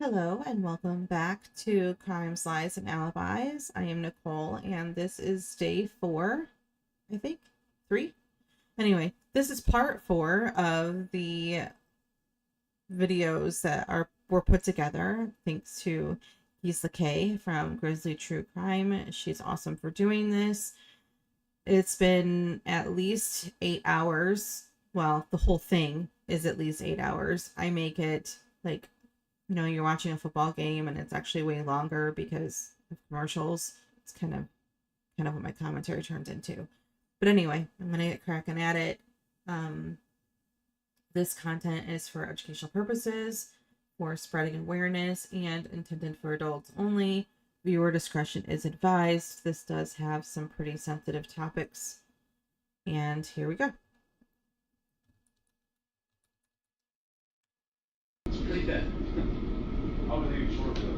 Hello and welcome back to Crimes, Lies, and Alibis. I am Nicole and this is day 4, I think, 3? Anyway, this is part 4 of the videos that were put together thanks to Gisela K from Grizzly True Crime. She's awesome for doing this. It's been at least 8 hours. Well, the whole thing is at least 8 hours. I make it like, you know, you're watching a football game and it's actually way longer because of commercials. It's kind of what my commentary turns into. But anyway, I'm gonna get cracking at it. This content is for educational purposes, for spreading awareness, and intended for adults only. Viewer discretion is advised. This does have some pretty sensitive topics. And here we go. Take that. I would leave it short for that.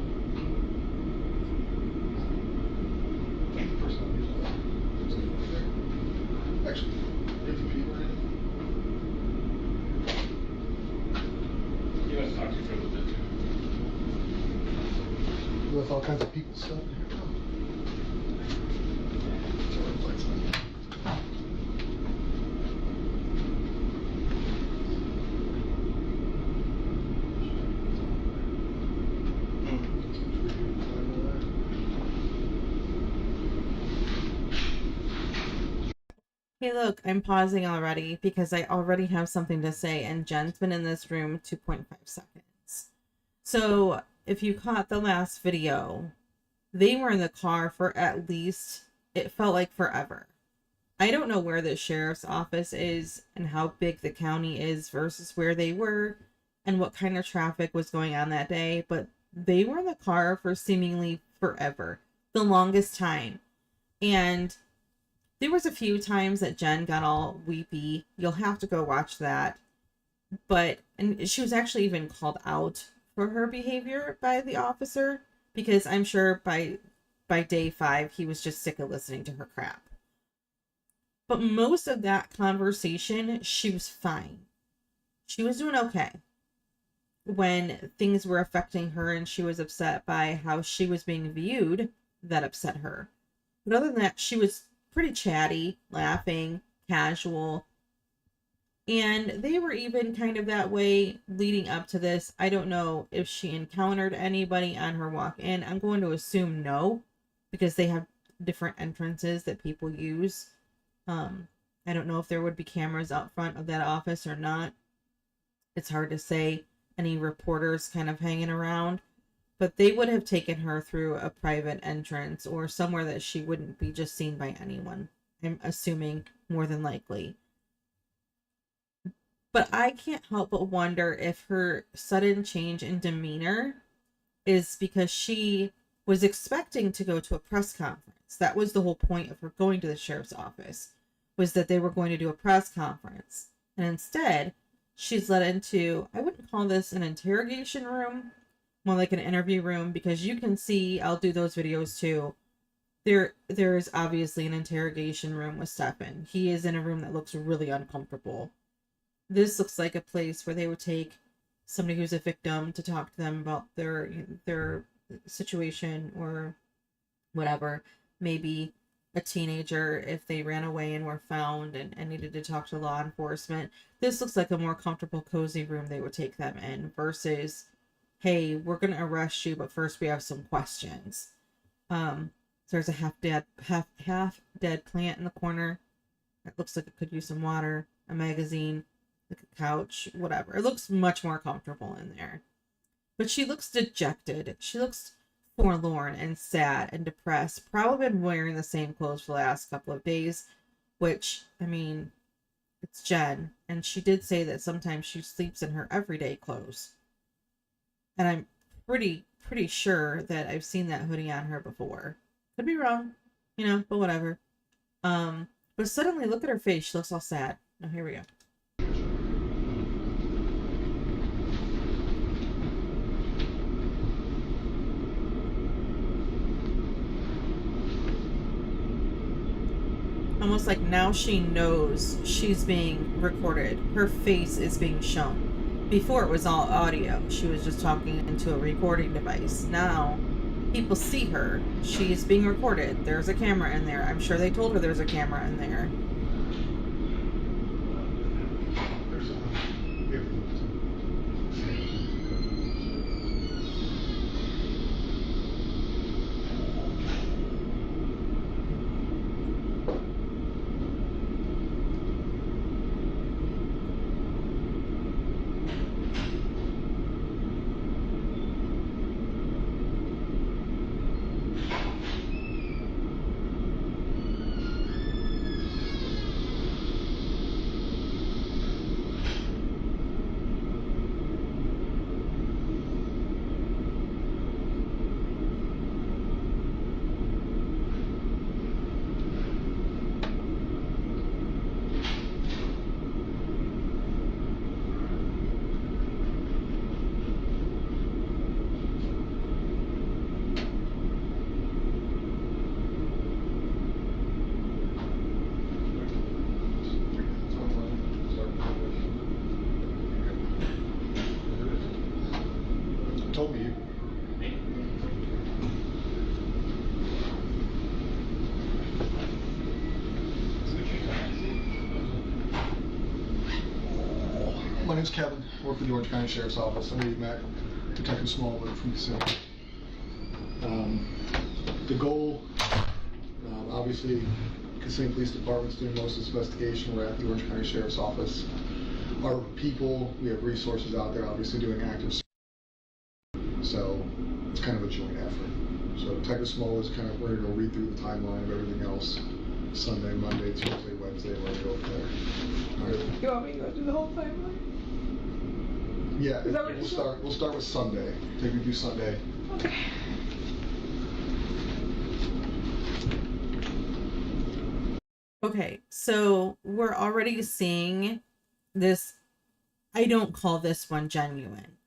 Actually, if the people in You must talk to you for a little bit too. it, with all kinds of people stuff in here. Hey, look, I'm pausing already because I already have something to say, and Jen's been in this room 2.5 seconds. So, if you caught the last video, they were in the car for at least, it felt like forever. I don't know where the sheriff's office is and how big the county is versus where they were and what kind of traffic was going on that day, but they were in the car for seemingly forever, the longest time. And there was a few times that Jenn got all weepy. You'll have to go watch that. And she was actually even called out for her behavior by the officer, because I'm sure by day 5, he was just sick of listening to her crap. But most of that conversation, she was fine. She was doing okay when things were affecting her and she was upset by how she was being viewed. That upset her. But other than that, she was pretty chatty, laughing, casual. And they were even kind of that way leading up to this. I don't know if she encountered anybody on her walk in. I'm going to assume no, because they have different entrances that people use. I don't know if there would be cameras out front of that office or not. It's hard to say. Any reporters kind of hanging around. But they would have taken her through a private entrance or somewhere that she wouldn't be just seen by anyone. I'm assuming more than likely. But I can't help but wonder if her sudden change in demeanor is because she was expecting to go to a press conference. That was the whole point of her going to the sheriff's office, was that they were going to do a press conference. And instead, she's led into, I wouldn't call this an interrogation room, more like an interview room, because you can see, I'll do those videos too. There is obviously an interrogation room with Stefan. He is in a room that looks really uncomfortable. This looks like a place where they would take somebody who's a victim to talk to them about their situation or whatever. Maybe a teenager if they ran away and were found and needed to talk to law enforcement. This looks like a more comfortable, cozy room they would take them in versus, hey, we're going to arrest you, but first we have some questions. There's a half dead plant in the corner. It looks like it could use some water, a magazine, like a couch, whatever. It looks much more comfortable in there. But she looks dejected. She looks forlorn and sad and depressed. Probably been wearing the same clothes for the last couple of days, which, I mean, it's Jenn. And she did say that sometimes she sleeps in her everyday clothes. And I'm pretty sure that I've seen that hoodie on her before. Could be wrong, you know, but whatever. But suddenly, look at her face. She looks all sad. Now, here we go. Almost like now she knows she's being recorded. Her face is being shown. Before it was all audio. She was just talking into a recording device. Now people see her. She's being recorded. There's a camera in there. I'm sure they told her there's a camera in there. There's a told me. My name's Kevin. I work for the Orange County Sheriff's Office. I'm Maddie Mac, Detective Smallwood from Kissimmee. The goal, obviously, Kissimmee Police Department's doing most of this investigation. We're at the Orange County Sheriff's Office. Our people, we have resources out there, obviously doing active. So it's kind of a joint effort. So Detective Smallwood's kind of ready to read through the timeline of everything else. Sunday, Monday, Tuesday, Wednesday, we're gonna go from there. All right. You want me to go through the whole timeline? Yeah, Is that what you we'll start with Sunday. Take me through Sunday. Okay. Okay, so we're already seeing this. I don't call this one genuine.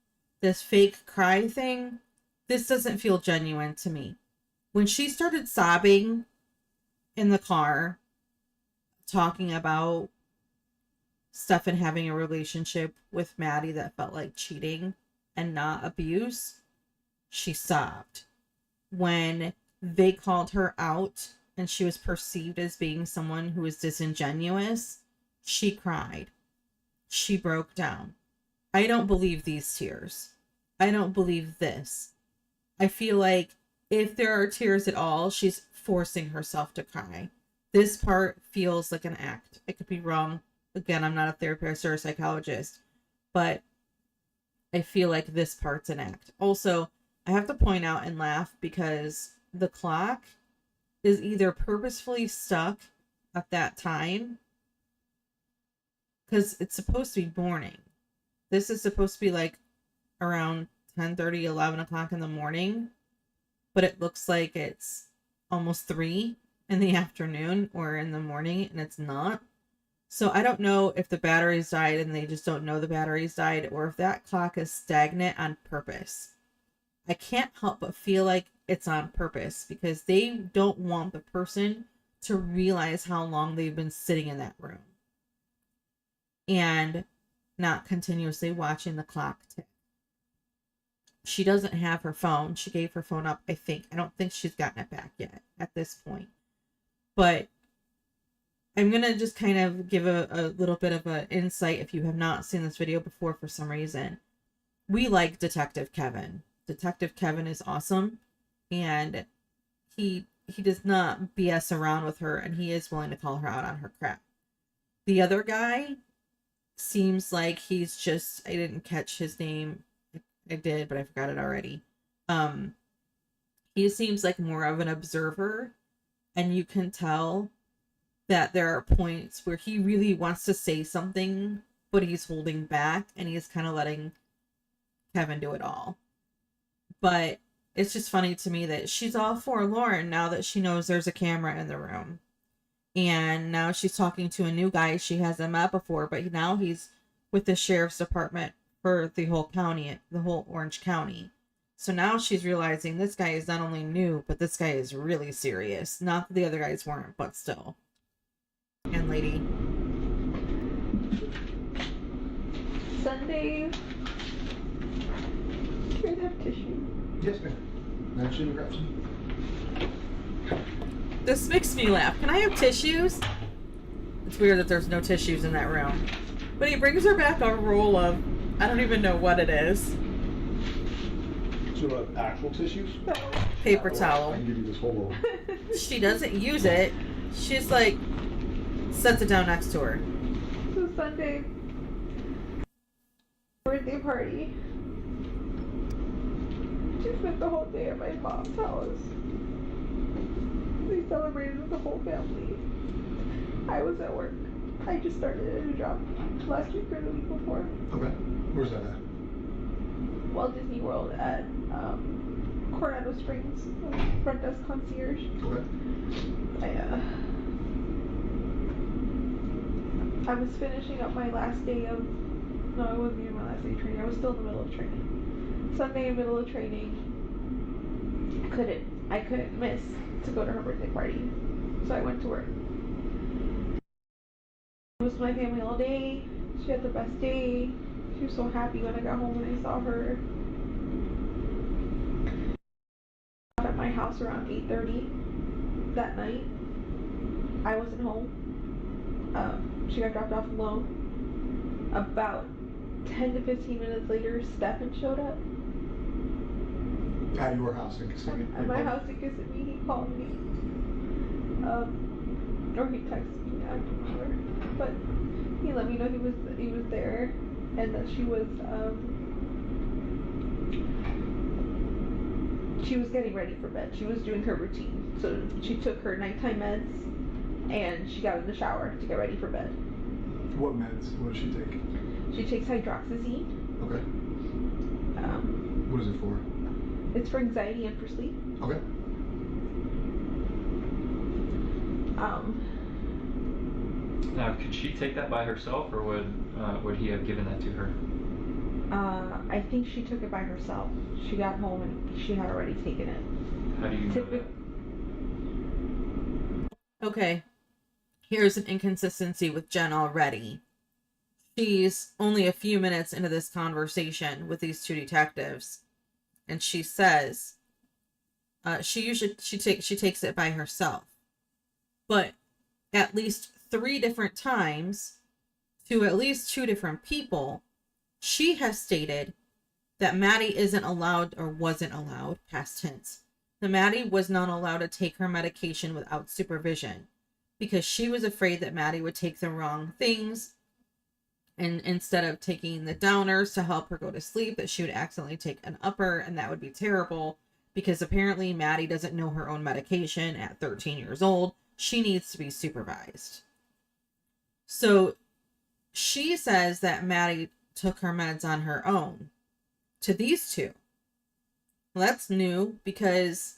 This fake cry thing, this doesn't feel genuine to me. When she started sobbing in the car, talking about stuff and having a relationship with Maddie that felt like cheating and not abuse, she sobbed. When they called her out and she was perceived as being someone who was disingenuous, she cried. She broke down. I don't believe these tears. I don't believe this. I feel like if there are tears at all, she's forcing herself to cry. This part feels like an act. I could be wrong. Again, I'm not a therapist or a psychologist, but I feel like this part's an act. Also, I have to point out and laugh because the clock is either purposefully stuck at that time, because it's supposed to be morning. This is supposed to be like around 10:30, 11 o'clock in the morning, but it looks like it's almost 3 in the afternoon or in the morning, and it's not. So I don't know if the batteries died and they just don't know the batteries died, or if that clock is stagnant on purpose. I can't help but feel like it's on purpose because they don't want the person to realize how long they've been sitting in that room and not continuously watching the clock tick. She doesn't have her phone. She gave her phone up, I think. I don't think she's gotten it back yet at this point. But I'm going to just kind of give a little bit of an insight if you have not seen this video before for some reason. We like Detective Kevin. Detective Kevin is awesome, and he does not BS around with her, and he is willing to call her out on her crap. The other guy seems like he's just, I didn't catch his name. I did, but I forgot it already. He seems like more of an observer, and you can tell that there are points where he really wants to say something, but he's holding back, and he's kind of letting Kevin do it all. But it's just funny to me that she's all forlorn now that she knows there's a camera in the room. And now she's talking to a new guy she hasn't met before, but now he's with the sheriff's department for the whole county, the whole Orange County. So now she's realizing this guy is not only new, but this guy is really serious. Not that the other guys weren't, but still. And lady. Sunday, have tissue? Yes, ma'am. Actually, grab some. This makes me laugh. Can I have tissues? It's weird that there's no tissues in that room. But he brings her back a roll of, I don't even know what it is. So actual tissues? Paper I towel. can give you this whole roll. She doesn't use it. She's like, sets it down next to her. So Sunday, birthday party. She spent the whole day at my mom's house. They celebrated with the whole family. I was at work. I just started a new job last week or the week before. Okay. Where's that at? Walt Disney World at Coronado Springs, front desk concierge. Okay. I was finishing up my last day of, no, it wasn't even my last day of training. I was still in the middle of training. Sunday, middle of training, I couldn't miss to go to her birthday party, so I went to work. I was with my family all day. She had the best day. She was so happy when I got home and I saw her. At my house around 8:30 that night. I wasn't home. She got dropped off alone. About 10 to 15 minutes later, Stefan showed up. At your house in Kissimmee? At my house in Kissimmee, he called me. Or he texted me, I don't remember. But he let me know he was there and that she was getting ready for bed. She was doing her routine. So she took her nighttime meds and she got in the shower to get ready for bed. What meds? What does she take? She takes hydroxyzine. Okay. What is it for? It's for anxiety and for sleep. Okay. Now, could she take that by herself, or would he have given that to her? I think she took it by herself. She got home and she had already taken it. How do you know that? Okay. Here's an inconsistency with Jenn already. She's only a few minutes into this conversation with these two detectives, and she says she takes it by herself. But at least 3 different times to at least 2 different people, she has stated that Maddie isn't allowed or wasn't allowed, past tense, that Maddie was not allowed to take her medication without supervision because she was afraid that Maddie would take the wrong things, and instead of taking the downers to help her go to sleep, that she would accidentally take an upper, and that would be terrible because apparently Maddie doesn't know her own medication at 13 years old. She needs to be supervised. So she says that Maddie took her meds on her own to these 2. Well, that's new because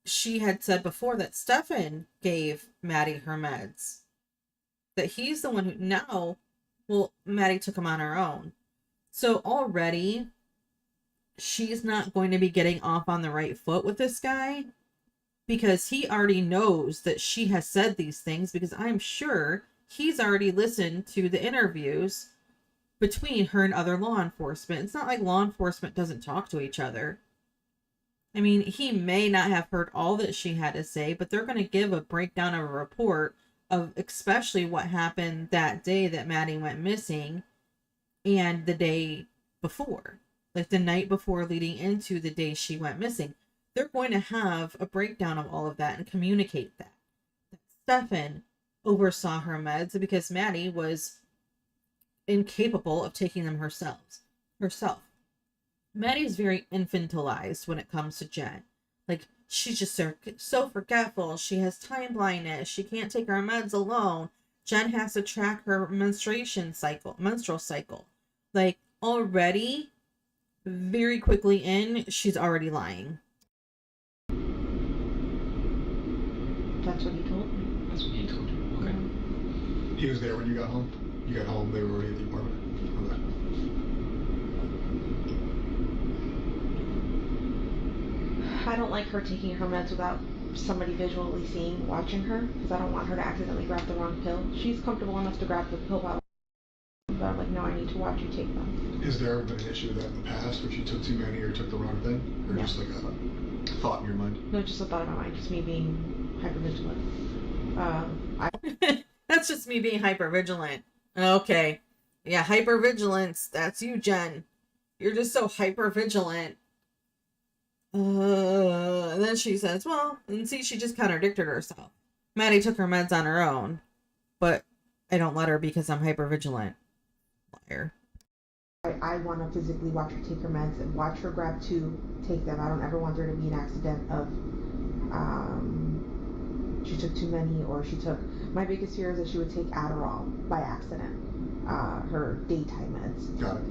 she had said before that Stefan gave Maddie her meds. That he's the one who now, well, Maddie took them on her own. So already she's not going to be getting off on the right foot with this guy because he already knows that she has said these things, because I'm sure he's already listened to the interviews between her and other law enforcement. It's not like law enforcement doesn't talk to each other. I mean, he may not have heard all that she had to say, but they're going to give a breakdown of a report of especially what happened that day that Maddie went missing and the day before, like the night before leading into the day she went missing. They're going to have a breakdown of all of that and communicate that. Stefan oversaw her meds because Maddie was incapable of taking them herself. Maddie's very infantilized when it comes to Jenn. Like, she's just so forgetful. She has time blindness. She can't take her meds alone. Jenn has to track her menstrual cycle. Like, already, very quickly in, she's already lying. That's what he told me. That's what he told you. Okay. He was there when you got home? You got home, they were already at the apartment? Okay. I don't like her taking her meds without somebody visually watching her, because I don't want her to accidentally grab the wrong pill. She's comfortable enough to grab the pill by but I'm like, no, I need to watch you take them. Has there ever been an issue with that in the past, where you took too many or took the wrong thing? Or just like a thought in your mind? No, just a thought in my mind, just me being hypervigilant. That's just me being hypervigilant. Okay. Yeah, hypervigilance. That's you, Jen. You're just so hypervigilant. And then she says, well, and see, she just contradicted herself. Maddie took her meds on her own, but I don't let her because I'm hypervigilant. Liar. I want to physically watch her take her meds and watch her grab 2, take them. I don't ever want there to be an accident of she took too many, or she took, my biggest fear is that she would take Adderall by accident, her daytime meds. Got it.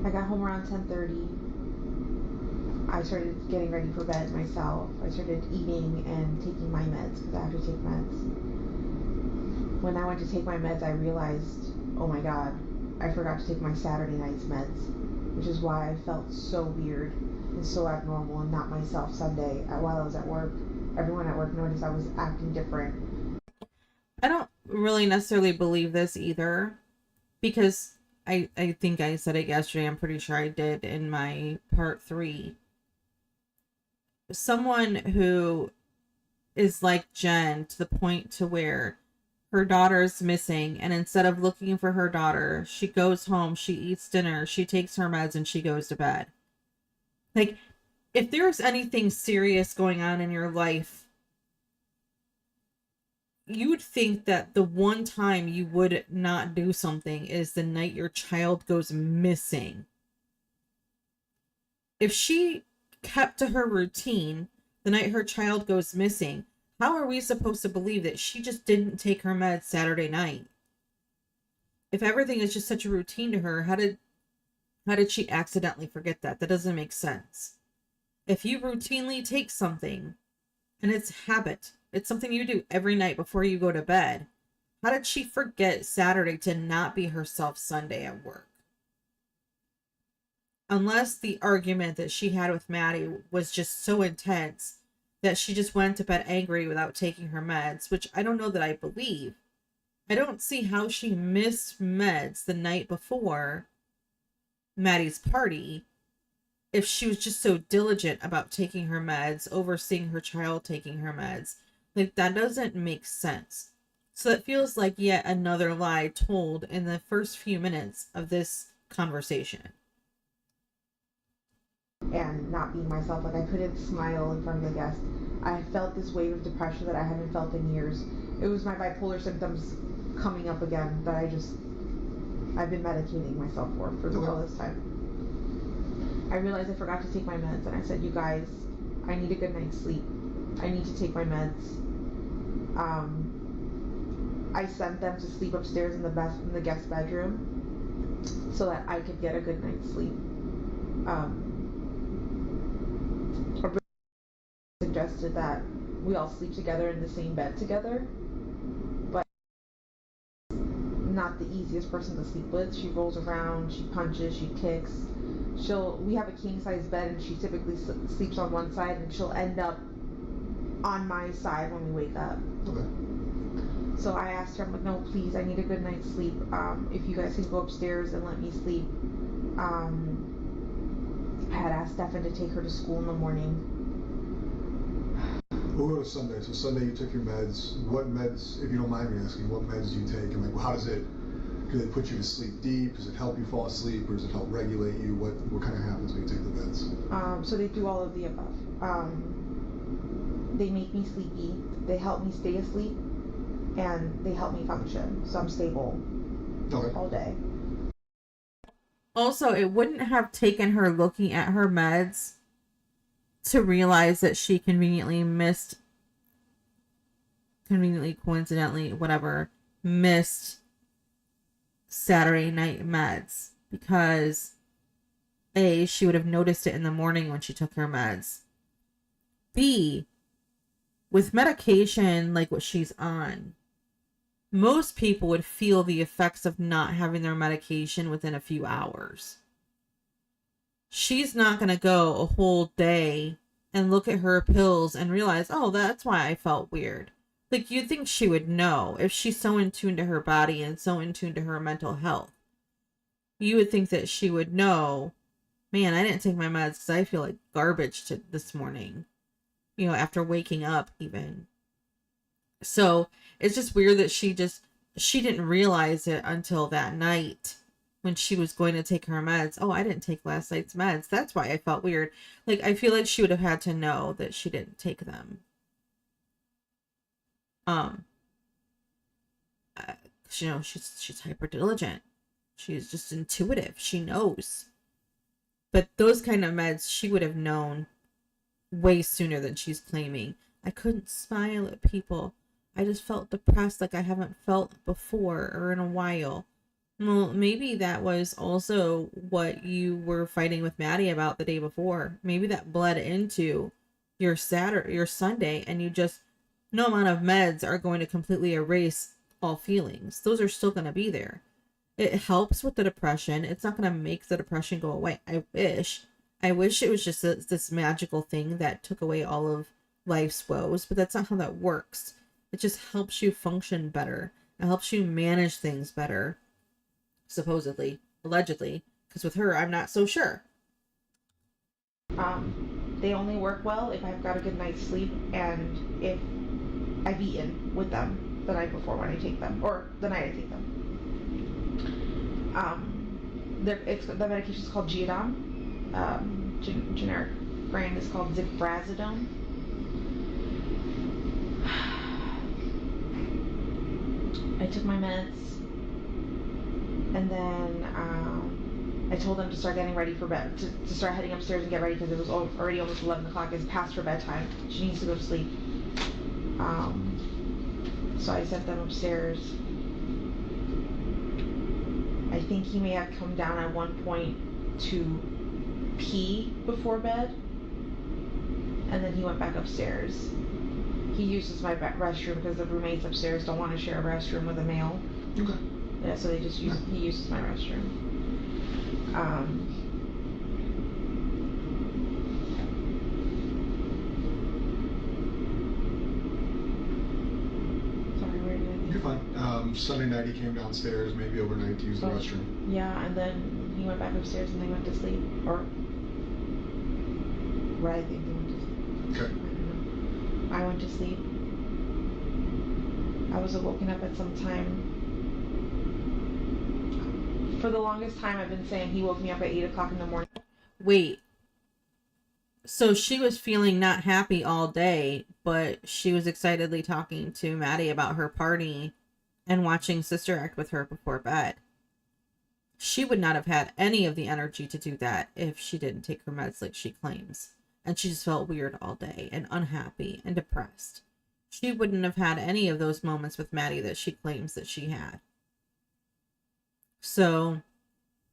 I got home around 10:30. I started getting ready for bed myself. I started eating and taking my meds because I have to take meds. When I went to take my meds, I realized, oh my god, I forgot to take my Saturday night's meds, which is why I felt so weird and so abnormal and not myself Sunday while I was at work. Everyone at work noticed I was acting different. I don't really necessarily believe this either, because I think I said it yesterday. I'm pretty sure I did in my part 3. Someone who is like Jen to the point to where her daughter's missing, and instead of looking for her daughter, she goes home, she eats dinner, she takes her meds, and she goes to bed. Like, if there's anything serious going on in your life, you would think that the one time you would not do something is the night your child goes missing. If she kept to her routine the night her child goes missing, how are we supposed to believe that she just didn't take her meds Saturday night? If everything is just such a routine to her, how did she accidentally forget that? That doesn't make sense. If you routinely take something and it's habit, it's something you do every night before you go to bed, how did she forget Saturday to not be herself Sunday at work? Unless the argument that she had with Maddie was just so intense that she just went to bed angry without taking her meds, which I don't know that I believe. I don't see how she missed meds the night before Maddie's party if she was just so diligent about taking her meds, overseeing her child taking her meds. Like, that doesn't make sense. So it feels like yet another lie told in the first few minutes of this conversation. And not being myself, like I couldn't smile in front of the guests. I felt this wave of depression that I haven't felt in years. It was my bipolar symptoms coming up again that I've been medicating myself for all this time. I realized I forgot to take my meds, and I said, you guys, I need a good night's sleep. I need to take my meds. I sent them to sleep upstairs in the guest bedroom so that I could get a good night's sleep. Suggested that we all sleep together in the same bed together, but not the easiest person to sleep with. She rolls around, she punches, she kicks. We have a king size bed, and she typically sleeps on one side, and she'll end up on my side when we wake up. Okay. So I asked her, I'm like, no, please, I need a good night's sleep. If you guys can go upstairs and let me sleep. I had asked Stefan to take her to school in the morning. We'll go to Sunday. So Sunday you took your meds. What meds, if you don't mind me asking, what meds do you take? And like, how does it, do they put you to sleep deep? Does it help you fall asleep, or does it help regulate you? What kind of happens when you take the meds? So they do all of the above. They make me sleepy. They help me stay asleep, and they help me function. So I'm stable all day. Also, it wouldn't have taken her looking at her meds to realize that she coincidentally missed Saturday night meds, because A, she would have noticed it in the morning when she took her meds. B, with medication like what she's on, most people would feel the effects of not having their medication within a few hours. She's not going to go a whole day and look at her pills and realize, oh, that's why I felt weird. Like, you'd think she would know if she's so in tune to her body and so in tune to her mental health. You would think that she would know, man, I didn't take my meds because I feel like garbage this morning, you know, after waking up even. So it's just weird that she didn't realize it until that night when she was going to take her meds. Oh, I didn't take last night's meds. That's why I felt weird. Like, I feel like she would have had to know that she didn't take them. You know, she's hyper diligent. She's just intuitive. She knows. But those kind of meds, she would have known way sooner than she's claiming. I couldn't smile at people. I just felt depressed like I haven't felt before or in a while. Well, maybe that was also what you were fighting with Maddie about the day before. Maybe that bled into your Saturday, your Sunday, and you just, no amount of meds are going to completely erase all feelings. Those are still going to be there. It helps with the depression. It's not going to make the depression go away. I wish it was just this magical thing that took away all of life's woes, but that's not how that works. It just helps you function better. It helps you manage things better. Supposedly, allegedly, because with her, I'm not so sure. They only work well if I've got a good night's sleep and if I've eaten with them the night before when I take them, or the night I take them. The medication is called Geodon. Generic brand is called Ziprazidone. I took my meds, and then I told them to start getting ready for bed, to start heading upstairs and get ready because it was already almost 11 o'clock. It's past her bedtime. She needs to go to sleep. So I sent them upstairs. I think he may have come down at one point to pee before bed, and then he went back upstairs. He uses my restroom because the roommates upstairs don't want to share a restroom with a male. Okay. Yeah, so he uses my restroom. Sorry, where did I? You're fine. Sunday night he came downstairs, maybe overnight to use the restroom. Yeah, and then he went back upstairs and they went to sleep. Or where I think they went to sleep. Okay. I don't know. I went to sleep. I was woken up at some time. For the longest time I've been saying he woke me up at 8 o'clock in the morning. Wait. So she was feeling not happy all day, but she was excitedly talking to Maddie about her party and watching Sister Act with her before bed. She would not have had any of the energy to do that if she didn't take her meds like she claims. And she just felt weird all day and unhappy and depressed. She wouldn't have had any of those moments with Maddie that she claims that she had. So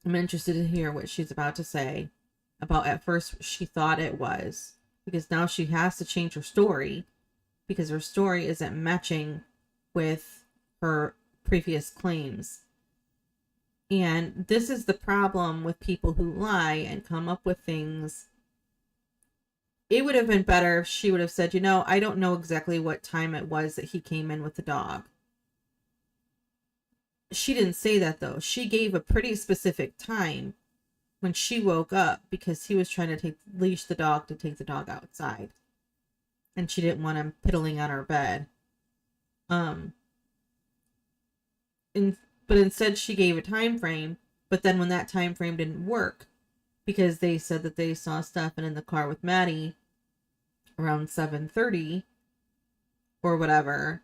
I'm interested to hear what she's about to say about at first she thought it was, because now she has to change her story because her story isn't matching with her previous claims. And this is the problem with people who lie and come up with things. It would have been better if she would have said, you know, I don't know exactly what time it was that he came in with the dog. She didn't say that though. She gave a pretty specific time when she woke up because he was trying to leash the dog to take the dog outside. And she didn't want him piddling on her bed. But instead she gave a time frame, but then when that time frame didn't work, because they said that they saw Stefan in the car with Maddie around 7:30 or whatever,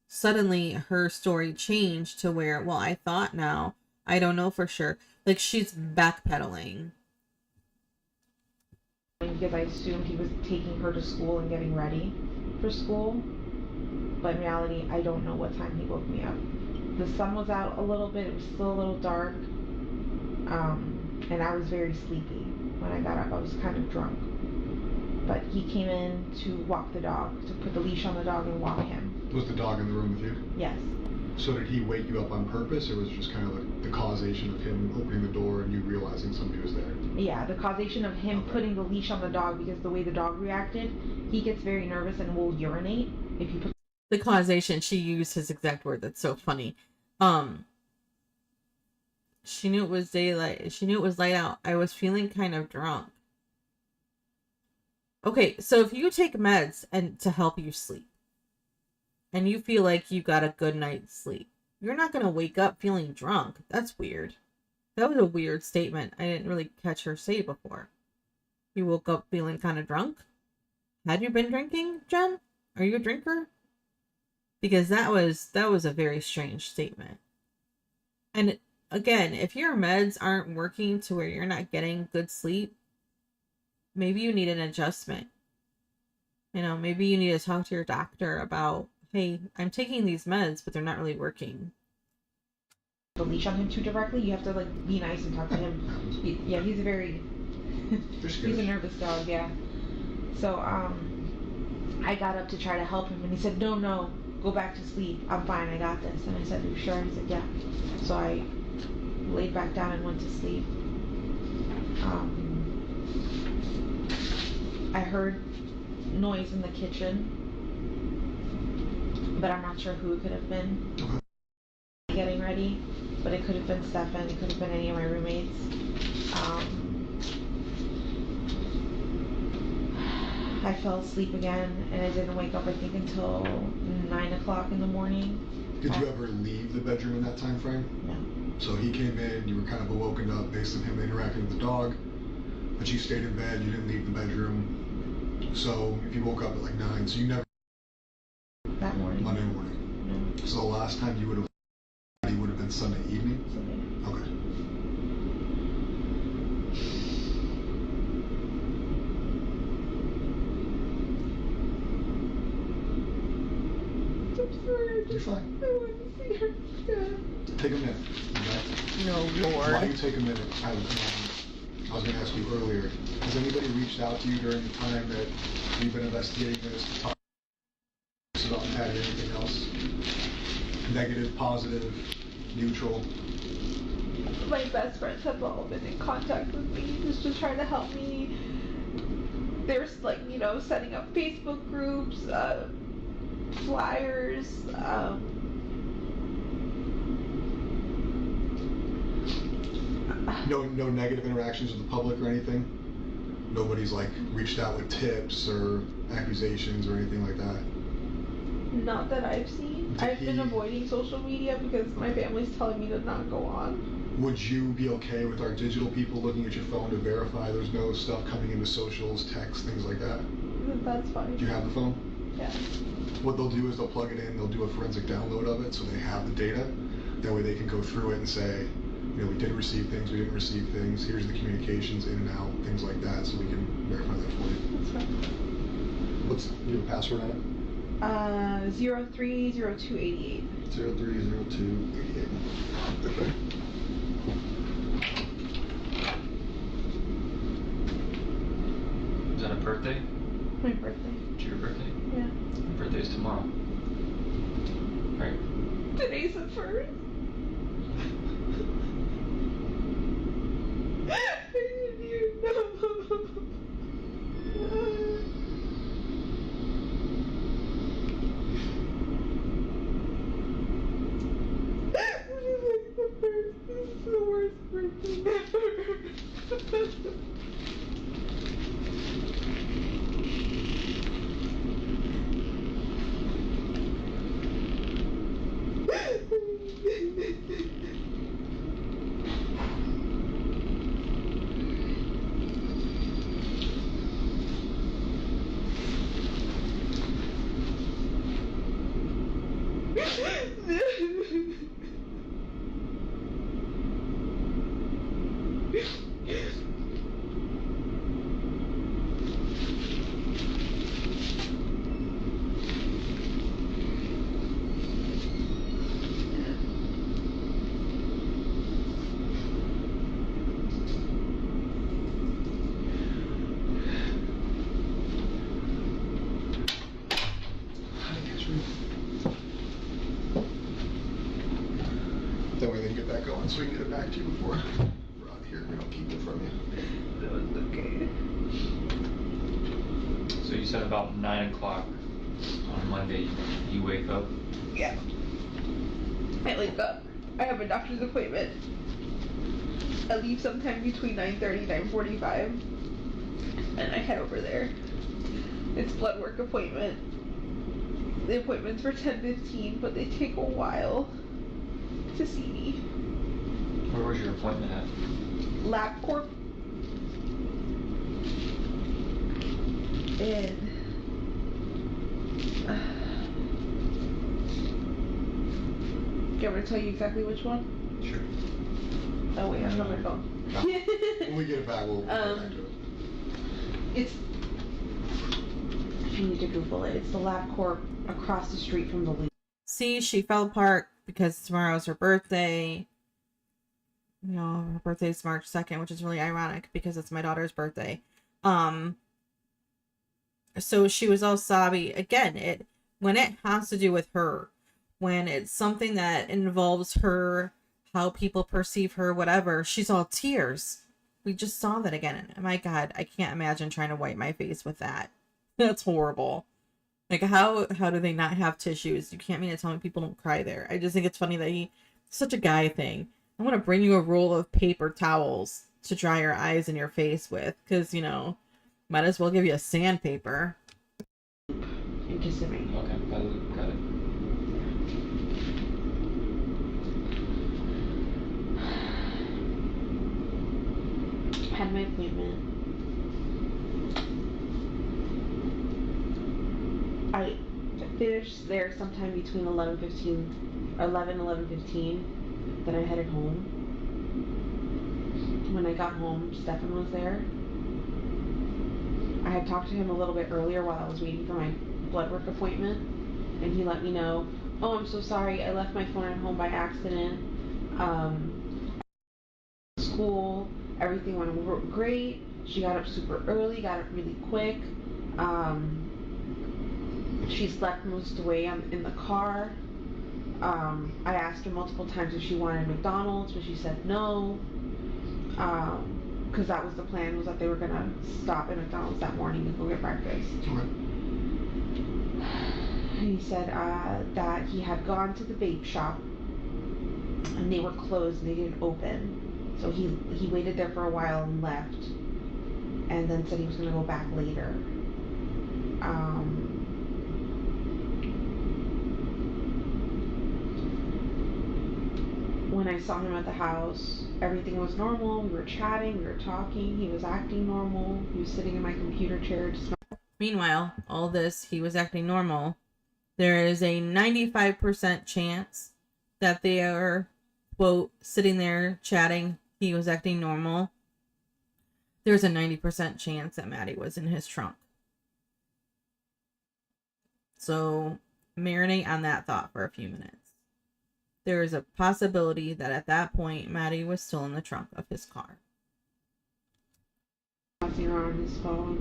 suddenly her story changed to where, well, I thought now, I don't know for sure. Like, she's backpedaling. Because I assumed he was taking her to school and getting ready for school. But in reality, I don't know what time he woke me up. The sun was out a little bit, it was still a little dark. And I was very sleepy. When I got up, I was kind of drunk. But he came in to walk the dog, to put the leash on the dog and walk him. Was the dog in the room with you? Yes. So did he wake you up on purpose, or was it just kind of like the causation of him opening the door and you realizing somebody was there? Yeah, the causation of him putting the leash on the dog, because the way the dog reacted, he gets very nervous and will urinate if you put The causation, she used his exact word. That's so funny. She knew it was daylight. She knew it was light out. I was feeling kind of drunk. Okay, so if you take meds and to help you sleep, and you feel like you got a good night's sleep, you're not going to wake up feeling drunk. That's weird. That was a weird statement. I didn't really catch her say before. You woke up feeling kind of drunk? Had you been drinking, Jen? Are you a drinker? Because that was a very strange statement. And again, if your meds aren't working to where you're not getting good sleep, maybe you need an adjustment. You know, maybe you need to talk to your doctor about, hey, I'm taking these meds, but they're not really working. the leash on him too directly. You have to like be nice and talk to him. He's a very he's a nervous dog. Yeah. So I got up to try to help him, and he said, no, go back to sleep. I'm fine. I got this. And I said, are you sure? He said, yeah. So I laid back down and went to sleep. I heard noise in the kitchen, but I'm not sure who it could have been. Getting ready, but it could have been Stefan, it could have been any of my roommates. I fell asleep again, and I didn't wake up, I think, until 9 o'clock in the morning. Did you ever leave the bedroom in that time frame? No. So he came in, you were kind of awoken up based on him interacting with the dog, but you stayed in bed, you didn't leave the bedroom. So if you woke up at like 9, so you never... That morning. Monday morning. No. So the last time you would have been Sunday evening? Sunday. Okay. I'm sorry. You're fine. I want to see her. Yeah. Take a minute. Okay? No, While Lord. you take a minute, I was going to ask you earlier, has anybody reached out to you during the time that we've been investigating this to talk about Maddie or anything else? Negative, positive, neutral? My best friends have all been in contact with me, just trying to help me. They're like, setting up Facebook groups, flyers, No negative interactions with the public or anything? Nobody's like reached out with tips or accusations or anything like that? Not that I've seen. I've been avoiding social media because my family's telling me to not go on. Would you be okay with our digital people looking at your phone to verify there's no stuff coming into socials, texts, things like that? That's fine. Do you have the phone? Yeah. What they'll do is they'll plug it in, they'll do a forensic download of it so they have the data. That way they can go through it and say, we did receive things, we didn't receive things, here's the communications in and out, things like that, so we can verify that for you. That's fine. Do you have a password on it? 030288. 030288. Okay. Is that a birthday? My birthday. It's your birthday? Yeah. My birthday's tomorrow. Right. Today's the 1st. I didn't even know. This is the worst birthday ever. That way they can get that going so we can get it back to you before we're out of here. We don't keep it from you. That was okay. So you said about 9 o'clock on Monday you wake up? Yeah. I wake up. I have a doctor's appointment. I leave sometime between 9:30 and 9:45. And I head over there. It's blood work appointment. The appointment's for 10:15, but they take a while to see me. Where was your appointment at? LabCorp. And do you want me to tell you exactly which one? Sure. Oh wait, I have it on my phone. When we get it back, we'll go back to it. It's, you need to Google it. It's the LabCorp across the street from the Loop. See, she fell apart because tomorrow's her birthday. You know, her birthday's March 2nd, which is really ironic because it's my daughter's birthday. So she was all sobby. Again, when it has to do with her, when it's something that involves her, how people perceive her, whatever, she's all tears. We just saw that again. And my God, I can't imagine trying to wipe my face with that. That's horrible. Like, how do they not have tissues? You can't mean to tell me people don't cry there. I just think it's funny that it's such a guy thing. I want to bring you a roll of paper towels to dry your eyes and your face with, because, you know, might as well give you a sandpaper. Into me. Okay, got it. Had my appointment. I finished there sometime between 11:15. Then I headed home. When I got home, Stefan was there. I had talked to him a little bit earlier while I was waiting for my blood work appointment, and he let me know, oh, I'm so sorry, I left my phone at home by accident. School, everything went great. She got up super early, got up really quick. She slept most of the way in the car. I asked her multiple times if she wanted McDonald's, but she said no. Because that was the plan, was that they were gonna stop at McDonald's that morning and go get breakfast. Okay. He said that he had gone to the vape shop and they were closed and they didn't open. So he waited there for a while and left, and then said he was gonna go back later. When I saw him at the house, everything was normal. We were chatting, we were talking, he was acting normal. He was sitting in my computer chair just... Meanwhile, all this, he was acting normal. There is a 95% chance that they are, quote, sitting there chatting, he was acting normal. There's a 90% chance that Maddie was in his trunk. So, marinate on that thought for a few minutes. There is a possibility that at that point, Maddie was still in the trunk of his car. ...on his phone.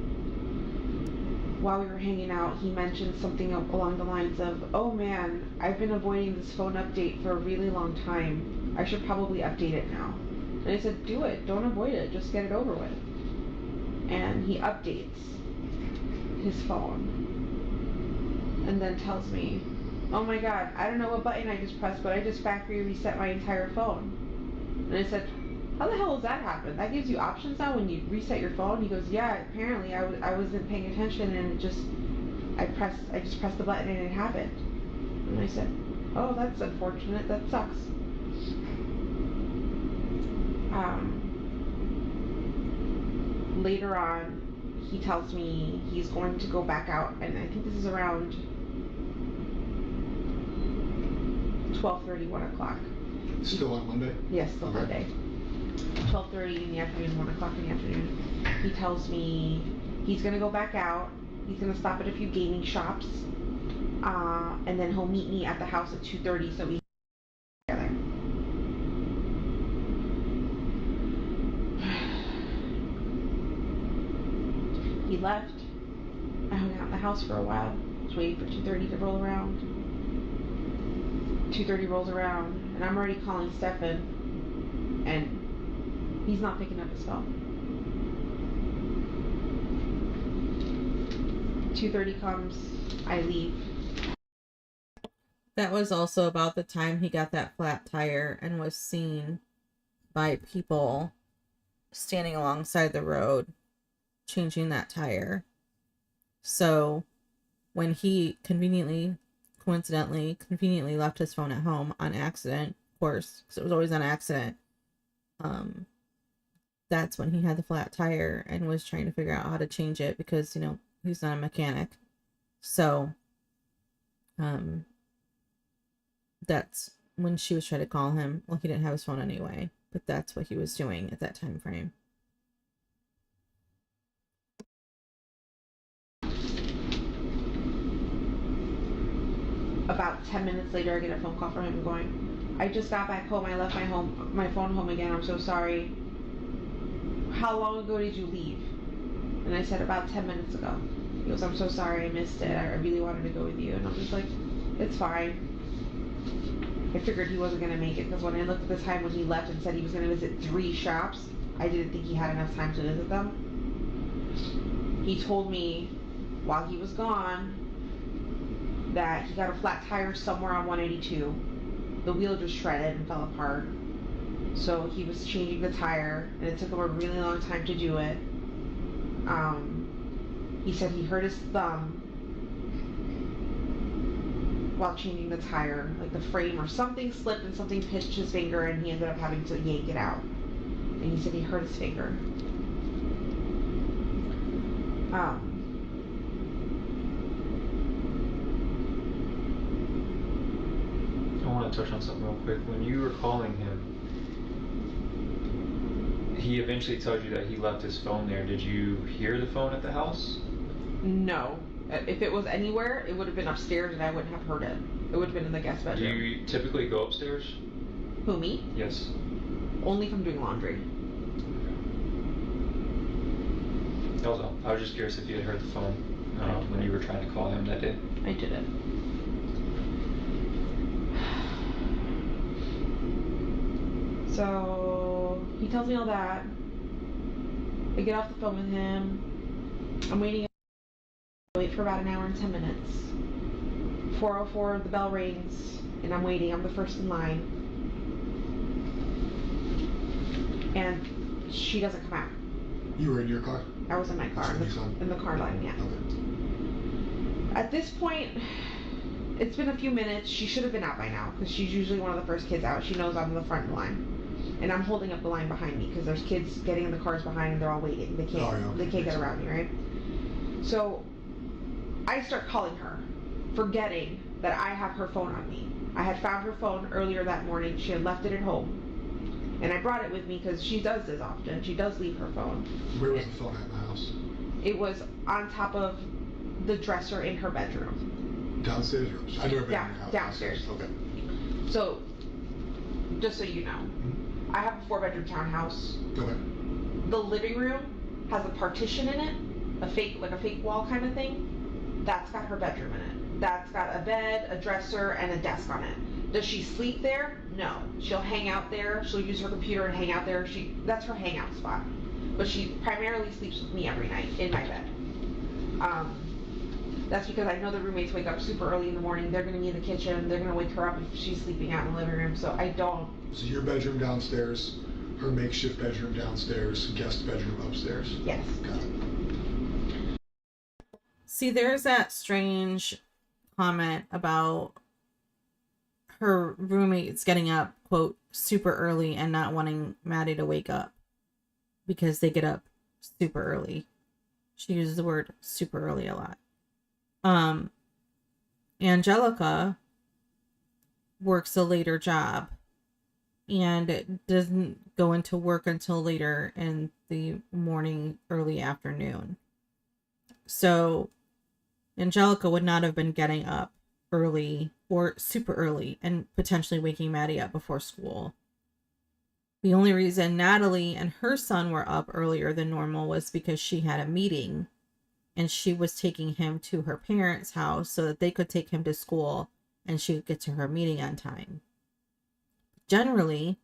While we were hanging out, he mentioned something along the lines of, oh man, I've been avoiding this phone update for a really long time. I should probably update it now. And I said, do it. Don't avoid it. Just get it over with. And he updates his phone. And then tells me, oh my God, I don't know what button I just pressed, but I just factory reset my entire phone. And I said, how the hell does that happen? That gives you options now when you reset your phone? He goes, yeah, apparently I wasn't paying attention and I just pressed the button and it happened. And I said, oh, that's unfortunate. That sucks. Later on, he tells me he's going to go back out, and I think this is around 12:30, 1 o'clock. Still on Monday? Yes, still Okay. Monday. 12:30 in the afternoon, 1 o'clock in the afternoon. He tells me he's going to go back out. He's going to stop at a few gaming shops. And then he'll meet me at the house at 2:30 so we can together. He left. I hung out in the house for a while. Was waiting for 2:30 to roll around. 2:30 rolls around, and I'm already calling Stefan, and he's not picking up his phone. 2:30 comes, I leave. That was also about the time he got that flat tire and was seen by people standing alongside the road changing that tire. So when he conveniently left his phone at home on accident, of course, because it was always on accident, that's when he had the flat tire and was trying to figure out how to change it because, you know, he's not a mechanic. So that's when she was trying to call him. Well, he didn't have his phone anyway, but that's what he was doing at that time frame. About 10 minutes later, I get a phone call from him going, I just got back home. I left my phone home again. I'm so sorry. How long ago did you leave? And I said, about 10 minutes ago. He goes, I'm so sorry. I missed it. I really wanted to go with you. And I'm just like, it's fine. I figured he wasn't going to make it because when I looked at the time when he left and said he was going to visit 3 shops, I didn't think he had enough time to visit them. He told me while he was gone that he got a flat tire somewhere on 182. The wheel just shredded and fell apart. So he was changing the tire, and it took him a really long time to do it. He said he hurt his thumb while changing the tire, like the frame or something slipped and something pinched his finger, and he ended up having to yank it out. And he said he hurt his finger. I want to touch on something real quick. When you were calling him, he eventually told you that he left his phone there. Did you hear the phone at the house? No. If it was anywhere, it would have been upstairs and I wouldn't have heard it. It would have been in the guest bedroom. Do you typically go upstairs? Who, me? Yes. Only if I'm doing laundry. That was all. I was just curious if you had heard the phone when you were trying to call him that day. I didn't. So he tells me all that. I get off the phone with him. I'm waiting. I wait for about an hour and 10 minutes. 4:04, the bell rings, and I'm waiting. I'm the first in line. And she doesn't come out. You were in your car? I was in my car, in the car line, yeah. Okay. At this point, it's been a few minutes. She should have been out by now, because she's usually one of the first kids out. She knows I'm in the front line. And I'm holding up the line behind me, because there's kids getting in the cars behind and they're all waiting. They can't get around me, right? So I start calling her, forgetting that I have her phone on me. I had found her phone earlier that morning. She had left it at home. And I brought it with me because she does this often. She does leave her phone. Where was the phone at in the house? It was on top of the dresser in her bedroom. Downstairs or upstairs? I've never been in your house. Downstairs. Okay. So, just so you know, I have a 4-bedroom townhouse. Okay. The living room has a partition in it, a fake wall kind of thing. That's got her bedroom in it. That's got a bed, a dresser, and a desk on it. Does she sleep there? No. She'll hang out there. She'll use her computer and hang out there. That's her hangout spot. But she primarily sleeps with me every night in my bed. That's because I know the roommates wake up super early in the morning. They're going to be in the kitchen. They're going to wake her up if she's sleeping out in the living room. So I don't. So your bedroom downstairs, her makeshift bedroom downstairs, guest bedroom upstairs? Yes. Got it. See, there's that strange comment about her roommates getting up, quote, super early and not wanting Maddie to wake up because they get up super early. She uses the word super early a lot. Angelica works a later job and doesn't go into work until later in the morning, early afternoon. So Angelica would not have been getting up early or super early and potentially waking Maddie up before school. The only reason Natalie and her son were up earlier than normal was because she had a meeting and she was taking him to her parents' house so that they could take him to school and she would get to her meeting on time. Generally,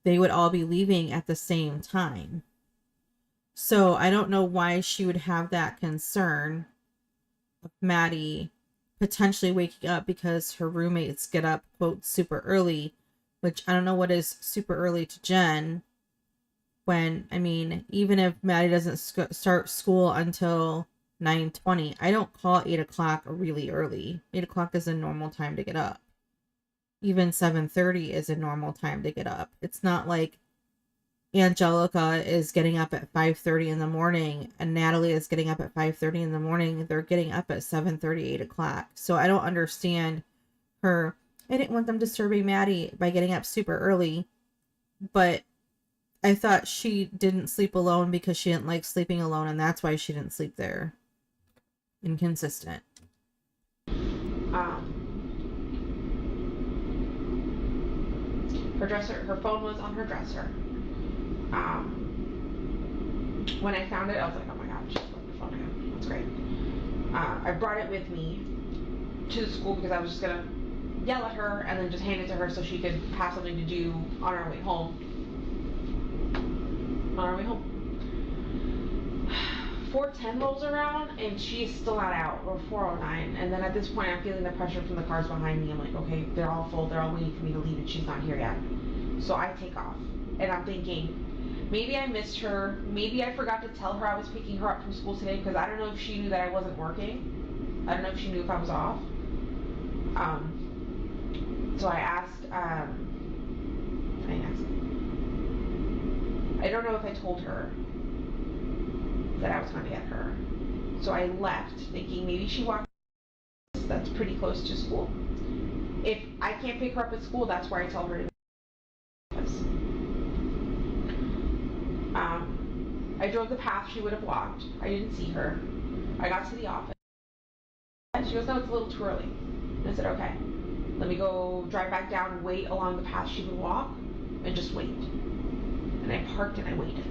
they would all be leaving at the same time. So I don't know why she would have that concern of Maddie potentially waking up because her roommates get up, quote, super early, which I don't know what is super early to Jenn. When, I mean, even if Maddie doesn't start school until 9:20, I don't call 8 o'clock really early. 8 o'clock is a normal time to get up. Even 7:30 is a normal time to get up. It's not like Angelica is getting up at 5:30 in the morning and Natalie is getting up at 5:30 in the morning. They're getting up at 7:30, 8 o'clock. So I don't understand her. I didn't want them disturbing Maddie by getting up super early, but I thought she didn't sleep alone because she didn't like sleeping alone, and that's why she didn't sleep there. Inconsistent. Her dresser, her phone was on her dresser. When I found it, I was like, oh my god, she's left her phone again. That's great. I brought it with me to the school because I was just gonna yell at her and then just hand it to her so she could have something to do on our way home. 4:10 rolls around and she's still not out, or 4:09, and then at this point I'm feeling the pressure from the cars behind me. I'm like, okay, they're all full, they're all waiting for me to leave and she's not here yet. So I take off and I'm thinking, maybe I missed her, maybe I forgot to tell her I was picking her up from school today, because I don't know if she knew that I wasn't working. I don't know if she knew if I was off. So I asked, I don't know if I told her that I was going to get her. So I left thinking maybe she walked, that's pretty close to school. If I can't pick her up at school, that's where I tell her to be. I drove the path she would have walked. I didn't see her. I got to the office. And she goes, no, it's a little too early. And I said, okay. Let me go drive back down and wait along the path she would walk and just wait. And I parked and I waited.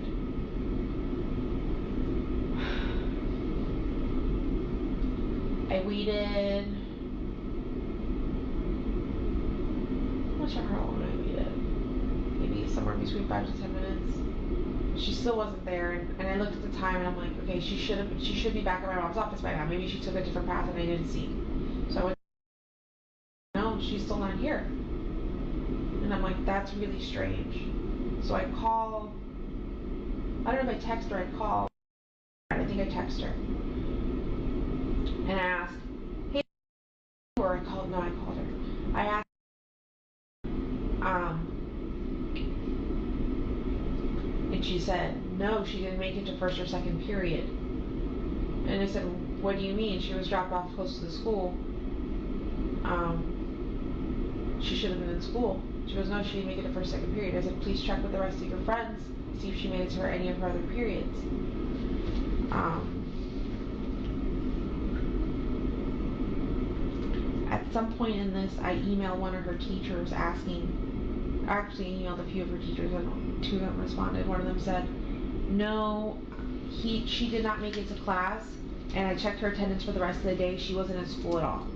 I waited. I'm not sure how long I waited. Maybe somewhere between 5 to 10 minutes. She still wasn't there, and I looked at the time and I'm like, okay, she should be back at my mom's office by now. Maybe she took a different path and I didn't see. So I went, no, she's still not here. And I'm like, that's really strange. So I call, I don't know if I text her, I call. I think I text her. And I asked, hey, or I called her. I asked, and she said, no, she didn't make it to first or second period. And I said, what do you mean? She was dropped off close to the school. She should have been in school. She goes, no, she didn't make it to first, second period. I said, please check with the rest of your friends, see if she made it to any of her other periods. At some point in this, I emailed one of her teachers asking, actually emailed a few of her teachers and 2 of them responded. One of them said, no, she did not make it to class, and I checked her attendance for the rest of the day. She wasn't in school at all.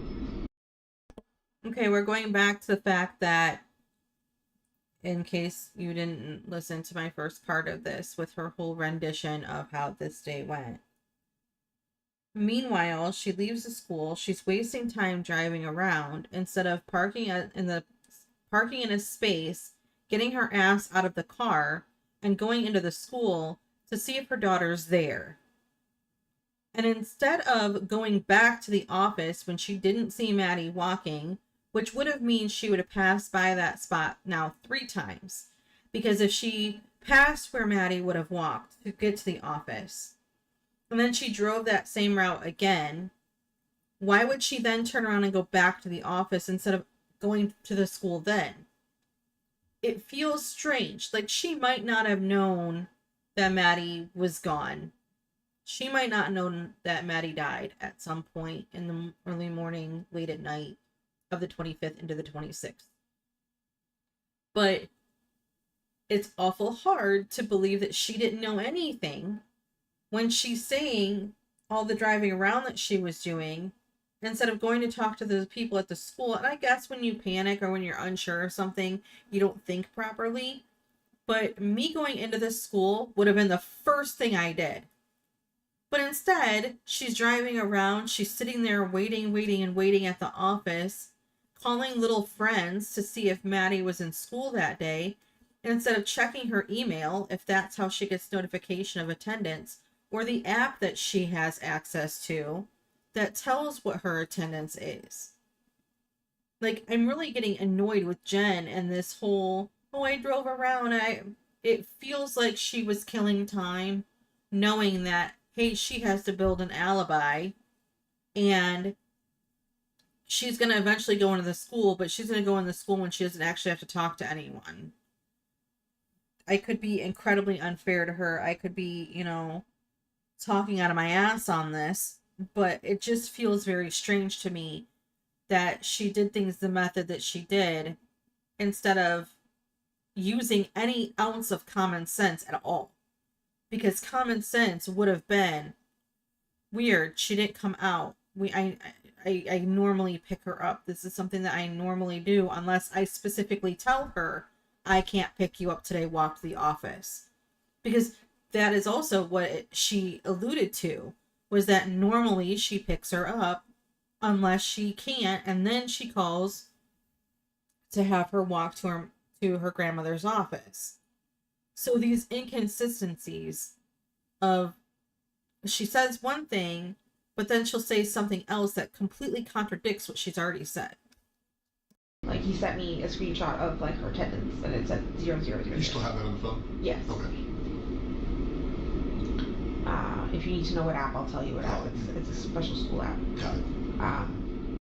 Okay, we're going back to the fact that, in case you didn't listen to my first part of this with her whole rendition of how this day went. Meanwhile, she leaves the school. She's wasting time driving around instead of parking in a space, getting her ass out of the car and going into the school to see if her daughter's there. And instead of going back to the office when she didn't see Maddie walking, which would have meant she would have passed by that spot now 3 times, because if she passed where Maddie would have walked to get to the office, and then she drove that same route again, why would she then turn around and go back to the office instead of going to the school then? It feels strange. Like, she might not have known that Maddie was gone. She might not have known that Maddie died at some point in the early morning, late at night of the 25th into the 26th. But it's awful hard to believe that she didn't know anything when she's saying all the driving around that she was doing instead of going to talk to the people at the school. And I guess when you panic or when you're unsure of something, you don't think properly. But me going into this school would have been the first thing I did. But instead, she's driving around, she's sitting there waiting at the office, calling little friends to see if Maddie was in school that day. And instead of checking her email, if that's how she gets notification of attendance, or the app that she has access to that tells what her attendance is. Like, I'm really getting annoyed with Jenn and this whole, oh, I drove around. It feels like she was killing time, knowing that, hey, she has to build an alibi, and she's going to eventually go into the school, but she's going to go in the school when she doesn't actually have to talk to anyone. I could be incredibly unfair to her. I could be, talking out of my ass on this, but it just feels very strange to me that she did things the method that she did instead of using any ounce of common sense at all. Because common sense would have been, weird, she didn't come out. I normally pick her up. This is something that I normally do unless I specifically tell her, I can't pick you up today, walk to the office. Because that is also what she alluded to, was that normally she picks her up unless she can't, and then she calls to have her walk to her grandmother's office. So these inconsistencies of, she says one thing, but then she'll say something else that completely contradicts what she's already said. Like, he sent me a screenshot of, like, her attendance, and it said 0, 0, 0. You still have that on the phone? Yes. Okay. If you need to know what app, I'll tell you what app. It's a special school app. Got it.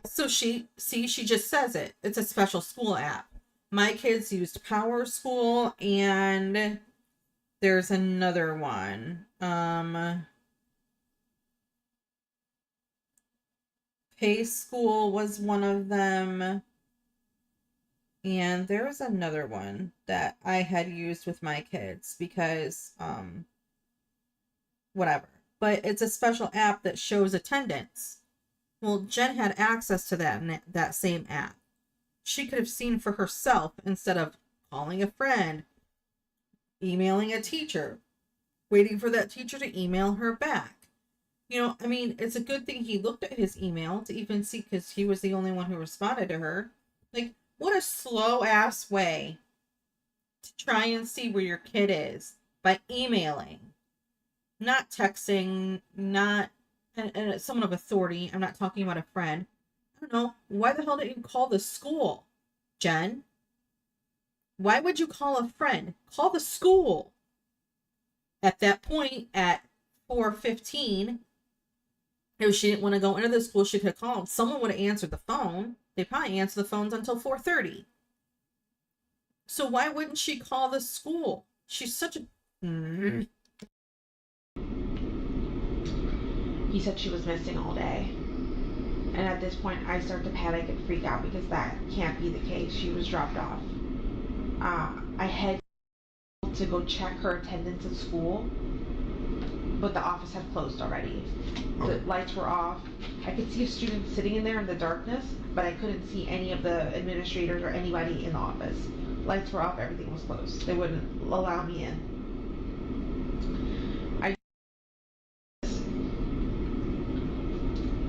So she just says it. It's a special school app. My kids used Power School, and there's another one. Pay School was one of them. And there was another one that I had used with my kids because, whatever. But it's a special app that shows attendance. Well, Jenn had access to that same app. She could have seen for herself instead of calling a friend, emailing a teacher, waiting for that teacher to email her back. It's a good thing he looked at his email to even see, because he was the only one who responded to her. Like, what a slow ass way to try and see where your kid is, by emailing, not texting, not, and it's someone of authority. I'm not talking about a friend. I don't know. Why the hell didn't you call the school, Jenn? Why would you call a friend? Call the school. At that point, at 4:15, if she didn't want to go into the school, she could have called. Someone would have answered the phone. They probably answer the phones until 4:30. So why wouldn't she call the school? She's such a... He said she was missing all day. And at this point, I start to panic and freak out because that can't be the case. She was dropped off. I had to go check her attendance at school, but the office had closed already. The lights were off. I could see a student sitting in there in the darkness, but I couldn't see any of the administrators or anybody in the office. Lights were off, everything was closed. They wouldn't allow me in.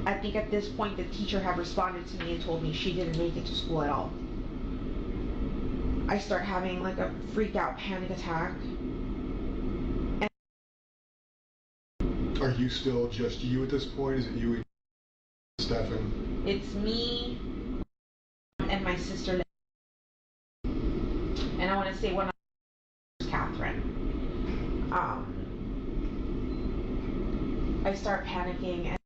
I think at this point the teacher had responded to me and told me she didn't make it to school at all. I start having like a freak out panic attack. Are you still just you at this point? Is it you and Stefan? It's me and my sister. And I want to say one of them is Catherine. I start panicking,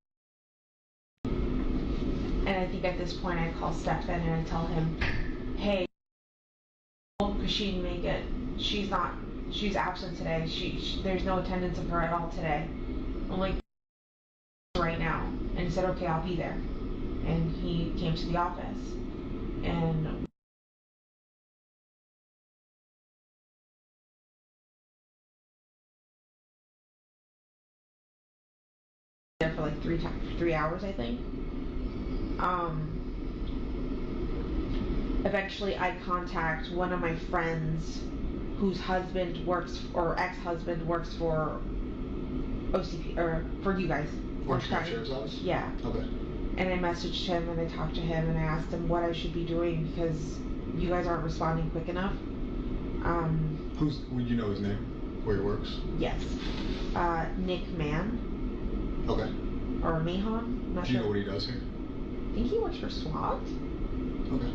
and I think at this point I call Stefan and I tell him, hey, because she didn't make it. She's absent today. There's no attendance of her at all today. I'm like, right now. And he said, okay, I'll be there. And he came to the office. And there for like 3 hours, I think. Eventually I contact one of my friends whose husband works, or ex-husband works for OCP, or for you guys. Orange County Sheriff's Office? Yeah. Okay. And I messaged him and I talked to him and I asked him what I should be doing because you guys aren't responding quick enough. Would you know his name? Where he works? Yes. Nick Mann. Okay. Or Mahon. Not Do you sure. know what he does here? I think he works for SWAT. Okay.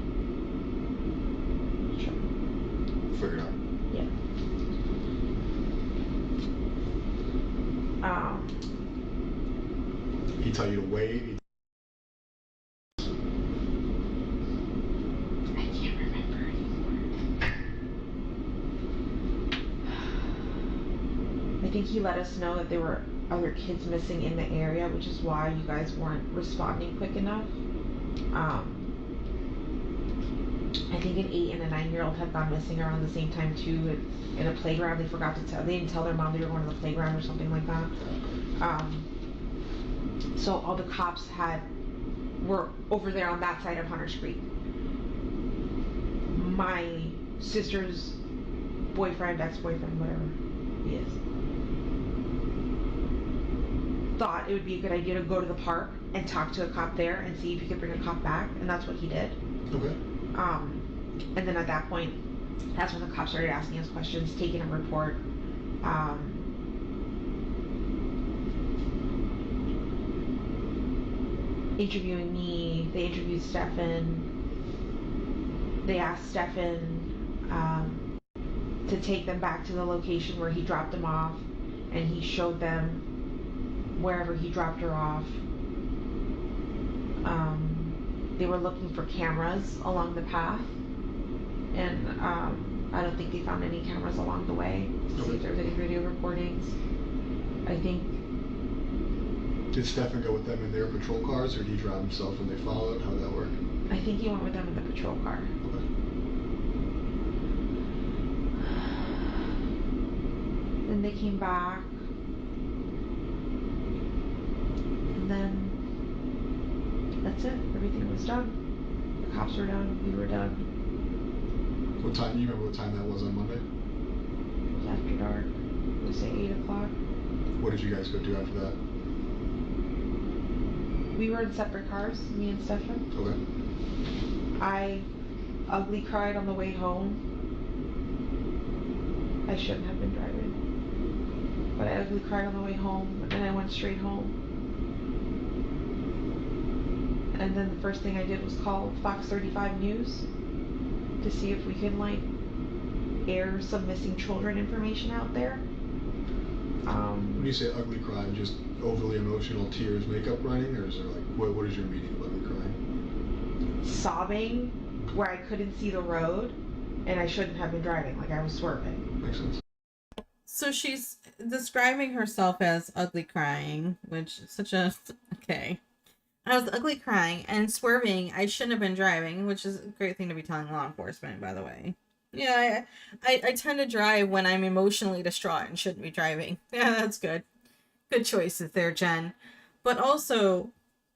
Sure. Figure it out. Yeah. He tell you to wait? I can't remember anymore. I think he let us know that there were other kids missing in the area, which is why you guys weren't responding quick enough. I think an 8 and a 9-year-old had gone missing around the same time too. In a playground, they forgot to tell. They didn't tell their mom they were going to the playground or something like that. So all the cops were over there on that side of Hunters Creek. My sister's boyfriend, ex-boyfriend, whatever he is, thought it would be a good idea to go to the park and talk to a cop there and see if he could bring a cop back, and that's what he did. Okay. And then at that point, that's when the cops started asking us questions, taking a report. Interviewing me. They interviewed Stefan. They asked Stefan to take them back to the location where he dropped them off, and he showed them wherever he dropped her off. They were looking for cameras along the path, and I don't think they found any cameras along the way to see if there was any video recordings. I think. Did Stefan go with them in their patrol cars, or did he drive himself and they followed? How did that work? I think he went with them in the patrol car. Okay. Then they came back, and then that's it. Everything was done. The cops were done. We were done. What time? You remember what time that was on Monday? It was after dark. We'll say 8 o'clock. What did you guys go do after that? We were in separate cars, me and Stefan. Okay. I ugly cried on the way home. I shouldn't have been driving, but I ugly cried on the way home, and then I went straight home. And then the first thing I did was call Fox 35 News to see if we can air some missing children information out there. When you say ugly cry, just overly emotional tears, makeup running, or is there what is your meaning of ugly crying? Sobbing where I couldn't see the road, and I shouldn't have been driving, I was swerving. Makes sense. So she's describing herself as ugly crying, which is such a... Okay. I was ugly crying and swerving. I shouldn't have been driving, which is a great thing to be telling law enforcement, by the way. Yeah, I tend to drive when I'm emotionally distraught and shouldn't be driving. Yeah, that's good. Good choices there, Jen. But also,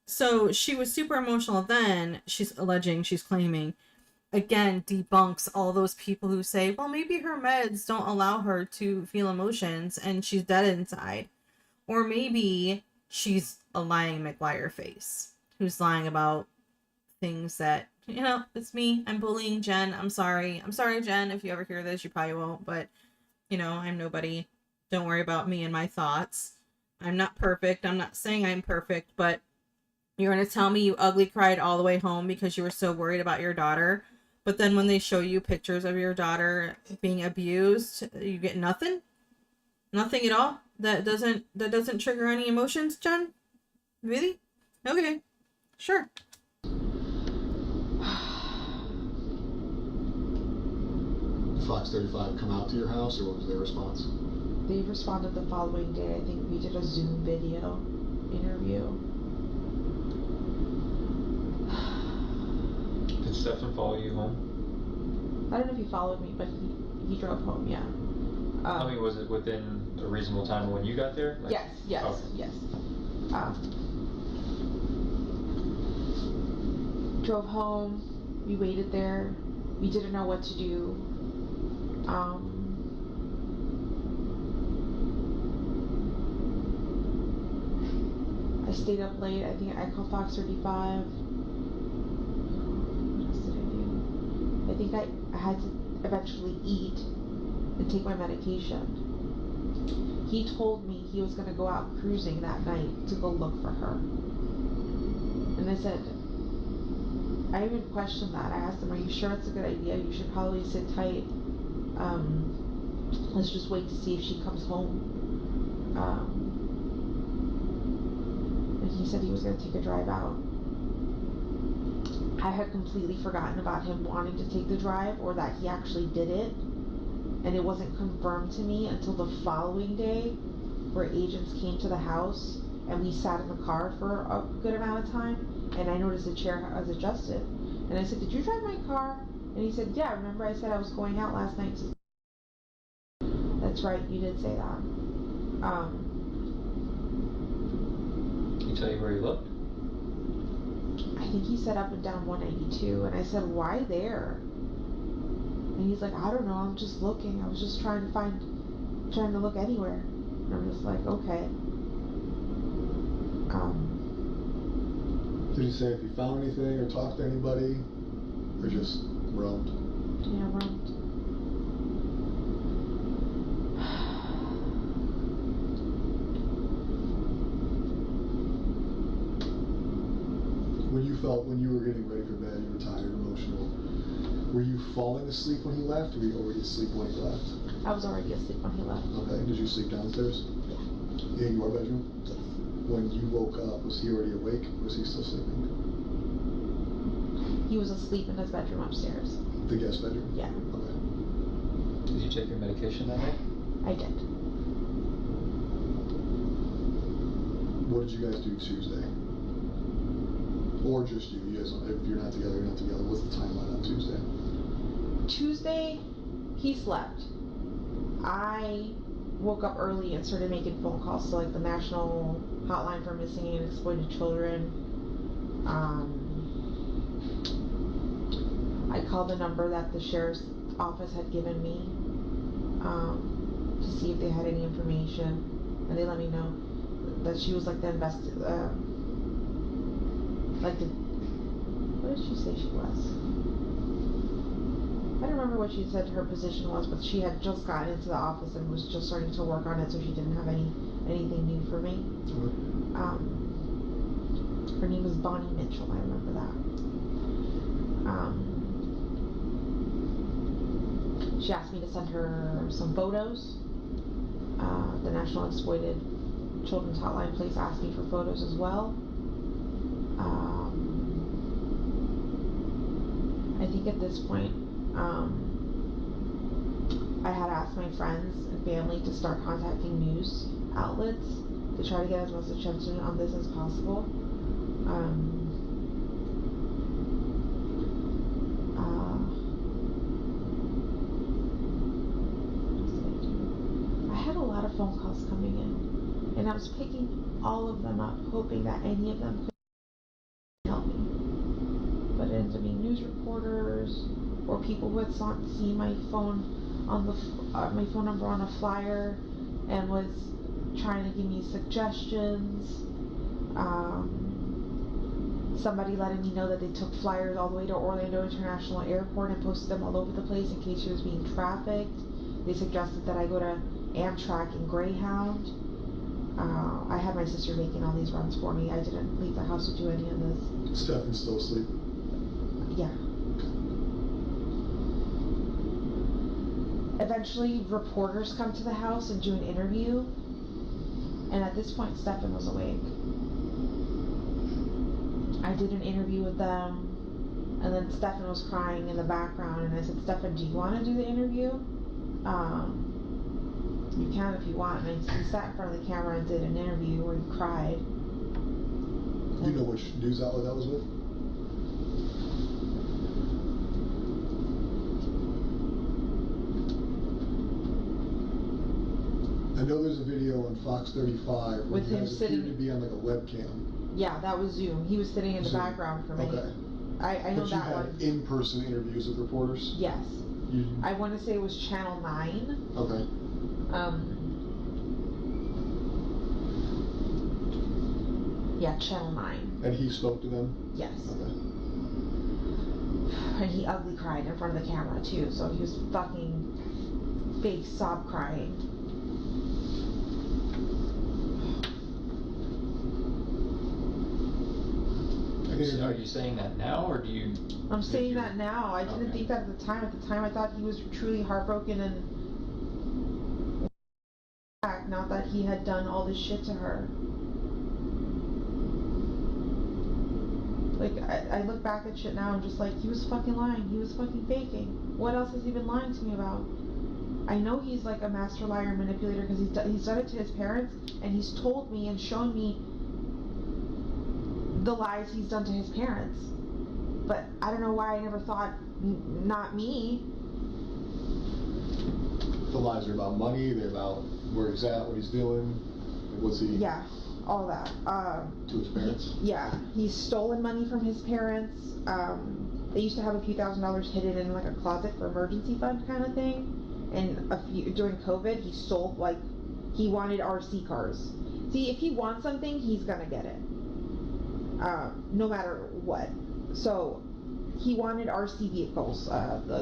so she was super emotional then, she's claiming, again, debunks all those people who say, well, maybe her meds don't allow her to feel emotions and she's dead inside. Or maybe she's a lying McGuire face who's lying about things that, it's me. I'm bullying Jen. I'm sorry. I'm sorry, Jen. If you ever hear this, you probably won't, but I'm nobody. Don't worry about me and my thoughts. I'm not perfect. I'm not saying I'm perfect, but you're going to tell me you ugly cried all the way home because you were so worried about your daughter. But then when they show you pictures of your daughter being abused, you get nothing? Nothing at all? That doesn't trigger any emotions, Jen? Really? Okay. Sure. Fox 35 come out to your house, or what was their response? They responded the following day. I think we did a Zoom video interview. Did Stefan follow you home? I don't know if he followed me, but he drove home, yeah. Was it within a reasonable time when you got there? Yes. Okay. Yes. Drove home. We waited there. We didn't know what to do. I stayed up late. I think I called Fox 35. What else did I do? I think I had to eventually eat and take my medication. He told me he was going to go out cruising that night to go look for her. And I said, I even questioned that. I asked him, are you sure it's a good idea? You should probably sit tight. Let's just wait to see if she comes home. And he said he was going to take a drive out. I had completely forgotten about him wanting to take the drive, or that he actually did it. And it wasn't confirmed to me until the following day, where agents came to the house and we sat in the car for a good amount of time, and I noticed the chair was adjusted. And I said, did you drive my car? And he said, yeah, remember I said I was going out last night to... That's right, you did say that. Did he tell you where he looked? I think he said up and down 192, and I said, why there? And he's like, I don't know, I'm just looking. I was just trying to look anywhere. And I'm just like, okay. Did he say if he found anything or talked to anybody, or just roamed? Yeah, roamed. When you were getting ready for bed, you were tired, emotional. Were you falling asleep when he left, or were you already asleep when he left? I was already asleep when he left. Okay, did you sleep downstairs? Yeah. In your bedroom? Yes. When you woke up, was he already awake, or was he still sleeping? He was asleep in his bedroom upstairs. The guest bedroom? Yeah. Okay. Did you take your medication that night? I did. What did you guys do Tuesday? Or just you? You guys, if you're not together, you're not together. What's the timeline on Tuesday? Tuesday, he slept. I woke up early and started making phone calls to like the National Hotline for Missing and Exploited Children. I called the number that the sheriff's office had given me to see if they had any information, and they let me know that she was like the what did she say she was? I don't remember what she said her position was, but she had just gotten into the office and was just starting to work on it, so she didn't have anything new for me. Her name was Bonnie Mitchell, I remember that. She asked me to send her some photos. The National Exploited Children's Hotline place asked me for photos as well. I think at this point, I had asked my friends and family to start contacting news outlets to try to get as much attention on this as possible. I had a lot of phone calls coming in, and I was picking all of them up, hoping that any of them could help me. But it ended up being news reporters or people who had seen my phone on my phone number on a flyer and was trying to give me suggestions. Somebody letting me know that they took flyers all the way to Orlando International Airport and posted them all over the place in case she was being trafficked. They suggested that I go to Amtrak and Greyhound. I had my sister making all these runs for me. I didn't leave the house to do any of this. Stephanie's still asleep? Yeah. Eventually, reporters come to the house and do an interview. And at this point, Stephan was awake. I did an interview with them. And then Stephan was crying in the background. And I said, Stephan, do you want to do the interview? You can if you want. And he sat in front of the camera and did an interview where he cried. Do you know which news outlet that was with? I know there's a video on Fox 35 where With you him guys sitting- appeared to be on like a webcam. Yeah, that was Zoom. He was sitting in the Zoom. background for me. Okay. I know But you that had one. in-person interviews with reporters? Yes. You, I want to say it was Channel 9. okay. Yeah, Channel 9. And he spoke to them? Yes. Okay. And he ugly cried in front of the camera too, so he was fucking fake sob crying. So are you saying that now, or do you? I'm saying that now. I didn't Okay. think that at the time. At the time, I thought he was truly heartbroken and not that he had done all this shit to her. Like, I look back at shit now, I'm just like, he was fucking lying. He was fucking faking. What else has he been lying to me about? I know he's like a master liar and manipulator because he's done it to his parents, and he's told me and shown me the lies he's done to his parents. But I don't know why I never thought, not me. The lies are about money, they're about where he's at, what he's doing, like what's he Yeah, all that. to his parents? Yeah, he's stolen money from his parents. They used to have a few $1,000s hidden in like a closet for emergency fund kind of thing. And during COVID, he stole, like, he wanted RC cars. See, if he wants something, he's gonna get it. No matter what. So, he wanted RC vehicles,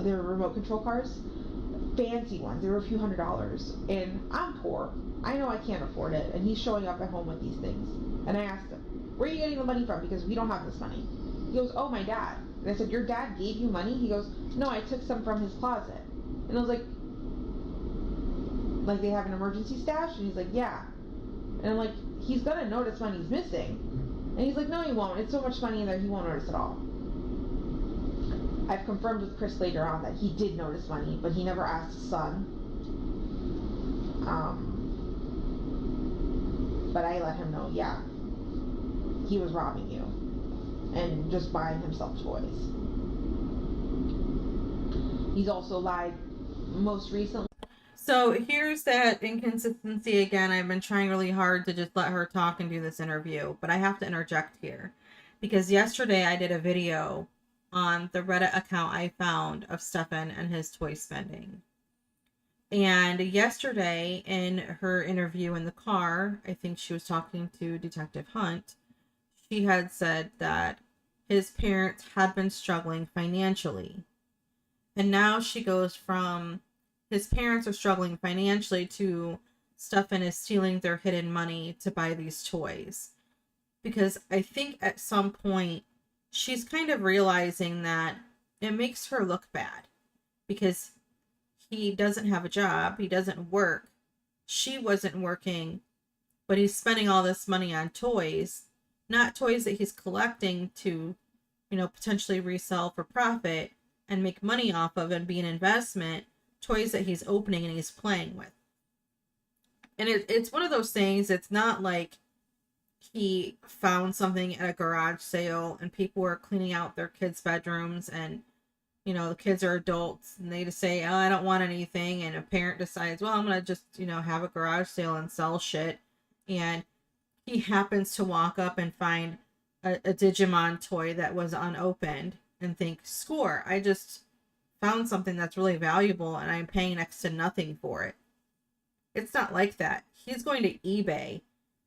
they're remote control cars. Fancy ones, they were a few $100s. And I'm poor. I know I can't afford it. And he's showing up at home with these things. And I asked him, where are you getting the money from? Because we don't have this money. He goes, oh, my dad. And I said, your dad gave you money? He goes, no, I took some from his closet. And I was like they have an emergency stash? And he's like, yeah. And I'm like, he's gonna notice money's missing. And he's like, no, he won't. It's so much money in there, he won't notice at all. I've confirmed with Chris later on that he did notice money, but he never asked his son. But I let him know, yeah, he was robbing you and just buying himself toys. He's also lied most recently. So here's that inconsistency again. I've been trying really hard to just let her talk and do this interview, but I have to interject here because yesterday I did a video on the Reddit account I found of Stefan and his toy spending. And yesterday in her interview in the car, I think she was talking to Detective Hunt, she had said that his parents had been struggling financially. And now she goes from his parents are struggling financially to Stefan is stealing their hidden money to buy these toys. Because I think at some point she's kind of realizing that it makes her look bad. Because he doesn't have a job, he doesn't work, she wasn't working, but he's spending all this money on toys. Not toys that he's collecting to, potentially resell for profit and make money off of and be an investment. Toys that he's opening and he's playing with. And it's one of those things, it's not like he found something at a garage sale and people were cleaning out their kids' bedrooms and, the kids are adults and they just say, oh, I don't want anything. And a parent decides, well, I'm going to just, have a garage sale and sell shit. And he happens to walk up and find a Digimon toy that was unopened and think, score, I just found something that's really valuable and I'm paying next to nothing for it. It's not like that. He's going to eBay.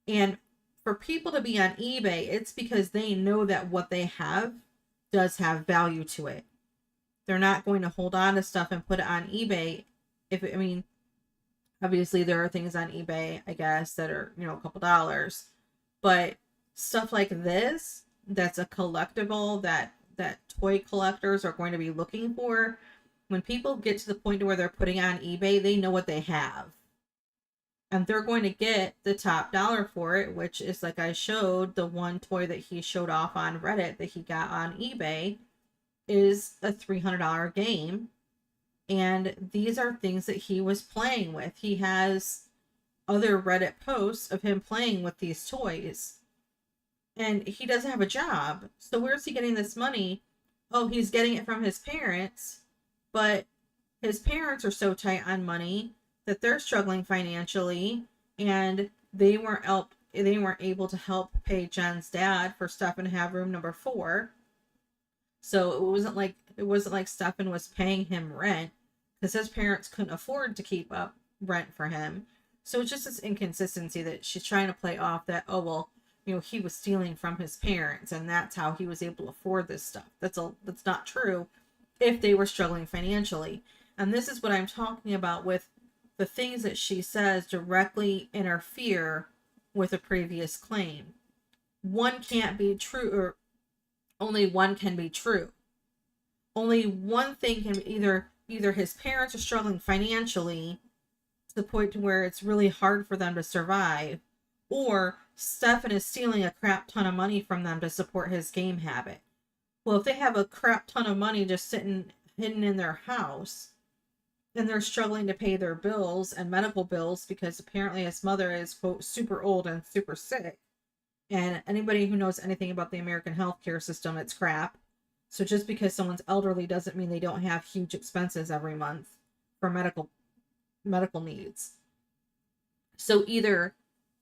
And for people to be on eBay, it's because they know that what they have does have value to it. They're not going to hold on to stuff and put it on eBay. Obviously there are things on eBay, I guess, that are, a couple dollars. But stuff like this, that's a collectible that toy collectors are going to be looking for. When people get to the point where they're putting on eBay, they know what they have. And they're going to get the top dollar for it, which is like I showed, the one toy that he showed off on Reddit that he got on eBay is a $300 game. And these are things that he was playing with. He has other Reddit posts of him playing with these toys. And he doesn't have a job. So where's he getting this money? Oh, he's getting it from his parents. But his parents are so tight on money that they're struggling financially, and they weren't able to help pay Jen's dad for Stefan to have room number 4. So it wasn't like Stefan was paying him rent, because his parents couldn't afford to keep up rent for him. So it's just this inconsistency that she's trying to play off that, oh well, he was stealing from his parents and that's how he was able to afford this stuff. That's not true if they were struggling financially. And this is what I'm talking about with the things that she says directly interfere with a previous claim. One can't be true, or only one can be true. Only one thing can be either his parents are struggling financially to the point to where it's really hard for them to survive, or Stefan is stealing a crap ton of money from them to support his game habit. Well, if they have a crap ton of money just sitting hidden in their house, and they're struggling to pay their bills and medical bills because apparently his mother is, quote, super old and super sick. And anybody who knows anything about the American healthcare system, it's crap. So just because someone's elderly doesn't mean they don't have huge expenses every month for medical needs. So either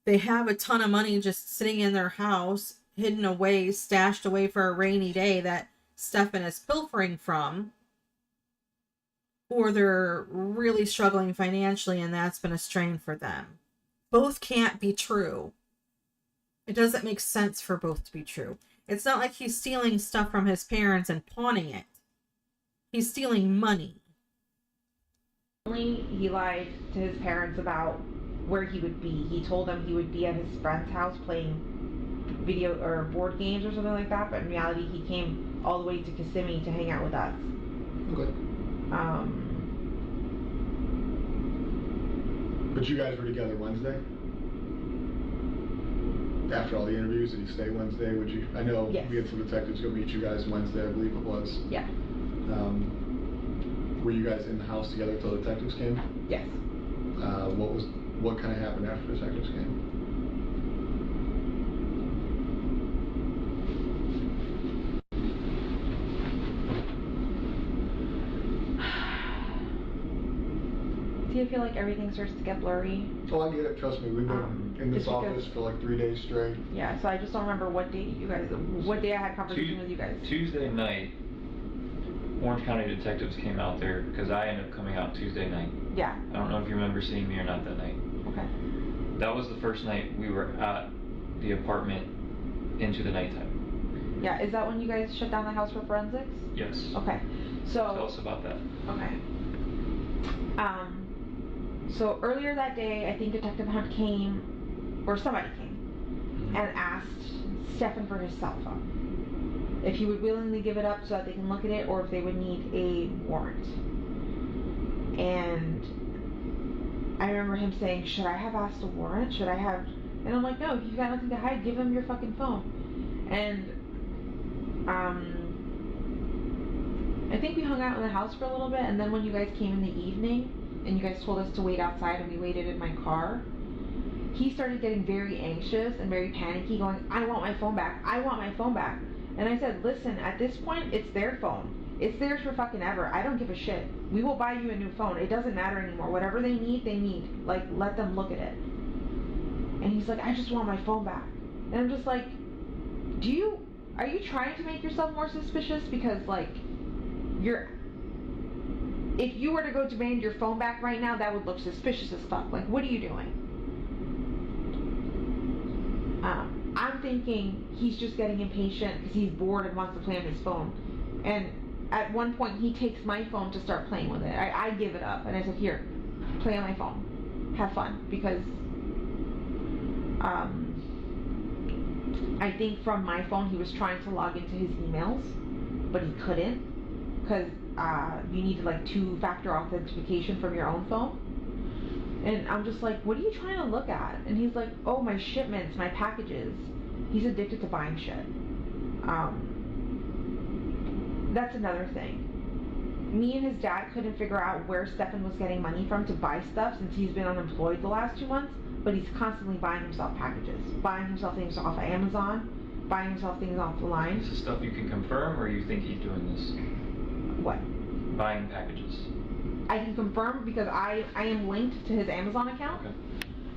they have a ton of money just sitting in their house, hidden away, stashed away for a rainy day that Stefan is pilfering from, or they're really struggling financially and that's been a strain for them. Both can't be true. It doesn't make sense for both to be true. It's not like he's stealing stuff from his parents and pawning it. He's stealing money. He lied to his parents about where he would be. He told them he would be at his friend's house playing video or board games or something like that, but in reality he came all the way to Kissimmee to hang out with us. Okay. But you guys were together Wednesday? After all the interviews, did you stay Wednesday? I know yes. We had some detectives go meet you guys Wednesday, I believe it was. Yeah. Were you guys in the house together until the detectives came? Yes. What kind of happened after the detectives came? Do you feel like everything starts to get blurry? Oh, I get it. Trust me. We've been in this office for like 3 days straight. Yeah, so I just don't remember what day I had conversation with you guys. Tuesday night, Orange County detectives came out there because I ended up coming out Tuesday night. Yeah. I don't know if you remember seeing me or not that night. Okay. That was the first night we were at the apartment into the nighttime. Yeah, is that when you guys shut down the house for forensics? Yes. Okay. So Tell us about that. Okay. So earlier that day, I think Detective Hunt came, or somebody came, and asked Stefan for his cell phone. If he would willingly give it up so that they can look at it, or if they would need a warrant. And I remember him saying, should I have asked a warrant? Should I have... And I'm like, no, if you've got nothing to hide, give him your fucking phone. And, I think we hung out in the house for a little bit, and then when you guys came in the evening, and you guys told us to wait outside and we waited in my car, he started getting very anxious and very panicky, going, I want my phone back, I want my phone back. And I said, listen, at this point, it's their phone. It's theirs for fucking ever. I don't give a shit. We will buy you a new phone. It doesn't matter anymore. Whatever they need, they need. Like, let them look at it. And he's like, I just want my phone back. And I'm just like, are you trying to make yourself more suspicious? Because, like, if you were to go demand your phone back right now, that would look suspicious as fuck. Like, what are you doing? I'm thinking he's just getting impatient because he's bored and wants to play on his phone. And at one point, he takes my phone to start playing with it. I give it up, and I said, here, play on my phone. Have fun. Because I think from my phone, he was trying to log into his emails, but he couldn't. Because you needed like 2-factor authentication from your own phone. And I'm just like, what are you trying to look at? And he's like, oh, my shipments, my packages. He's addicted to buying shit. That's another thing. Me and his dad couldn't figure out where Stefan was getting money from to buy stuff since he's been unemployed the last 2 months, but he's constantly buying himself packages, buying himself things off of Amazon, buying himself things off the line. Is this stuff you can confirm, or you think he's doing this? What? Buying packages. I can confirm because I am linked to his Amazon account. Okay.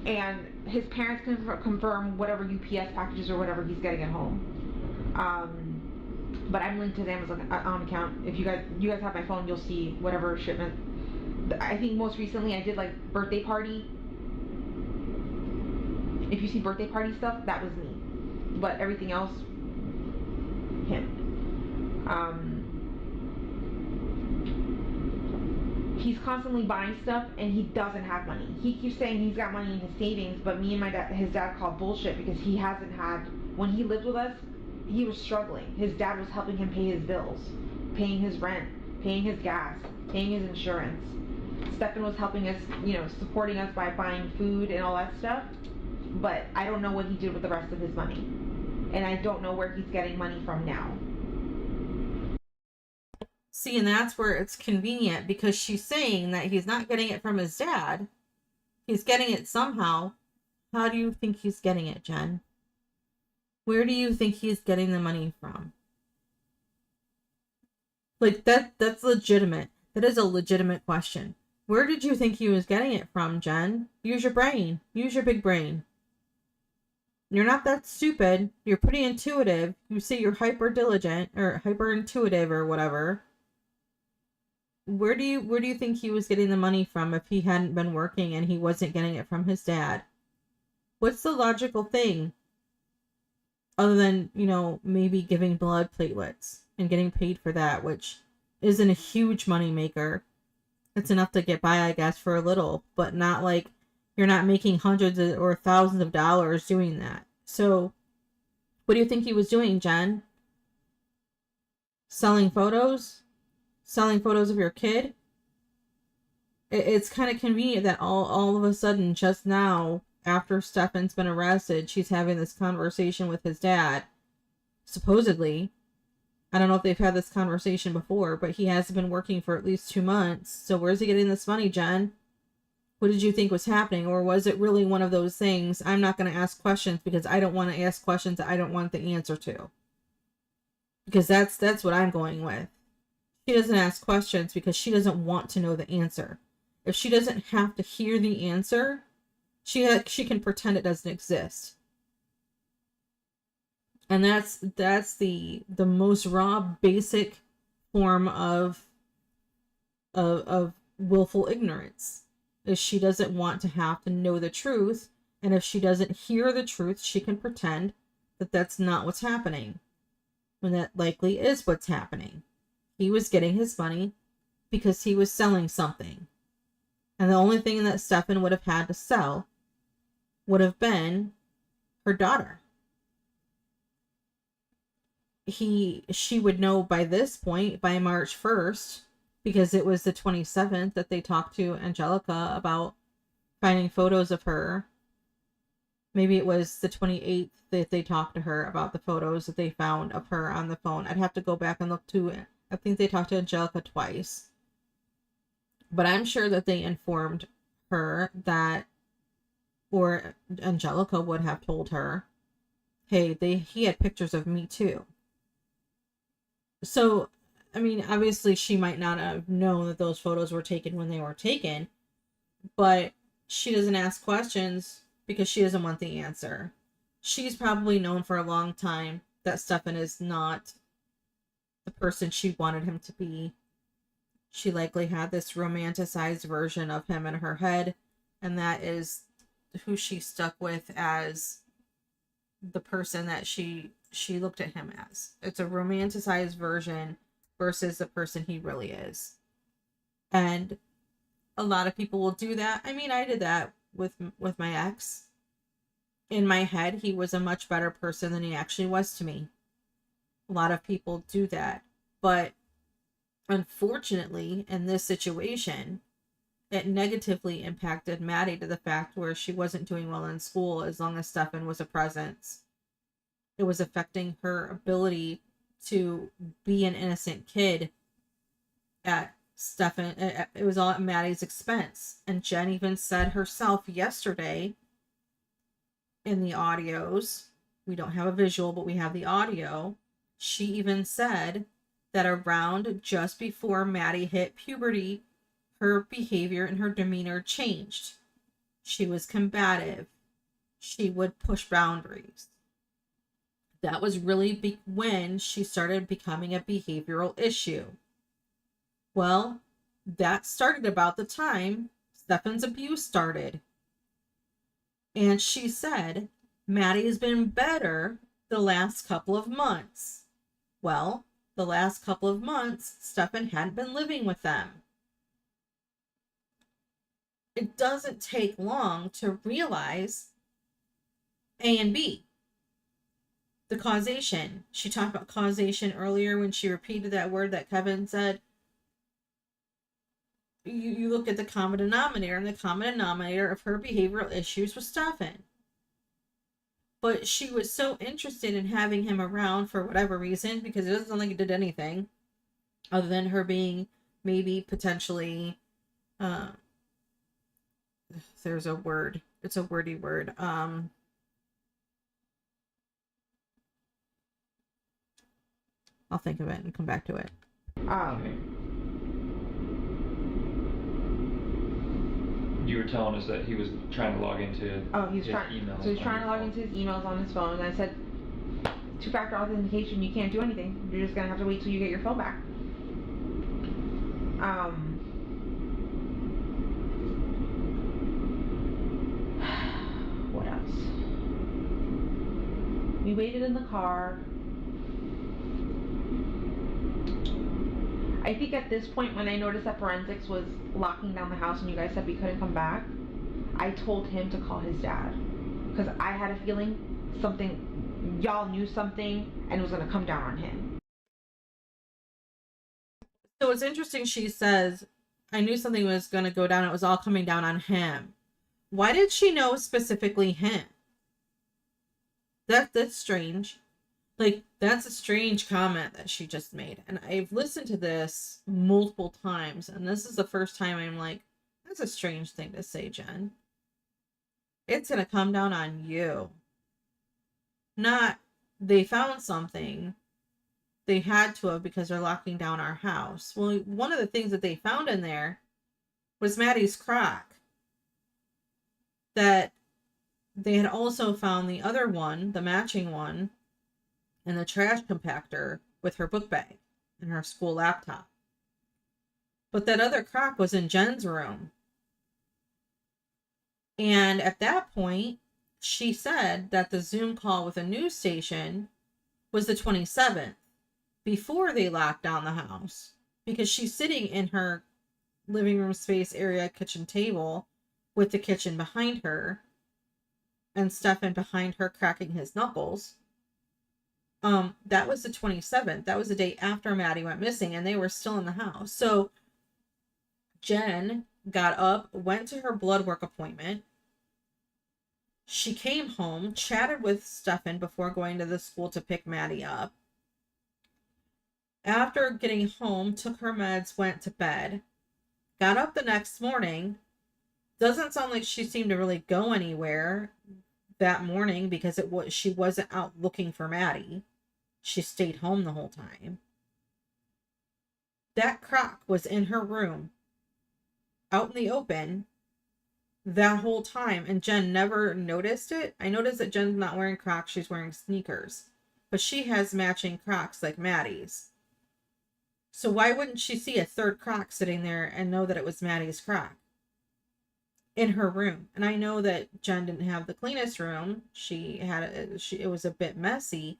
And his parents can confirm whatever UPS packages or whatever he's getting at home. But I'm linked to his Amazon account. If you guys have my phone, you'll see whatever shipment. I think most recently I did like birthday party. If you see birthday party stuff, that was me. But everything else, him. He's constantly buying stuff and he doesn't have money. He keeps saying he's got money in his savings, but me and his dad call bullshit because he hasn't had, when he lived with us, he was struggling. His dad was helping him pay his bills, paying his rent, paying his gas, paying his insurance. Stefan was helping us, supporting us by buying food and all that stuff, but I don't know what he did with the rest of his money. And I don't know where he's getting money from now. See, and that's where it's convenient because she's saying that he's not getting it from his dad. He's getting it somehow. How do you think he's getting it, Jen? Where do you think he's getting the money from? Like, that's legitimate. That is a legitimate question. Where did you think he was getting it from, Jen? Use your brain. Use your big brain. You're not that stupid. You're pretty intuitive. You say you're hyper diligent or hyper intuitive or whatever. Where do you think he was getting the money from if he hadn't been working and he wasn't getting it from his dad? What's the logical thing? Other than, maybe giving blood platelets and getting paid for that, which isn't a huge money maker. It's enough to get by, I guess, for a little, but not like you're not making hundreds or thousands of dollars doing that. So what do you think he was doing, Jen? Selling photos? Selling photos of your kid? It's kind of convenient that all of a sudden, just now, after Stefan's been arrested, she's having this conversation with his dad. Supposedly. I don't know if they've had this conversation before, but he has been working for at least 2 months. So where's he getting this money, Jen? What did you think was happening? Or was it really one of those things, I'm not going to ask questions because I don't want to ask questions that I don't want the answer to? Because that's what I'm going with. She doesn't ask questions because she doesn't want to know the answer. If she doesn't have to hear the answer, she can pretend it doesn't exist. And that's the most raw, basic form of willful ignorance. Is she doesn't want to have to know the truth, and if she doesn't hear the truth, she can pretend that that's not what's happening, when that likely is what's happening. He was getting his money because he was selling something. And the only thing that Stefan would have had to sell would have been her daughter. She would know by this point, by March 1st, because it was the 27th that they talked to Angelica about finding photos of her. Maybe it was the 28th that they talked to her about the photos that they found of her on the phone. I'd have to go back and look to it. I think they talked to Angelica twice. But I'm sure that they informed her that, or Angelica would have told her, hey, he had pictures of me too. So, I mean, obviously she might not have known that those photos were taken when they were taken, but she doesn't ask questions because she doesn't want the answer. She's probably known for a long time that Stefan is not the person she wanted him to be. She likely had this romanticized version of him in her head, and that is who she stuck with as the person that she looked at him as. It's a romanticized version versus the person he really is. And a lot of people will do that. I mean, I did that with my ex. In my head, he was a much better person than he actually was to me. A lot of people do that. But unfortunately, in this situation, it negatively impacted Maddie to the fact where she wasn't doing well in school as long as Stefan was a presence. It was affecting her ability to be an innocent kid at Stefan. It was all at Maddie's expense. And Jenn even said herself yesterday in the audios, we don't have a visual, but we have the audio. She even said that around just before Maddie hit puberty, her behavior and her demeanor changed. She was combative. She would push boundaries. That was really when she started becoming a behavioral issue. Well, that started about the time Stefan's abuse started. And she said, Maddie has been better the last couple of months. Well, the last couple of months, Stefan hadn't been living with them. It doesn't take long to realize A and B. The causation. She talked about causation earlier when she repeated that word that Kevin said. You look at the common denominator, and the common denominator of her behavioral issues was Stefan. But she was so interested in having him around for whatever reason, because it doesn't sound like he did anything other than her being maybe potentially, there's a word, it's a wordy word, I'll think of it and come back to it. You were telling us that he was trying to log into his emails. So he's trying to log into his emails on his phone, and I said, two-factor authentication, you can't do anything. You're just gonna have to wait till you get your phone back. What else? We waited in the car. I think at this point, when I noticed that forensics was locking down the house and you guys said we couldn't come back, I told him to call his dad. Because I had a feeling y'all knew something, and it was going to come down on him. So it's interesting, she says, I knew something was going to go down, it was all coming down on him. Why did she know specifically him? That's strange. Like, that's a strange comment that she just made. And I've listened to this multiple times, and this is the first time I'm like, that's a strange thing to say, Jen. It's going to come down on you. Not, they found something. They had to have because they're locking down our house. Well, one of the things that they found in there was Maddie's crock. That they had also found the other one, the matching one, in the trash compactor with her book bag and her school laptop. But that other crock was in Jenn's room. And at that point, she said that the Zoom call with a news station was the 27th, before they locked down the house. Because she's sitting in her living room space area kitchen table with the kitchen behind her and Stefan behind her cracking his knuckles. That was the 27th. That was the day after Maddie went missing, and they were still in the house. So Jenn got up, went to her blood work appointment. She came home, chatted with Stefan before going to the school to pick Maddie up. After getting home, took her meds, went to bed. Got up the next morning. Doesn't sound like she seemed to really go anywhere that morning because she wasn't out looking for Maddie. She stayed home the whole time. That crock was in her room, out in the open, that whole time, and Jenn never noticed it. I noticed that Jenn's not wearing Crocs, she's wearing sneakers. But she has matching Crocs like Maddie's. So why wouldn't she see a third Croc sitting there and know that it was Maddie's Croc in her room? And I know that Jenn didn't have the cleanest room. It was a bit messy,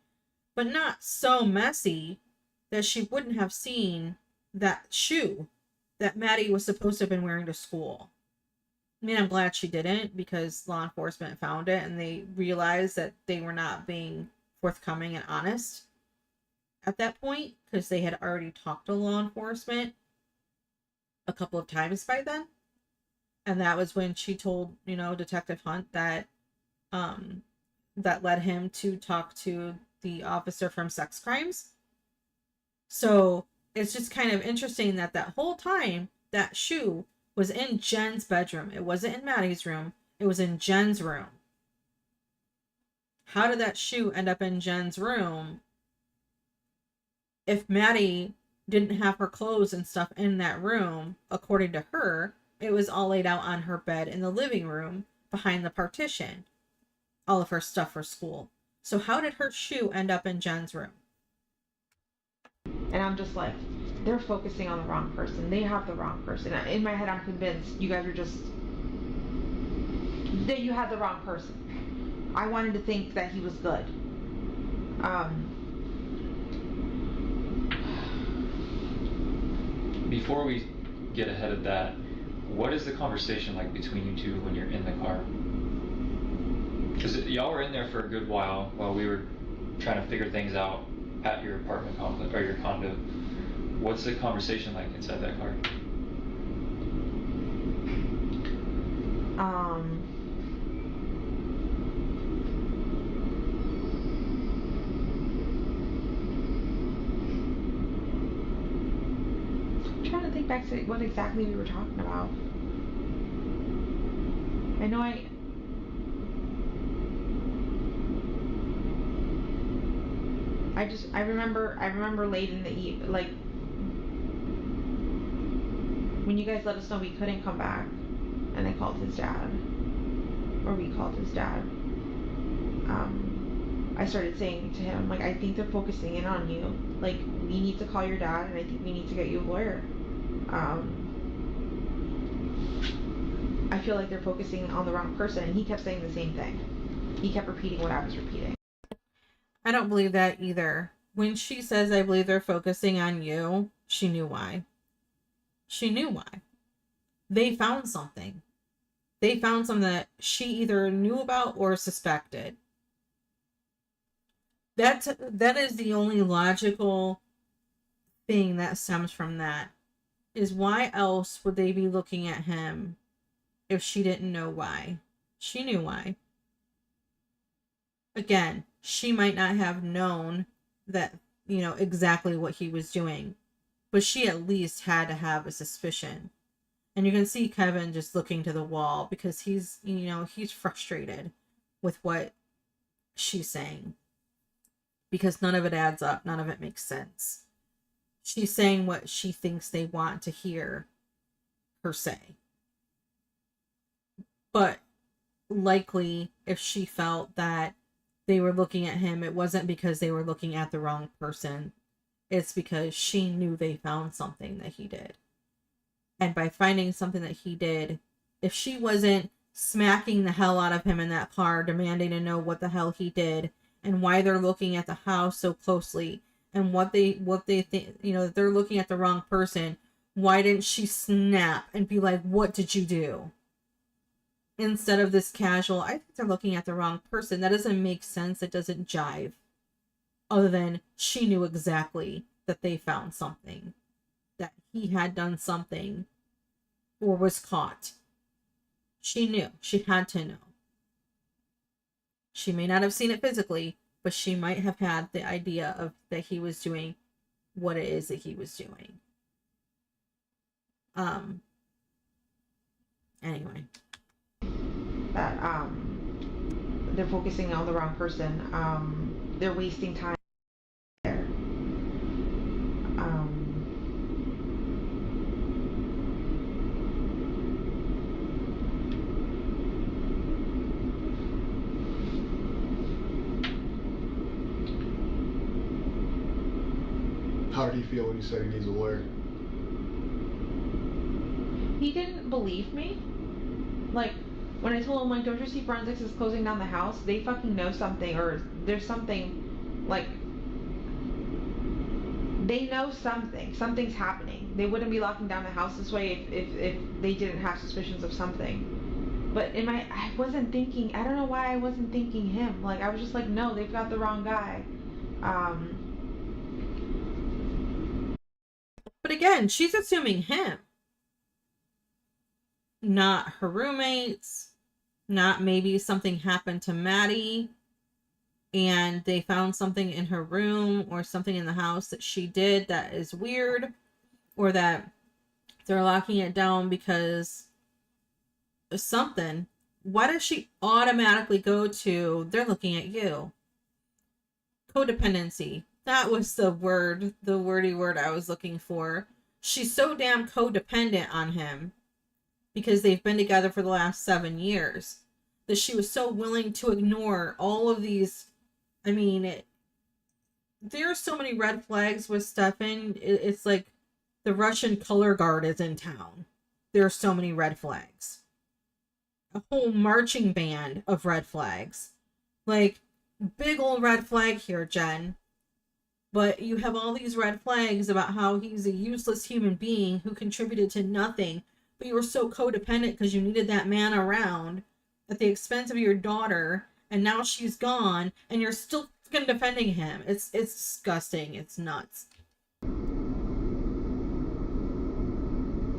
but not so messy that she wouldn't have seen that shoe that Maddie was supposed to have been wearing to school. I mean, I'm glad she didn't, because law enforcement found it and they realized that they were not being forthcoming and honest at that point, because they had already talked to law enforcement a couple of times by then. And that was when she told, Detective Hunt that led him to talk to the officer from sex crimes. So it's just kind of interesting that whole time that shoe was in Jenn's bedroom. It wasn't in Maddie's room. It was in Jenn's room. How did that shoe end up in Jenn's room if Maddie didn't have her clothes and stuff in that room. According to her, it was all laid out on her bed in the living room behind the partition. All of her stuff for school. So how did her shoe end up in Jenn's room? And I'm just like, they're focusing on the wrong person. They have the wrong person. In my head, I'm convinced you guys are just, that you had the wrong person. I wanted to think that he was good. Before we get ahead of that, what is the conversation like between you two when you're in the car? Because y'all were in there for a good while we were trying to figure things out at your apartment complex or your condo. What's the conversation like inside that car? I'm trying to think back to what exactly we were talking about. I know I remember late in the eve, like when you guys let us know we couldn't come back, and I called his dad, or we called his dad. I started saying to him, like, I think they're focusing in on you. Like, we need to call your dad, and I think we need to get you a lawyer. I feel like they're focusing on the wrong person, and he kept saying the same thing. He kept repeating what I was repeating. I don't believe that either. When she says, I believe they're focusing on you, she knew why. She knew why. They found something. They found something that she either knew about or suspected. That is the only logical thing that stems from that. Is why else would they be looking at him if she didn't know why? She knew why. Again, she might not have known that, exactly what he was doing, but she at least had to have a suspicion. And you can see Kevin just looking to the wall because he's frustrated with what she's saying. Because none of it adds up. None of it makes sense. She's saying what she thinks they want to hear her say. But likely, if she felt that they were looking at him, it wasn't because they were looking at the wrong person. It's because she knew they found something that he did. And by finding something that he did, if she wasn't smacking the hell out of him in that car, demanding to know what the hell he did and why they're looking at the house so closely and what they think, they're looking at the wrong person, why didn't she snap and be like, what did you do? Instead of this casual, I think they're looking at the wrong person. That doesn't make sense. It doesn't jive. Other than she knew exactly that they found something. That he had done something or was caught. She knew. She had to know. She may not have seen it physically, but she might have had the idea of that he was doing what it is that he was doing. Anyway. That they're focusing on the wrong person. They're wasting time there. How did he feel when you said he needs a lawyer? He didn't believe me. Like, when I told him, like, don't you see forensics is closing down the house? They fucking know something, or there's something, like, they know something. Something's happening. They wouldn't be locking down the house this way if they didn't have suspicions of something. But I wasn't thinking, I don't know why I wasn't thinking him. Like, I was just like, no, they've got the wrong guy. But again, she's assuming him. Not her roommates, not maybe something happened to Maddie and they found something in her room or something in the house that she did that is weird, or that they're locking it down because of something. Why does she automatically go to, they're looking at you? Codependency. That was the wordy word I was looking for. She's so damn codependent on him because they've been together for the last 7 years that she was so willing to ignore all of these. I mean, there are so many red flags with Stefan. It's like the Russian color guard is in town. There are so many red flags. A whole marching band of red flags. Like, big old red flag here, Jenn. But you have all these red flags about how he's a useless human being who contributed to nothing. But you were so codependent because you needed that man around at the expense of your daughter. And now she's gone. And you're still fucking defending him. It's disgusting. It's nuts.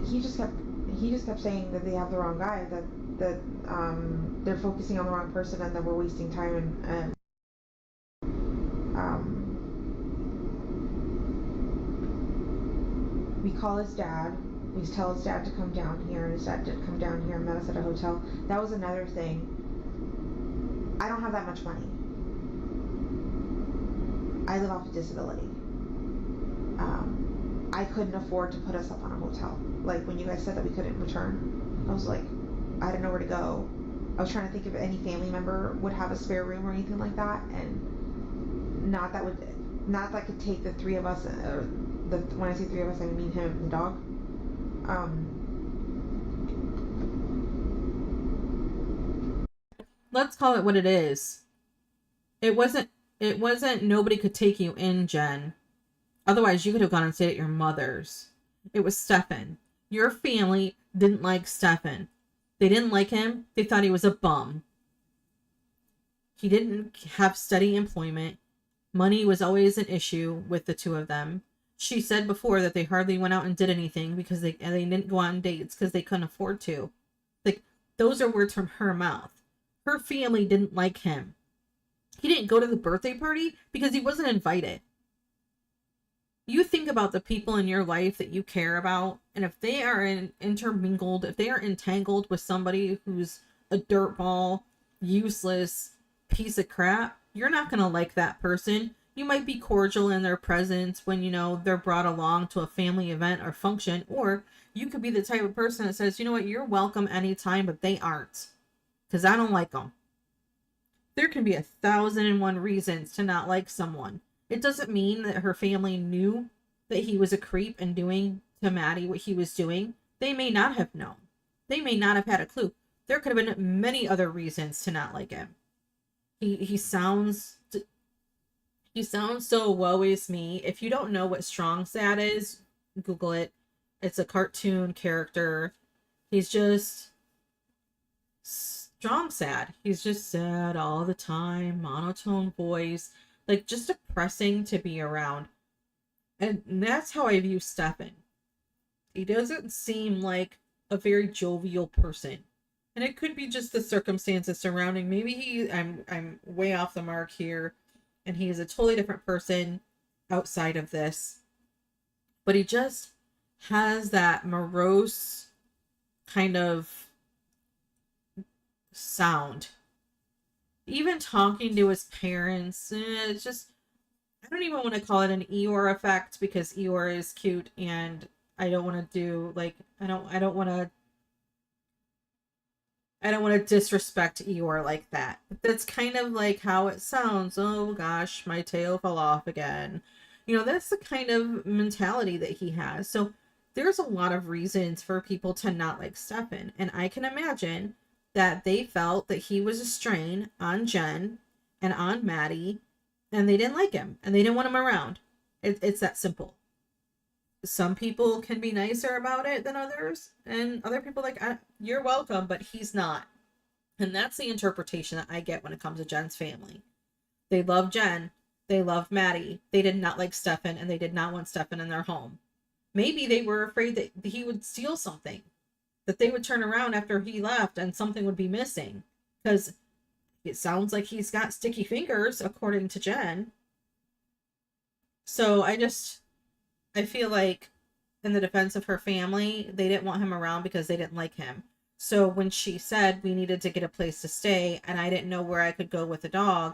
He just kept saying that they have the wrong guy, that they're focusing on the wrong person, and that we're wasting time, and we call his dad. We tell his dad to come down here, and his dad did come down here and met us at a hotel. That was another thing. I don't have that much money. I live off of disability. I couldn't afford to put us up on a hotel. Like, when you guys said that we couldn't return, I was like, I didn't know where to go. I was trying to think if any family member would have a spare room or anything like that, and not that could take the three of us, or when I say three of us, I mean him and the dog. Let's call it what it is. It wasn't nobody could take you in, Jenn. Otherwise, you could have gone and stayed at your mother's. It was Stefan. Your family didn't like Stefan. They didn't like him. They thought he was a bum. He didn't have steady employment. Money was always an issue with the two of them. She said before that they hardly went out and did anything because they didn't go on dates because they couldn't afford to. Like, those are words from her mouth. Her family didn't like him. He didn't go to the birthday party because he wasn't invited. You think about the people in your life that you care about, and if they are intermingled, if they are entangled with somebody who's a dirtball, useless piece of crap, you're not going to like that person. You might be cordial in their presence when, you know, they're brought along to a family event or function, or you could be the type of person that says, you know what, you're welcome anytime, but they aren't, because I don't like them. There can be 1,001 reasons to not like someone. It doesn't mean that her family knew that he was a creep and doing to Maddie what he was doing. They may not have known. They may not have had a clue. There could have been many other reasons to not like him. He sounds so woe is me. If you don't know what strong sad is, Google it. It's a cartoon character. He's just strong sad. He's just sad all the time, monotone voice. Like, just depressing to be around. And that's how I view Stefan. He doesn't seem like a very jovial person. And it could be just the circumstances surrounding. Maybe I'm way off the mark here, and he is a totally different person outside of this. But he just has that morose kind of sound. Even talking to his parents, it's just, I don't even want to call it an Eeyore effect, because Eeyore is cute, and I don't want to do, like, I don't want to disrespect Eeyore like that. But that's kind of like how it sounds. Oh gosh, my tail fell off again. You know, that's the kind of mentality that he has. So there's a lot of reasons for people to not like Stefan, and I can imagine that they felt that he was a strain on Jenn and on Maddie, and they didn't like him, and they didn't want him around. It's that simple. Some people can be nicer about it than others, and other people like, you're welcome, but he's not. And that's the interpretation that I get when it comes to Jenn's family. They love Jenn, they love Maddie, they did not like Stefan, and they did not want Stefan in their home. Maybe they were afraid that he would steal something, that they would turn around after he left and something would be missing, because it sounds like he's got sticky fingers, according to Jenn. So I feel like, in the defense of her family, they didn't want him around because they didn't like him. So when she said we needed to get a place to stay, and I didn't know where I could go with the dog,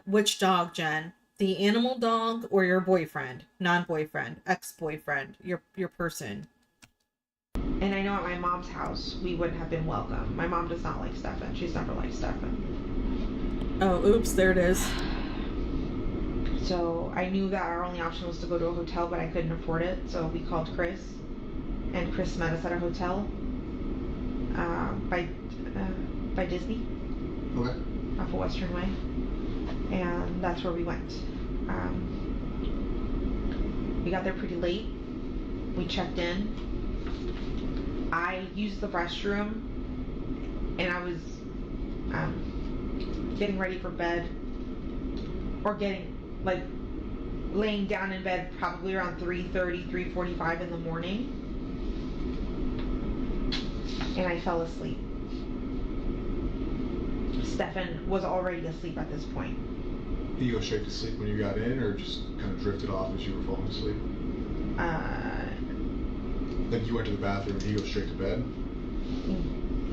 which dog, Jenn? The animal dog or your boyfriend, non-boyfriend, ex-boyfriend, your person. And I know at my mom's house, we wouldn't have been welcome. My mom does not like Stefan. She's never liked Stefan. Oh, oops, there it is. So I knew that our only option was to go to a hotel, but I couldn't afford it. So we called Chris, and Chris met us at a hotel by Disney, Okay. off of Western Way, and that's where we went. We got there pretty late. We checked in. I used the restroom, and I was getting ready for bed, or laying down in bed probably around 3:30, 3:45 in the morning, and I fell asleep. Stefan was already asleep at this point. Did you go straight to sleep when you got in, or just kind of drifted off as you were falling asleep? Like you went to the bathroom and he goes straight to bed?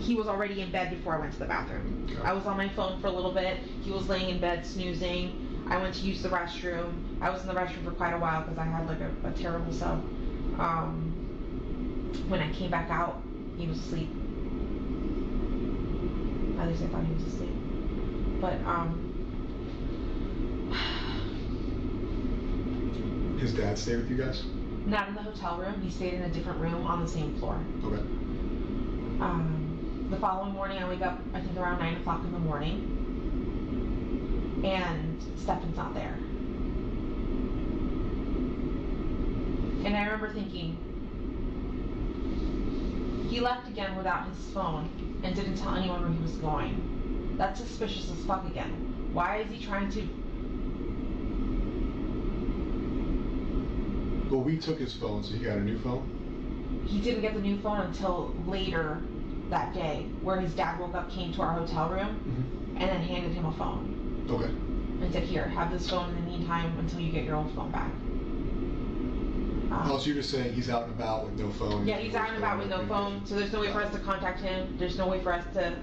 He was already in bed before I went to the bathroom. Okay. I was on my phone for a little bit. He was laying in bed snoozing. I went to use the restroom. I was in the restroom for quite a while because I had like a terrible sub. When I came back out, he was asleep. At least I thought he was asleep. But His dad stayed with you guys? not in the hotel room. He stayed in a different room on the same floor. Okay. The following morning, I wake up, I think around 9 o'clock in the morning, and Stefan's not there. And I remember thinking, he left again without his phone and didn't tell anyone where he was going. That's suspicious as fuck again. Why is he trying to... Well, we took his phone, so he got a new phone? He didn't get the new phone until later that day, where his dad woke up, came to our hotel room, and then handed him a phone. Okay. And said, here, have this phone in the meantime until you get your old phone back. Oh, so you're just saying he's out and about with no phone? Yeah, he's out and about with no phone, so there's no way for us to contact him. There's no way for us to...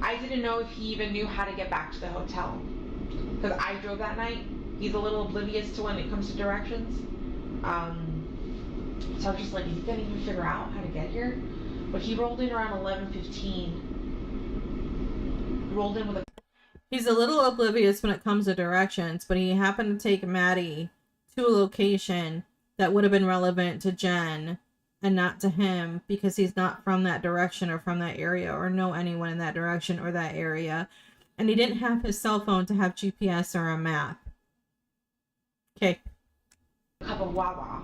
I didn't know if he even knew how to get back to the hotel. Because I drove that night. He's a little oblivious to when it comes to directions. So I was just like, is he gonna even figure out how to get here? But he rolled in around 11:15. Rolled in with a... He's a little oblivious when it comes to directions, but he happened to take Maddie to a location that would have been relevant to Jenn and not to him, because he's not from that direction or from that area or know anyone in that direction or that area. And he didn't have his cell phone to have GPS or a map. Okay. cup of Wawa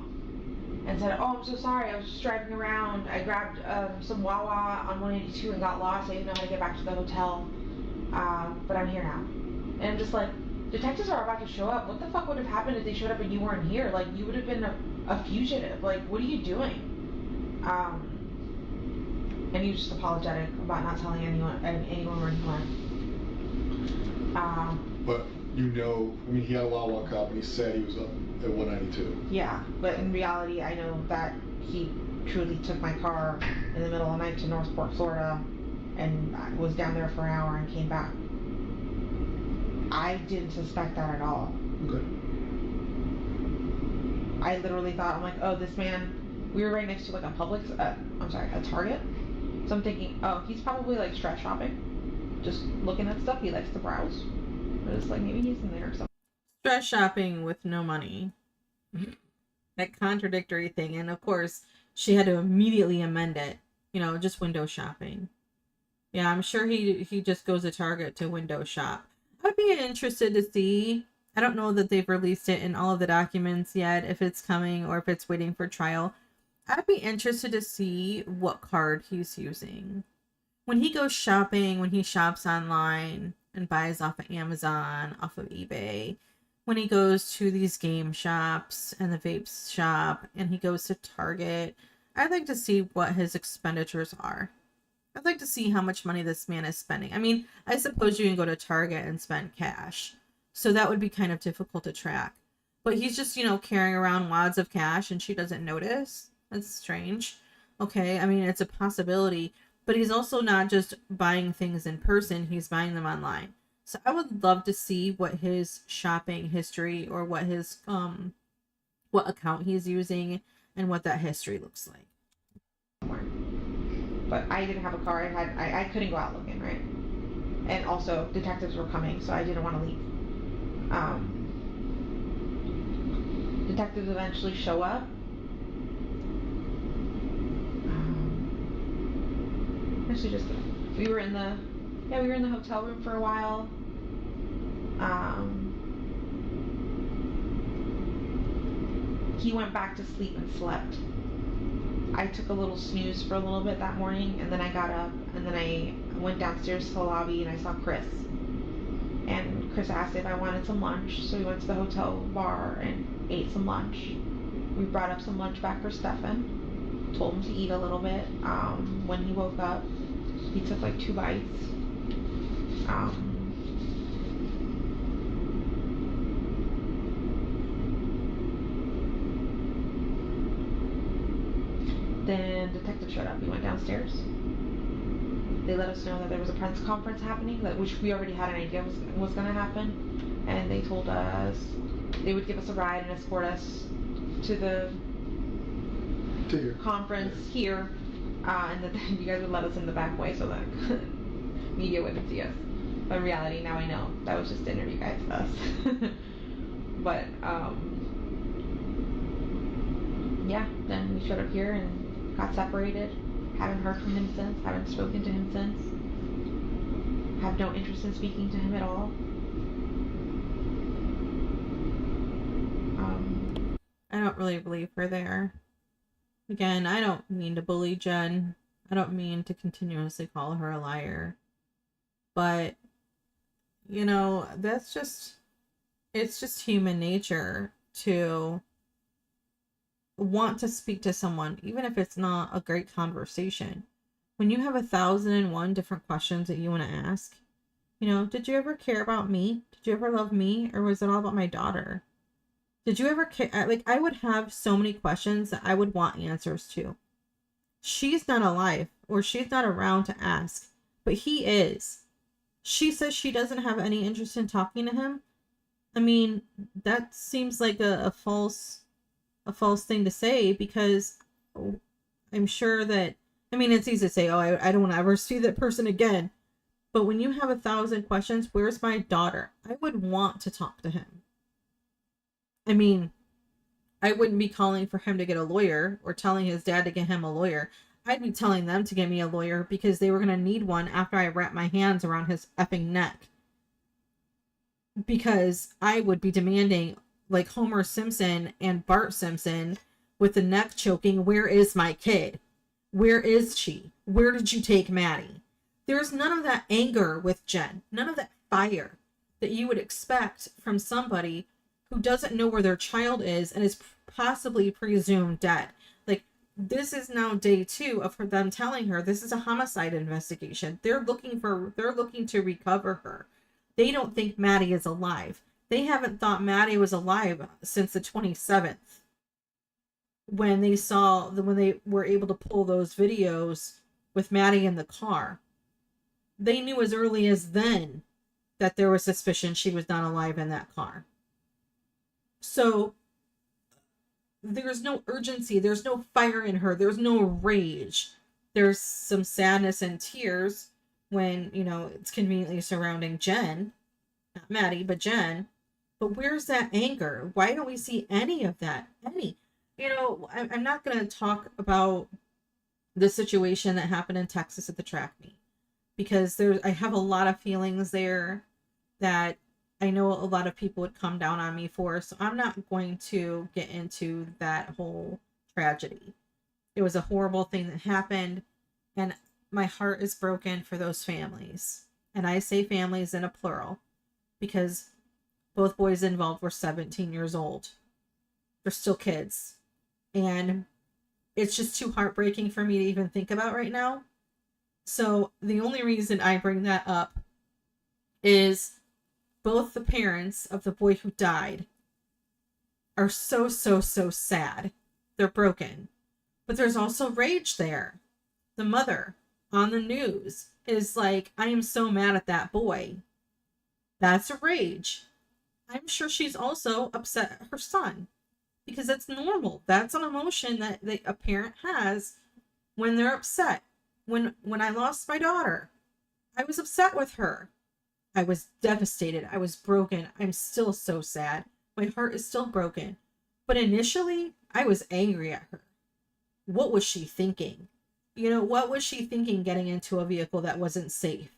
and said, oh, I'm so sorry, I was just driving around. I grabbed some Wawa on 182 and got lost. I didn't know how to get back to the hotel, but I'm here now. And I'm just like, detectives are about to show up. What the fuck would have happened if they showed up and you weren't here? Like, you would have been a fugitive. Like, what are you doing? And he was just apologetic about not telling anyone where he went. But you know, I mean, he had a Wawa cup and he said he was up at 192. Yeah, but in reality, I know that he truly took my car in the middle of the night to Northport, Florida, and I was down there for an hour and came back. I didn't suspect that at all. Okay. I literally thought, I'm like, oh, this man, we were right next to like a a Target. So I'm thinking, oh, he's probably like stress shopping, just looking at stuff. He likes to browse. But it's like, maybe he's in there or something. Stress shopping with no money. That contradictory thing. And of course, she had to immediately amend it. You know, just window shopping. Yeah, I'm sure he just goes to Target to window shop. I'd be interested to see. I don't know that they've released it in all of the documents yet, if it's coming or if it's waiting for trial. I'd be interested to see what card he's using. When he goes shopping, when he shops online and buys off of Amazon, off of eBay, when he goes to these game shops and the vape shop and he goes to Target, I'd like to see what his expenditures are. I'd like to see how much money this man is spending. I mean, I suppose you can go to Target and spend cash, so that would be kind of difficult to track. But he's just, you know, carrying around wads of cash and she doesn't notice. That's strange. Okay, I mean, it's a possibility. But he's also not just buying things in person. He's buying them online. So I would love to see what his shopping history, or what his what account he's using, and what that history looks like. But I didn't have a car. I couldn't go out looking, right? And also detectives were coming, so I didn't want to leave. Detectives eventually show up. Actually, just we were in the hotel room for a while. He went back to sleep and slept. I took a little snooze for a little bit that morning, and then I got up, and then I went downstairs to the lobby, and I saw Chris. And Chris asked if I wanted some lunch, so we went to the hotel bar and ate some lunch. We brought up some lunch back for Stefan. Told him to eat a little bit. When he woke up, he took like 2 bites. Then detective showed up. We went downstairs. They let us know that there was a press conference happening, which we already had an idea was going to happen. And they told us they would give us a ride and escort us to the conference here, and that you guys would let us in the back way so that media wouldn't see us. But in reality, now I know that was just to interview guys with us. But yeah, then we showed up here and got separated. Haven't heard from him since. Haven't spoken to him since. Have no interest in speaking to him at all. I don't really believe her there. Again, I don't mean to bully Jenn. I don't mean to continuously call her a liar. But, you know, it's just human nature to want to speak to someone, even if it's not a great conversation. When you have 1,001 different questions that you want to ask, you know, did you ever care about me? Did you ever love me? Or was it all about my daughter? Did you ever care? Like, I would have so many questions that I would want answers to. She's not alive, or she's not around to ask, but he is. She says she doesn't have any interest in talking to him. I mean, that seems like a false thing to say, because I'm sure that, I mean, it's easy to say, oh, I don't want to ever see that person again. But when you have 1,000 questions, where's my daughter? I would want to talk to him. I mean, I wouldn't be calling for him to get a lawyer or telling his dad to get him a lawyer. I'd be telling them to get me a lawyer because they were going to need one after I wrap my hands around his effing neck. Because I would be demanding, like Homer Simpson and Bart Simpson with the neck choking, where is my kid? Where is she? Where did you take Maddie? There's none of that anger with Jenn. None of that fire that you would expect from somebody who doesn't know where their child is and is possibly presumed dead. Like, this is now day 2 of them telling her this is a homicide investigation. They're looking to recover her. They don't think Maddie is alive. They haven't thought Maddie was alive since the 27th. When they were able to pull those videos with Maddie in the car. They knew as early as then that there was suspicion she was not alive in that car. So there's no urgency. There's no fire in her. There's no rage. There's some sadness and tears when, you know, it's conveniently surrounding Jenn. Not Maddie, but Jenn. But where's that anger? Why don't we see any of that? You know, I'm not going to talk about the situation that happened in Texas at the track meet. Because I have a lot of feelings there that I know a lot of people would come down on me for. So I'm not going to get into that whole tragedy. It was a horrible thing that happened. And my heart is broken for those families. And I say families in a plural. Because both boys involved were 17 years old. They're still kids. And it's just too heartbreaking for me to even think about right now. So the only reason I bring that up is both the parents of the boy who died are so sad. They're broken. But there's also rage there. The mother on the news is like, I am so mad at that boy. That's a rage. I'm sure she's also upset at her son, because that's normal. That's an emotion that a parent has when they're upset. When I lost my daughter, I was upset with her. I was devastated. I was broken. I'm still so sad. My heart is still broken. But initially, I was angry at her. What was she thinking? You know, what was she thinking getting into a vehicle that wasn't safe?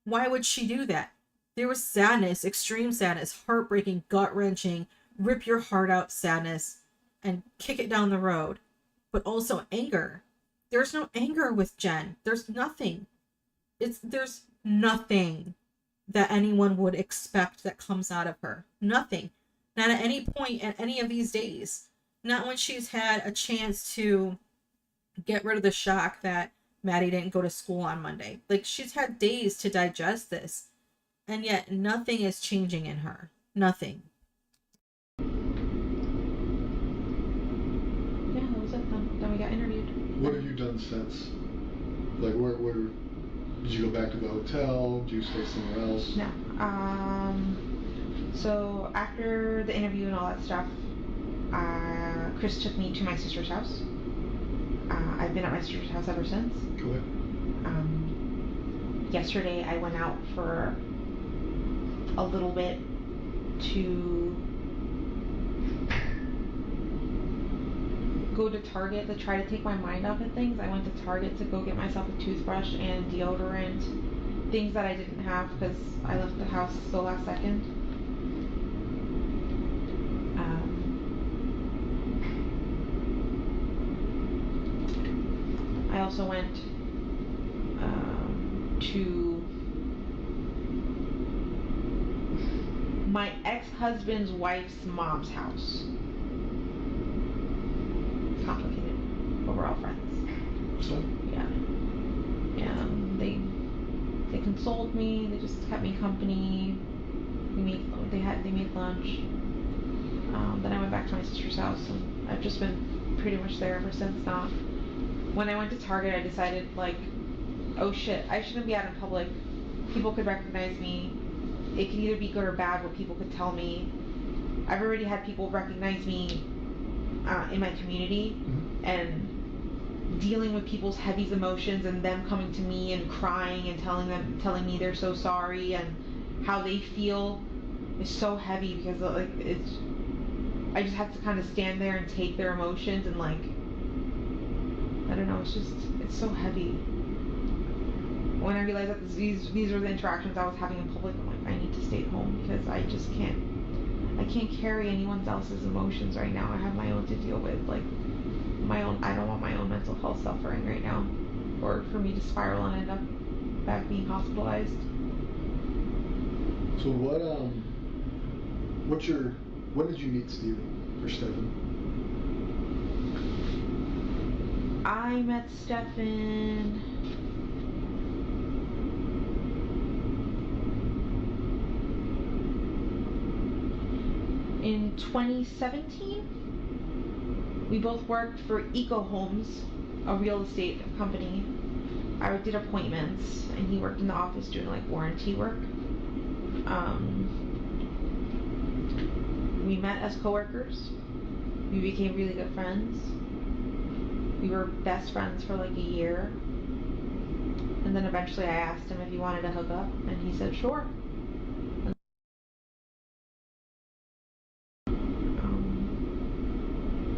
Why would she do that? There was sadness, extreme sadness, heartbreaking, gut-wrenching, rip your heart out sadness and kick it down the road. But also anger. There's no anger with Jenn. There's nothing. There's nothing that anyone would expect that comes out of her. Nothing. Not at any point at any of these days. Not when she's had a chance to get rid of the shock that Maddie didn't go to school on Monday. Like, she's had days to digest this. And yet nothing is changing in her. Nothing. Yeah, that was it. Then we got interviewed. What have you done since? Like, where did you go back to the hotel? Did you stay somewhere else? No. So after the interview and all that stuff, Chris took me to my sister's house. I've been at my sister's house ever since. Okay. Yesterday I went out for a little bit to go to Target to try to take my mind off of things. I went to Target to go get myself a toothbrush and deodorant, things that I didn't have because I left the house the last second. I also went to my ex-husband's wife's mom's house. It's complicated, but we're all friends. So? Yeah. And they consoled me. They just kept me company. They made lunch. Then I went back to my sister's house, and I've just been pretty much there ever since now. When I went to Target, I decided, like, oh shit, I shouldn't be out in public. People could recognize me. It can either be good or bad what people could tell me. I've already had people recognize me in my community, and dealing with people's heavy emotions and them coming to me and crying and telling me they're so sorry and how they feel is so heavy because I just have to kind of stand there and take their emotions and, like, I don't know, it's so heavy. When I realized that these were the interactions I was having in public, I'm like, I need to stay at home because I can't carry anyone else's emotions right now. I have my own to deal with, like my own. I don't want my own mental health suffering right now, or for me to spiral and end up back being hospitalized. So when did you meet Steven or Stefan? I met Stefan in 2017. We both worked for Eco Homes, a real estate company. I did appointments, and he worked in the office doing, like, warranty work. We met as coworkers. We became really good friends. We were best friends for like a year. And then eventually I asked him if he wanted to hook up, and he said sure.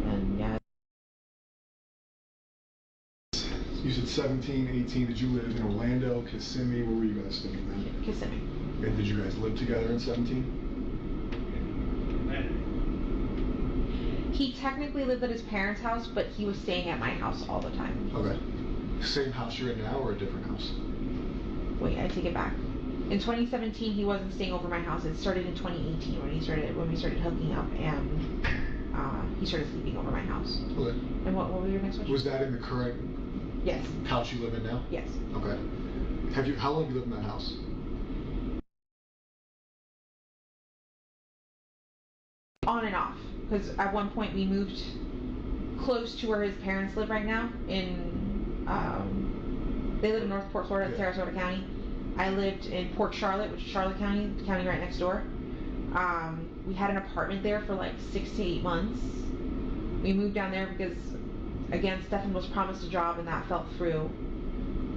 And yeah. You said 17, 18. Did you live in Orlando, Kissimmee? Where were you guys living then? Kissimmee. And did you guys live together in 17? He technically lived at his parents' house, but he was staying at my house all the time. Okay. Same house you're in now or a different house? Wait, I take it back. In 2017, he wasn't staying over my house. It started in 2018 when we started hooking up, and he started sleeping over my house. Okay. And what were your next question? Was that in the current Yes. house you live in now? Yes. Okay. How long have you lived in that house? On and off, because at one point we moved close to where his parents live right now. They live in Northport, Florida, Sarasota County, I lived in Port Charlotte, which is Charlotte County, the county right next door. We had an apartment there for like 6 to 8 months. We moved down there because, again, Stefan was promised a job and that fell through.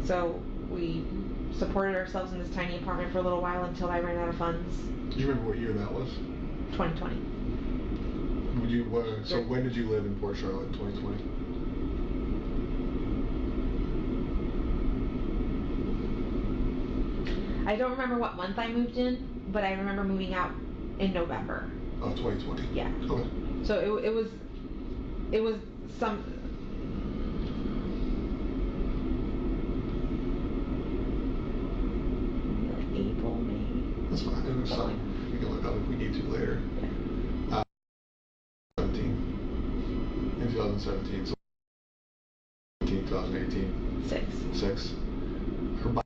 So we supported ourselves in this tiny apartment for a little while until I ran out of funds. Do you remember what year that was? 2020. So when did you live in Port Charlotte in 2020? I don't remember what month I moved in, but I remember moving out in November. Of 2020? Yeah. Okay. So it was some. April, May. That's fine. And so we can look up if we need to later. Yeah. 17. In 2017. So 2018. 6. Her body.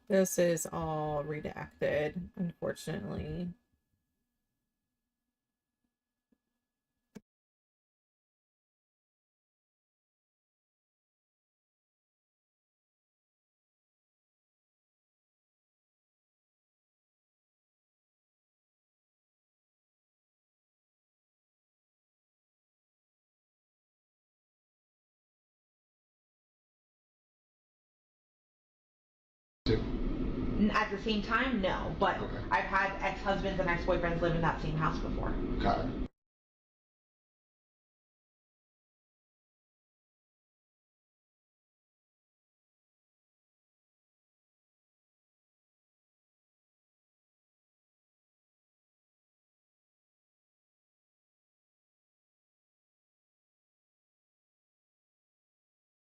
This is all redacted, unfortunately. At the same time, no. But Okay. I've had ex-husbands and ex-boyfriends live in that same house before. Got it.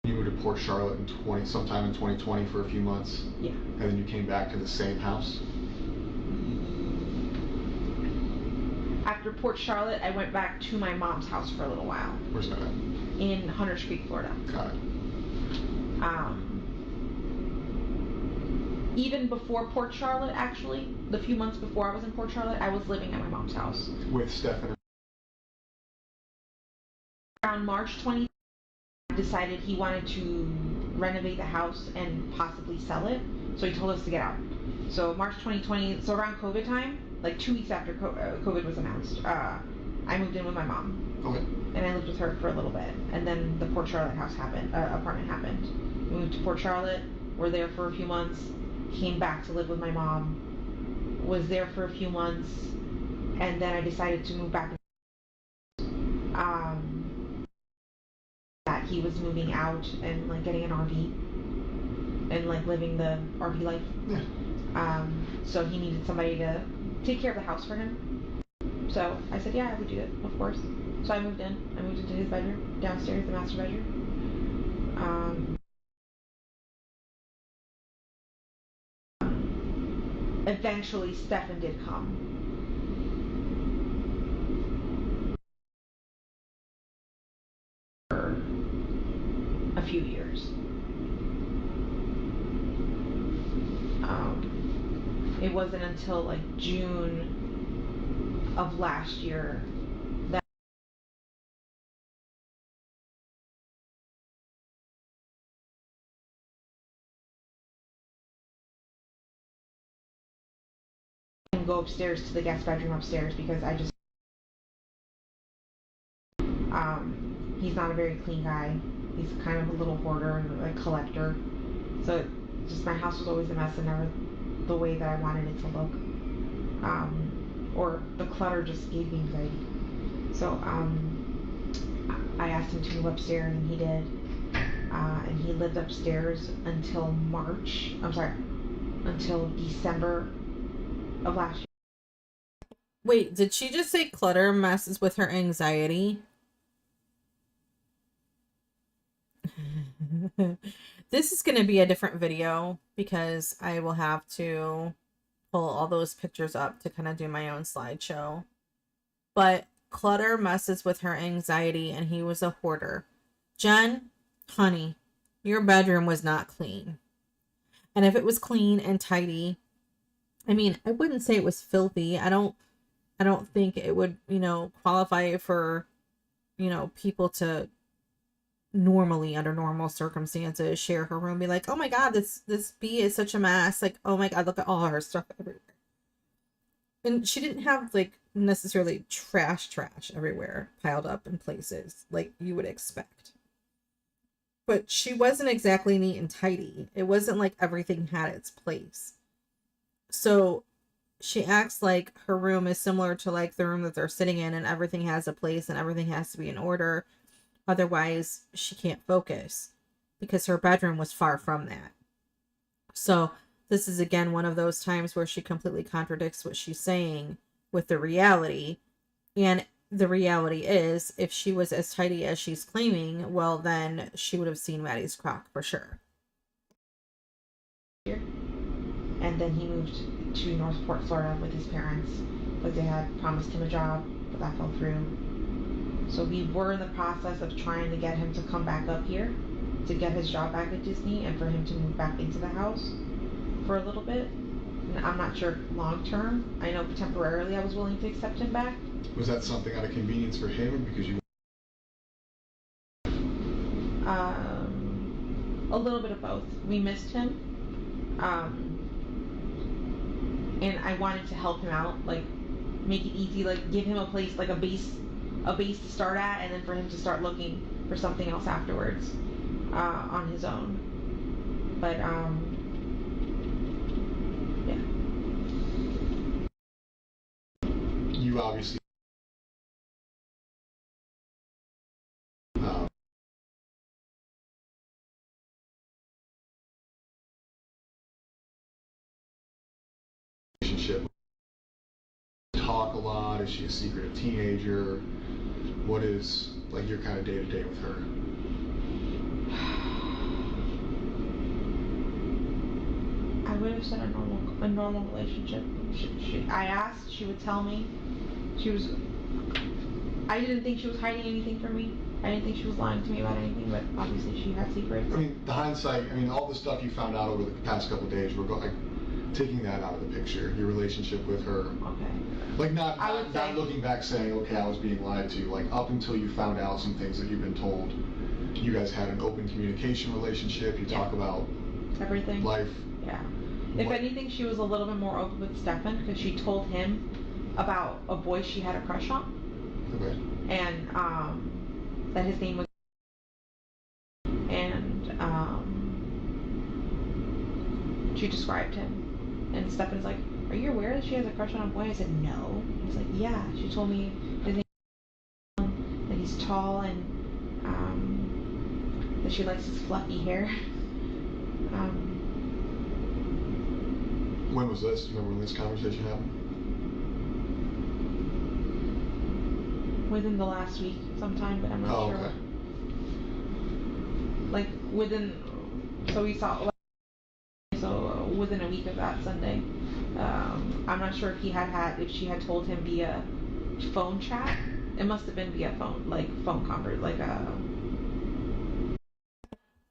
You moved to Port Charlotte sometime in 2020 for a few months. Yeah. And then you came back to the same house. After Port Charlotte, I went back to my mom's house for a little while. Where's that at? In Hunters Creek, Florida. Got it. Even before Port Charlotte, actually, the few months before I was in Port Charlotte, I was living at my mom's house. With Stefan. Around March 20, decided he wanted to renovate the house and possibly sell it, so he told us to get out. So March 2020, so around COVID time, like 2 weeks after COVID was announced, I moved in with my mom. Okay. And I lived with her for a little bit, and then the Port Charlotte apartment happened. We moved to Port Charlotte, were there for a few months, came back to live with my mom, was there for a few months, and then I decided to move back. That he was moving out and like getting an RV and like living the RV life. Yeah. So he needed somebody to take care of the house for him. So I said, yeah, I would do it, of course. So I moved in. I moved into his bedroom, downstairs, the master bedroom. Eventually, Stefan did come. For a few years. It wasn't until like June of last year that I can go upstairs to the guest bedroom upstairs because I just he's not a very clean guy. He's kind of a little hoarder and a collector. So just my house was always a mess and never the way that I wanted it to look. Or the clutter just gave me anxiety. So I asked him to move upstairs and he did. And he lived upstairs until until December of last year. Wait, did she just say clutter messes with her anxiety? This is going to be a different video because I will have to pull all those pictures up to kind of do my own slideshow. but clutter messes with her anxiety, and he was a hoarder. Jenn, honey, your bedroom was not clean. And if it was clean and tidy, I mean, I wouldn't say it was filthy. I don't think it would, qualify for, people to normally, under normal circumstances, share her room, be like, oh my God, this bee is such a mess. Like, oh my God, look at all her stuff everywhere. And she didn't have like necessarily trash everywhere piled up in places like you would expect. But she wasn't exactly neat and tidy. It wasn't like everything had its place. So she acts like her room is similar to like the room that they're sitting in, and everything has a place and everything has to be in order. Otherwise, she can't focus, because her bedroom was far from that. So this is again one of those times where she completely contradicts what she's saying with the reality. And the reality is, if she was as tidy as she's claiming, well, then she would have seen Maddie's crock for sure. And then he moved to Northport, Florida with his parents. Like, they had promised him a job, but that fell through. So we were in the process of trying to get him to come back up here to get his job back at Disney and for him to move back into the house for a little bit. And I'm not sure long term. I know temporarily I was willing to accept him back. Was that something out of convenience for him, or because you? A little bit of both. We missed him. And I wanted to help him out, like make it easy, like give him a place, like a base to start at, and then for him to start looking for something else afterwards, on his own. But yeah. You obviously relationship. Talk a lot. Is she a secretive teenager? What is like your kind of day to day with her? I would have said a normal relationship. I asked, she would tell me. I didn't think she was hiding anything from me. I didn't think she was lying to me about anything, but obviously she had secrets. I mean, the hindsight, all the stuff you found out over the past couple of days, we're taking that out of the picture, your relationship with her. Okay. Like not looking back saying, okay, I was being lied to. Like up until you found out some things that you've been told, you guys had an open communication relationship. You talk about everything, life. Yeah. If anything, she was a little bit more open with Stefan, because she told him about a boy she had a crush on. Okay. And that his name was, and she described him. And Stefan's like, are you aware that she has a crush on a boy? I said, no. He's like, yeah. She told me his name is, that he's tall, and that she likes his fluffy hair. When was this? Do you remember when this conversation happened? Within the last week sometime, but I'm not sure. Okay. Like so we saw, within a week of that Sunday. I'm not sure if she had told him via phone chat. It must have been via phone, like phone convert, like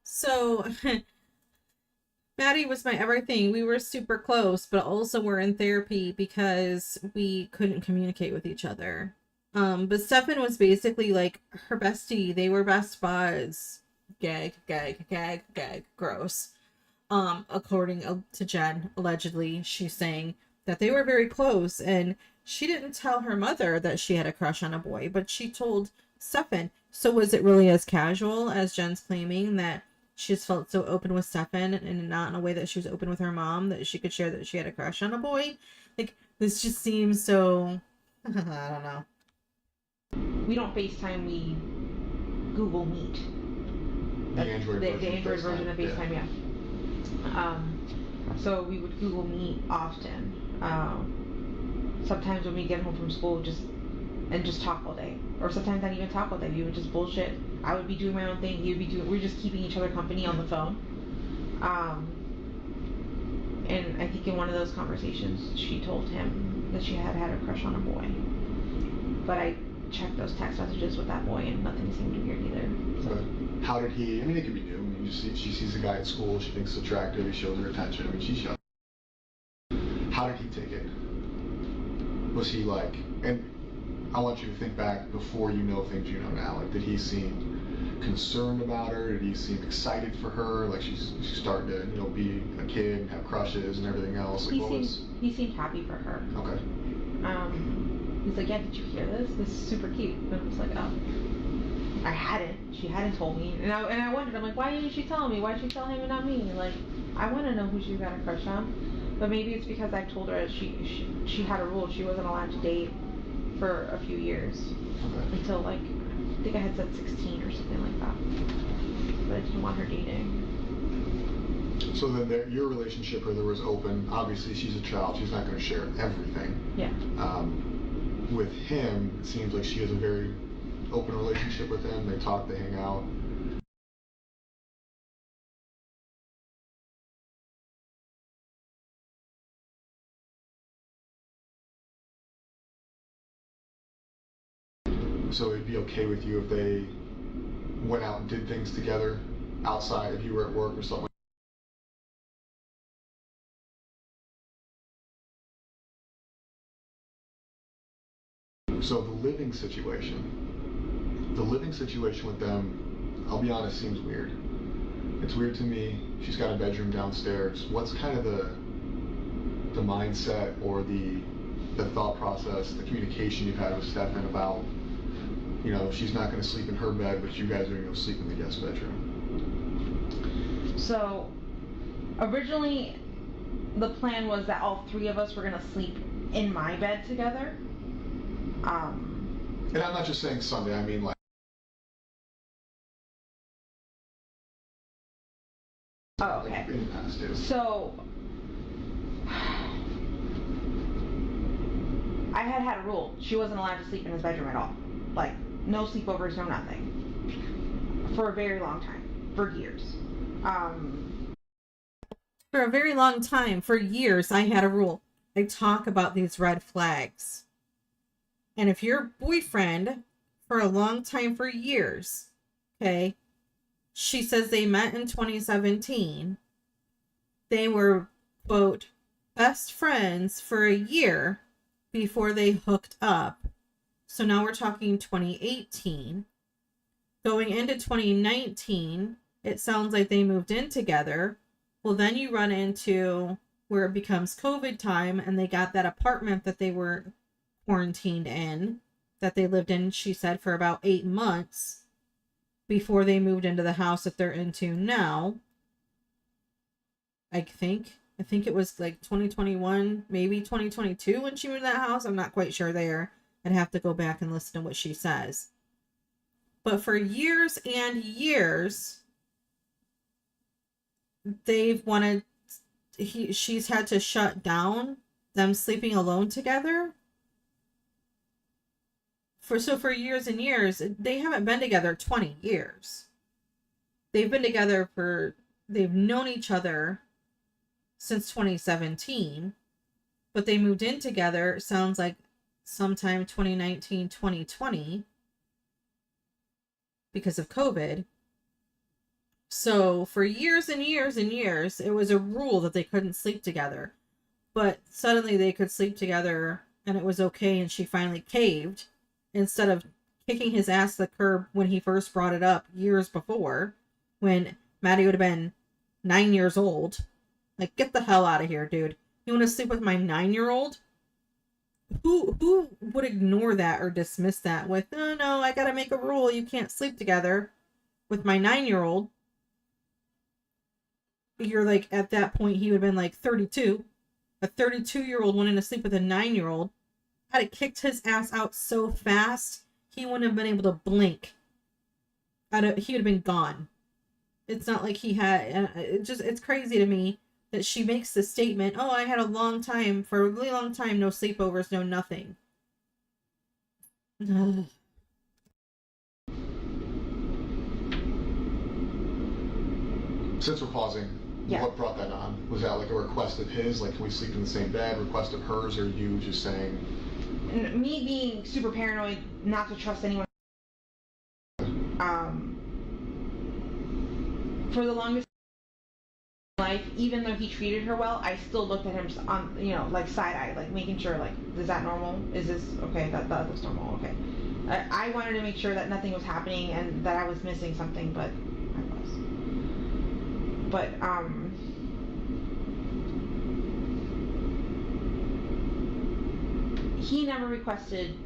So, Maddie was my everything. We were super close, but also we're in therapy because we couldn't communicate with each other. But Stefan was basically like her bestie. They were best buds. Gag, gross. According to Jenn, allegedly, she's saying that they were very close, and she didn't tell her mother that she had a crush on a boy, but she told Stefan. So was it really as casual as Jenn's claiming, that she just felt so open with Stefan and not in a way that she was open with her mom, that she could share that she had a crush on a boy? Like, this just seems so, I don't know. We don't FaceTime, we Google Meet. The Android version of FaceTime, yeah. So we would Google Meet often. Sometimes when we get home from school, just talk all day, or sometimes not even talk all day. We would just bullshit. I would be doing my own thing. He would be doing. We're just keeping each other company on the phone. And I think in one of those conversations, she told him that she had a crush on a boy. But I checked those text messages with that boy, and nothing seemed weird either. So. But how did he? I mean, it could be new. I mean, she sees a guy at school. She thinks it's attractive. He shows her attention. I mean, she's young. How did he take it? Was he like? And I want you to think back before you know things you know now. Like, did he seem concerned about her? Did he seem excited for her? Like she's starting to, you know, be a kid and have crushes and everything else. Like, he seemed happy for her. Okay. He's like, yeah, did you hear this? This is super cute. And I was like, oh. She hadn't told me. And I wondered, I'm like, why didn't she tell me? Why did she tell him and not me? And like, I want to know who she got a crush on. But maybe it's because I told her she had a rule. She wasn't allowed to date for a few years. Okay. Until like, I think I had said 16 or something like that. But I didn't want her dating. So then your relationship with her was open. Obviously, she's a child. She's not going to share everything. Yeah. With him, it seems like she has a very open relationship with him. They talk, they hang out. So it'd be okay with you if they went out and did things together outside, if you were at work or something? So the living situation with them, I'll be honest, seems weird. It's weird to me. She's got a bedroom downstairs. What's kind of the mindset or the thought process, the communication you've had with Stefan about, you know, she's not going to sleep in her bed, but you guys are going to go sleep in the guest bedroom? So originally the plan was that all three of us were going to sleep in my bed together. And I'm not just saying Sunday, I mean like. Oh, okay. In the past, too. So I had a rule. She wasn't allowed to sleep in his bedroom at all. Like, no sleepovers, no nothing. For a very long time. For years. For a very long time, for years, I had a rule. I talk about these red flags. And if your boyfriend, for a long time, for years, okay, she says they met in 2017. They were, quote, best friends for a year before they hooked up. So now we're talking 2018. Going into 2019, it sounds like they moved in together. Well, then you run into where it becomes COVID time and they got that apartment that they were quarantined in, that they lived in, she said, for about 8 months before they moved into the house that they're into now. I think it was like 2021, maybe 2022 when she moved to that house. I'm not quite sure there. I'd have to go back and listen to what she says. But for years and years, she's had to shut down them sleeping alone together. For years and years, they haven't been together 20 years. They've been together they've known each other since 2017, but they moved in together, it sounds like sometime 2019, 2020, because of COVID. So for years and years and years, it was a rule that they couldn't sleep together. But suddenly they could sleep together and it was okay, and she finally caved. Instead of kicking his ass to the curb when he first brought it up years before, when Maddie would have been 9 years old. Like, get the hell out of here, dude. You want to sleep with my 9-year-old? Who would ignore that or dismiss that with, oh no, I gotta make a rule, you can't sleep together with my 9-year-old. You're like, at that point, he would have been like 32. A 32-year-old wanting to sleep with a 9-year-old. Had it kicked his ass out so fast, he wouldn't have been able to blink. He would have been gone. It's not like he had, it's crazy to me that she makes the statement, oh, I had for a really long time, no sleepovers, no nothing. Since we're pausing, yeah. What brought that on? Was that like a request of his, like, can we sleep in the same bed, request of hers, or you just saying, me being super paranoid, not to trust anyone. For the longest life, even though he treated her well, I still looked at him on, you know, like side eye, like making sure, like, is that normal? Is this okay? That looks normal. Okay. I wanted to make sure that nothing was happening and that I was missing something, but I was. But he never requested.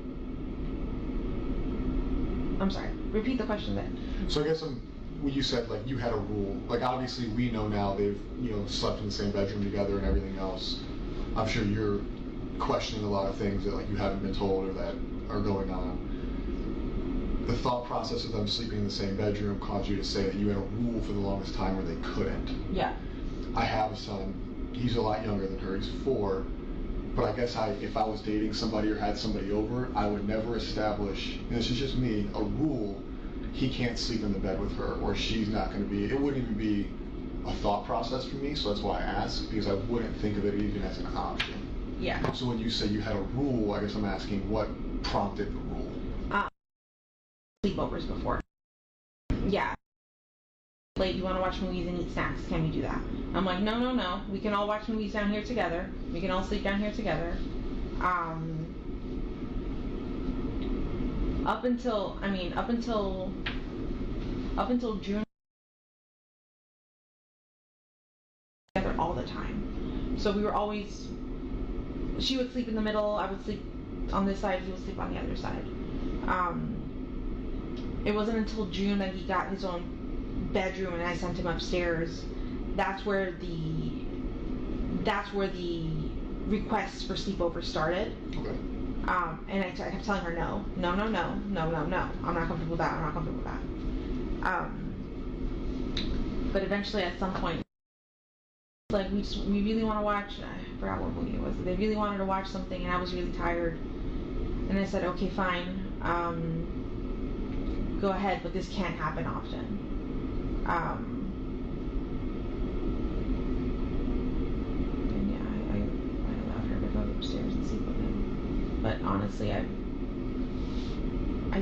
I'm sorry. Repeat the question then. So I guess when you said like you had a rule, like obviously we know now they've, you know, slept in the same bedroom together and everything else. I'm sure you're questioning a lot of things that like you haven't been told or that are going on. The thought process of them sleeping in the same bedroom caused you to say that you had a rule for the longest time where they couldn't. Yeah. I have a son. He's a lot younger than her. He's 4. But I guess if I was dating somebody or had somebody over, I would never establish, and this is just me, a rule. He can't sleep in the bed with her, or she's not going to be. It wouldn't even be a thought process for me. So that's why I ask, because I wouldn't think of it even as an option. Yeah. So when you say you had a rule, I guess I'm asking what prompted the rule. Sleepovers before. Yeah. Late, you want to watch movies and eat snacks? Can we do that? I'm like, no. We can all watch movies down here together. We can all sleep down here together. Up until June, together all the time. So we were always. She would sleep in the middle. I would sleep on this side. He would sleep on the other side. It wasn't until June that he got his own bedroom and I sent him upstairs. That's where the requests for sleepovers started. Okay. And I kept telling her no. I'm not comfortable with that. I'm not comfortable with that. But eventually, at some point, like we really want to watch. I forgot what movie it was. They really wanted to watch something, and I was really tired. And I said, okay, fine. Go ahead, but this can't happen often. And yeah, I allowed her to go upstairs and sleep with him. But honestly, I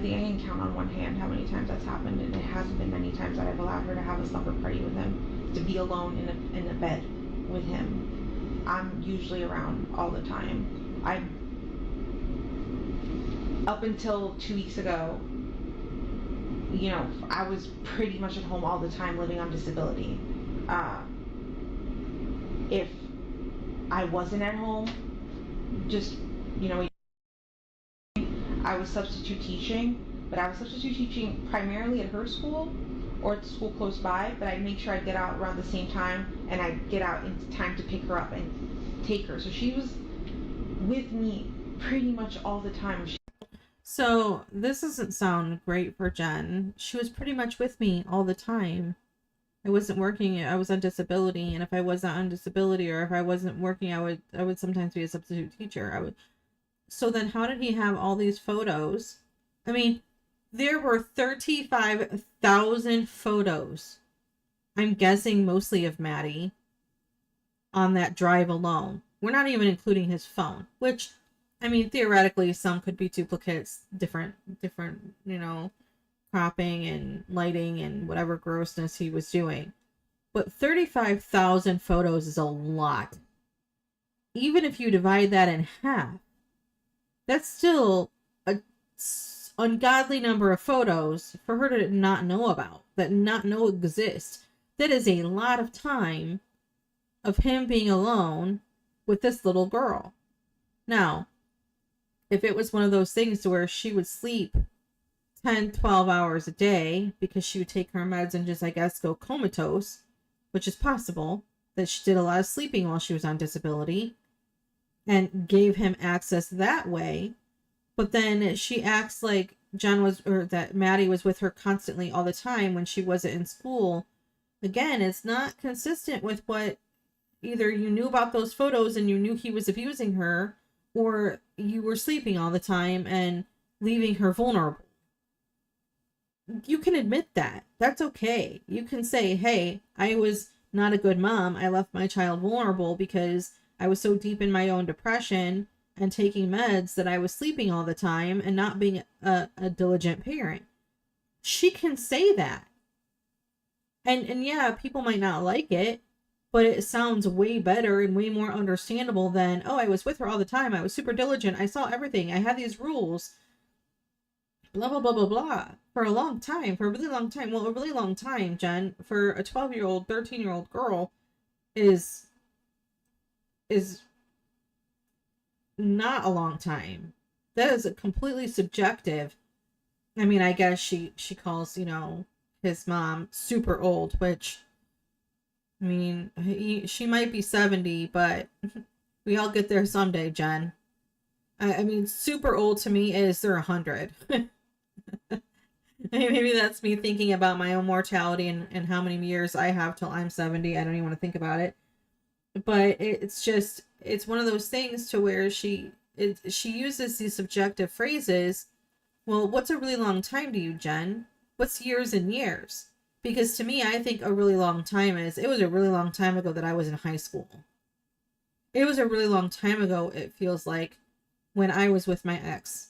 think I can count on one hand how many times that's happened, and it hasn't been many times that I've allowed her to have a slumber party with him, to be alone in a bed with him. I'm usually around all the time. Up until 2 weeks ago, you know, I was pretty much at home all the time living on disability. If I wasn't at home, just, you know, I was substitute teaching, but I was substitute teaching primarily at her school or at the school close by, but I'd make sure I'd get out around the same time and I'd get out in time to pick her up and take her. So she was with me pretty much all the time. So this doesn't sound great for Jenn. She was pretty much with me all the time. I wasn't working. I was on disability, and if I wasn't on disability or if I wasn't working, I would sometimes be a substitute teacher. So then how did he have all these photos? I mean, there were 35,000 photos. I'm guessing mostly of Maddie on that drive alone. We're not even including his phone, which, I mean, theoretically, some could be duplicates, different, you know, cropping and lighting and whatever grossness he was doing. But 35,000 photos is a lot. Even if you divide that in half, that's still a ungodly number of photos for her to not know about, that not know exist. That is a lot of time of him being alone with this little girl. Now, if it was one of those things where she would sleep 10, 12 hours a day because she would take her meds and just, I guess, go comatose, which is possible, that she did a lot of sleeping while she was on disability and gave him access that way. But then she acts like Jenn was, or that Maddie was with her constantly all the time when she wasn't in school. Again, it's not consistent with what either you knew about those photos and you knew he was abusing her, or you were sleeping all the time and leaving her vulnerable. You can admit that. That's okay. You can say, hey, I was not a good mom. I left my child vulnerable because I was so deep in my own depression and taking meds that I was sleeping all the time and not being a diligent parent. She can say that. And yeah, people might not like it, but it sounds way better and way more understandable than, oh, I was with her all the time. I was super diligent. I saw everything. I had these rules. Blah, blah, blah, blah, blah. For a long time. For a really long time. Well, a really long time, Jen, for a 12-year-old, 13-year-old girl is not a long time. That is a completely subjective. I mean, I guess she calls, you know, his mom super old, which, I mean, she might be 70, but we all get there someday, Jen. I mean, super old to me is they're 100. Maybe that's me thinking about my own mortality and how many years I have till I'm 70. I don't even want to think about it. But it's one of those things to where she uses these subjective phrases. Well, what's a really long time to you, Jen? What's years and years? Because to me, I think a really long time it was a really long time ago that I was in high school. It was a really long time ago, it feels like, when I was with my ex.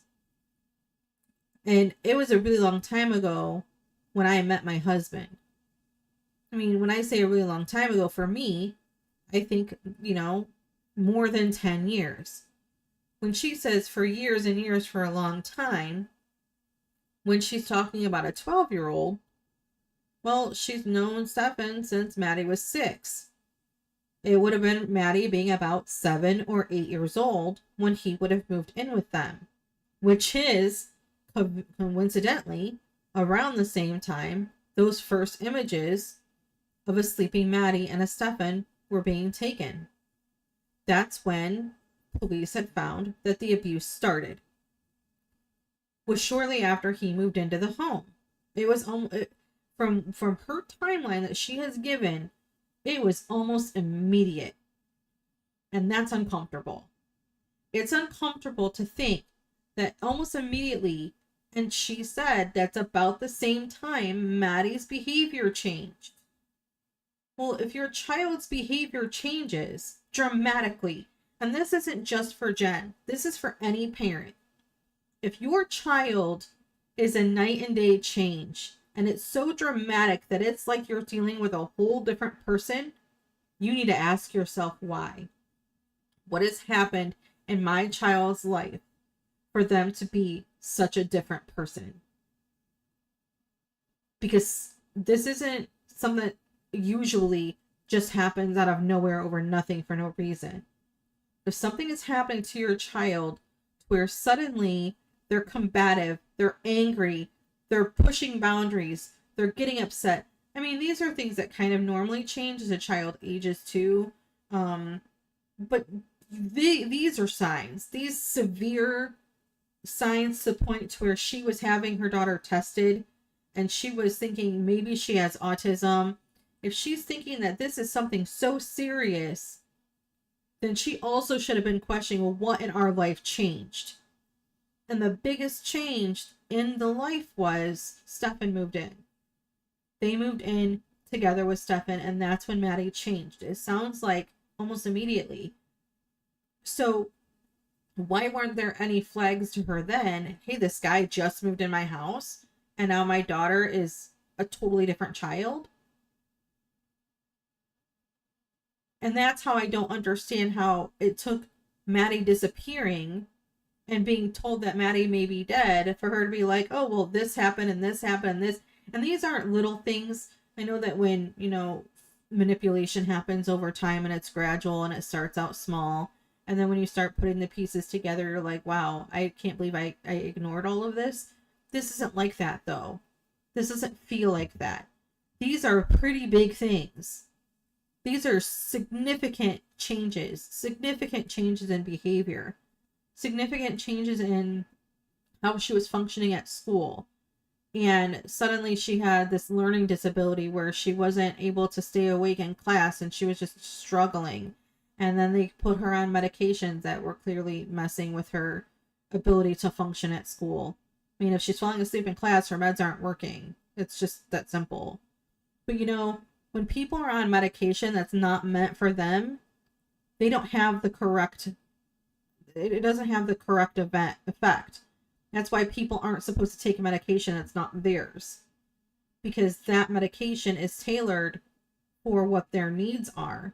And it was a really long time ago when I met my husband. I mean, when I say a really long time ago, for me, I think, you know, more than 10 years. When she says for years and years, for a long time, when she's talking about a 12-year-old, well, she's known Stefan since Maddie was 6. It would have been Maddie being about 7 or 8 years old when he would have moved in with them, which is, coincidentally, around the same time those first images of a sleeping Maddie and a Stefan were being taken. That's when police had found that the abuse started. Was shortly after he moved into the home. It was from her timeline that she has given, it was almost immediate. And that's uncomfortable. It's uncomfortable to think that almost immediately, and she said that's about the same time Maddie's behavior changed. Well, if your child's behavior changes dramatically, and this isn't just for Jen, this is for any parent. If your child is a night and day change, and it's so dramatic that it's like you're dealing with a whole different person, you need to ask yourself why. What has happened in my child's life for them to be such a different person? Because this isn't something that usually just happens out of nowhere over nothing for no reason. If something is happening to your child where suddenly they're combative, they're angry, they're pushing boundaries, they're getting upset. I mean, these are things that kind of normally change as a child ages too. But these are signs, these severe signs to the point to where she was having her daughter tested and she was thinking maybe she has autism. If she's thinking that this is something so serious, then she also should have been questioning, well, what in our life changed? And the biggest change in the life was Stefan moved in. They moved in together with Stefan, and that's when Maddie changed. It sounds like almost immediately. So why weren't there any flags to her then? Hey, this guy just moved in my house, and now my daughter is a totally different child. And that's how I don't understand how it took Maddie disappearing and being told that Maddie may be dead for her to be like, oh, well, this happened and this happened and this. And these aren't little things. I know that when, you know, manipulation happens over time and it's gradual and it starts out small. And then when you start putting the pieces together, you're like, wow, I can't believe I ignored all of this. This isn't like that, though. This doesn't feel like that. These are pretty big things. These are significant changes in behavior, significant changes in how she was functioning at school. And suddenly she had this learning disability where she wasn't able to stay awake in class and she was just struggling. And then they put her on medications that were clearly messing with her ability to function at school. I mean, if she's falling asleep in class, her meds aren't working. It's just that simple. But you know, when people are on medication that's not meant for them, they don't have the correct, it doesn't have the correct effect. That's why people aren't supposed to take a medication that's not theirs, because that medication is tailored for what their needs are.